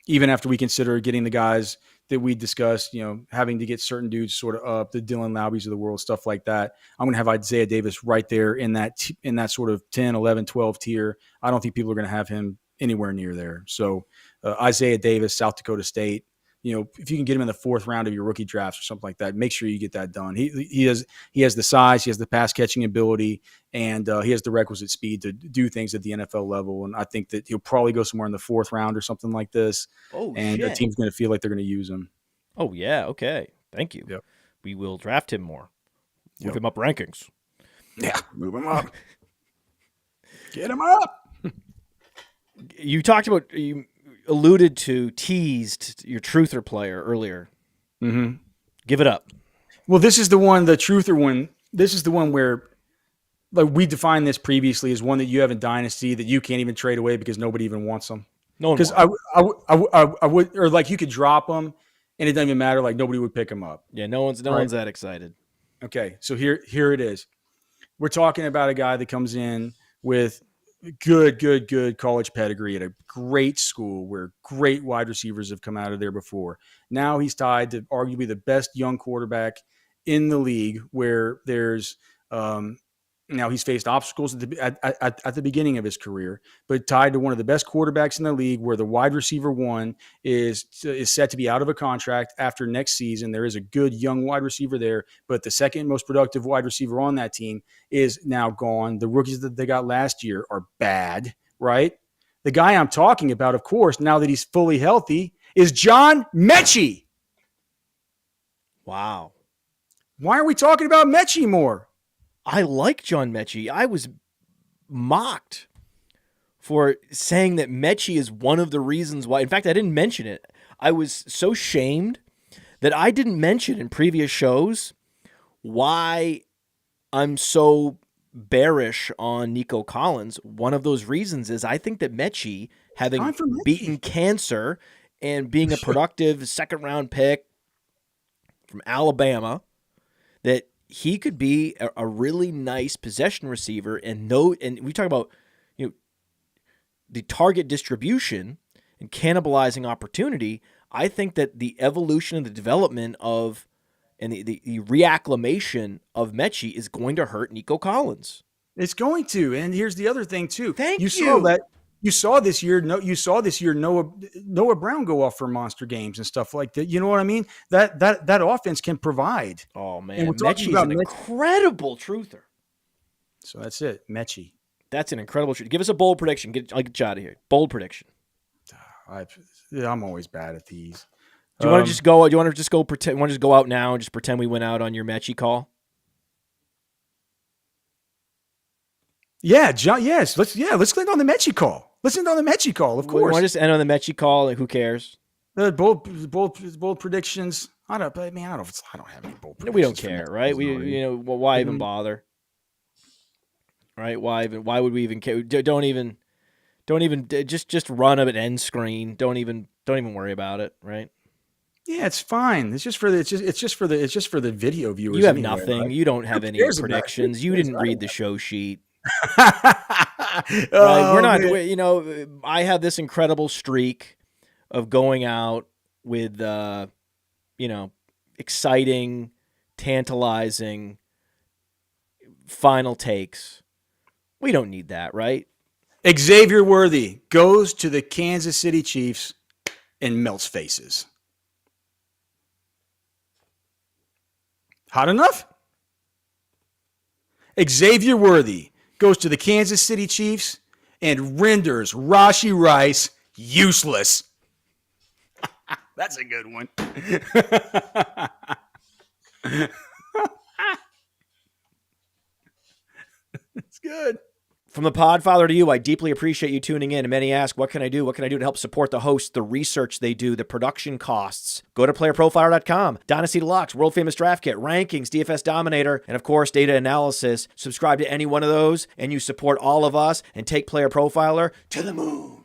even after we consider getting the guys that we discussed, having to get certain dudes sort of up, the Dylan Laubes of the world, stuff like that. I'm going to have Isaiah Davis right there in that sort of 10, 11, 12 tier. I don't think people are going to have him anywhere near there. So Isaiah Davis, South Dakota State, if you can get him in the 4th round of your rookie drafts or something like that, make sure you get that done. He has the size, he has the pass catching ability, and he has the requisite speed to do things at the NFL level. And I think that he'll probably go somewhere in the 4th round or something like this. The team's going to feel like they're going to use him. Oh yeah. Okay. Thank you. Yep. We will draft him more. Move him up rankings. Yeah. Move him up. Get him up. You talked about, you alluded to, teased your truther player earlier. Mm-hmm. Give it up. Well, this is the truther one. This is the one where, like, we defined this previously as one that you have in Dynasty that you can't even trade away because nobody even wants them. No one wants them. Because I would, or like you could drop them and it doesn't even matter. Like nobody would pick them up. Yeah, no one's that excited. Okay, so here it is. We're talking about a guy that comes in with good college pedigree at a great school where great wide receivers have come out of there before. Now he's tied to arguably the best young quarterback in the league, where there's now he's faced obstacles at the beginning of his career, but tied to one of the best quarterbacks in the league, where the wide receiver one is set to be out of a contract after next season. There is a good young wide receiver there, but the second most productive wide receiver on that team is now gone. The rookies that they got last year are bad, right? The guy I'm talking about, of course, now that he's fully healthy, is John Mechie. Wow. Why are we talking about Mechie more? I like John Mechie. I was mocked for saying that Mechie is one of the reasons why. In fact, I didn't mention it. I was so shamed that I didn't mention in previous shows why I'm so bearish on Nico Collins. One of those reasons is I think that Mechie, having beaten cancer and being a productive second-round pick from Alabama, that he could be a really nice possession receiver, and we talk about the target distribution and cannibalizing opportunity. I think that the evolution and the development of and the reacclimation of Mechie is going to hurt Nico Collins. It's going to, and here's the other thing too. Thank you. Saw that You saw this year Noah Brown go off for monster games and stuff like that. You know what I mean? That offense can provide. Oh man, Mechie's an incredible truther. So that's it, Mechie. That's an incredible truther. Give us a bold prediction. I'll get you out of here. Bold prediction. I'm always bad at these. Do you want to just go? Do you want to just go pretend? Want to just go out now and just pretend we went out on your Mechie call? Yeah, John. Yes, let's click on the Mechie call. Listen on the Mechie call, of course. We want to just end on the Mechie call. Like, who cares? Bold predictions. I don't have any bold predictions. We don't care, right? Why even bother? Right? Why would we even care? Don't even just run up an end screen. Don't even worry about it, right? Yeah, it's fine. It's just for the video viewers. You have nothing. Right? You don't have any predictions. You didn't read the show sheet. Right? We're not. I have this incredible streak of going out with, exciting, tantalizing final takes. We don't need that, right? Xavier Worthy goes to the Kansas City Chiefs and melts faces. Hot enough? Xavier Worthy goes to the Kansas City Chiefs and renders Rashee Rice useless. That's a good one. It's good. From the Podfather to you, I deeply appreciate you tuning in. And many ask, what can I do? What can I do to help support the hosts, the research they do, the production costs? Go to PlayerProfiler.com, Dynasty Deluxe, World Famous Draft Kit, Rankings, DFS Dominator, and of course, Data Analysis. Subscribe to any one of those, and you support all of us and take Player Profiler to the moon.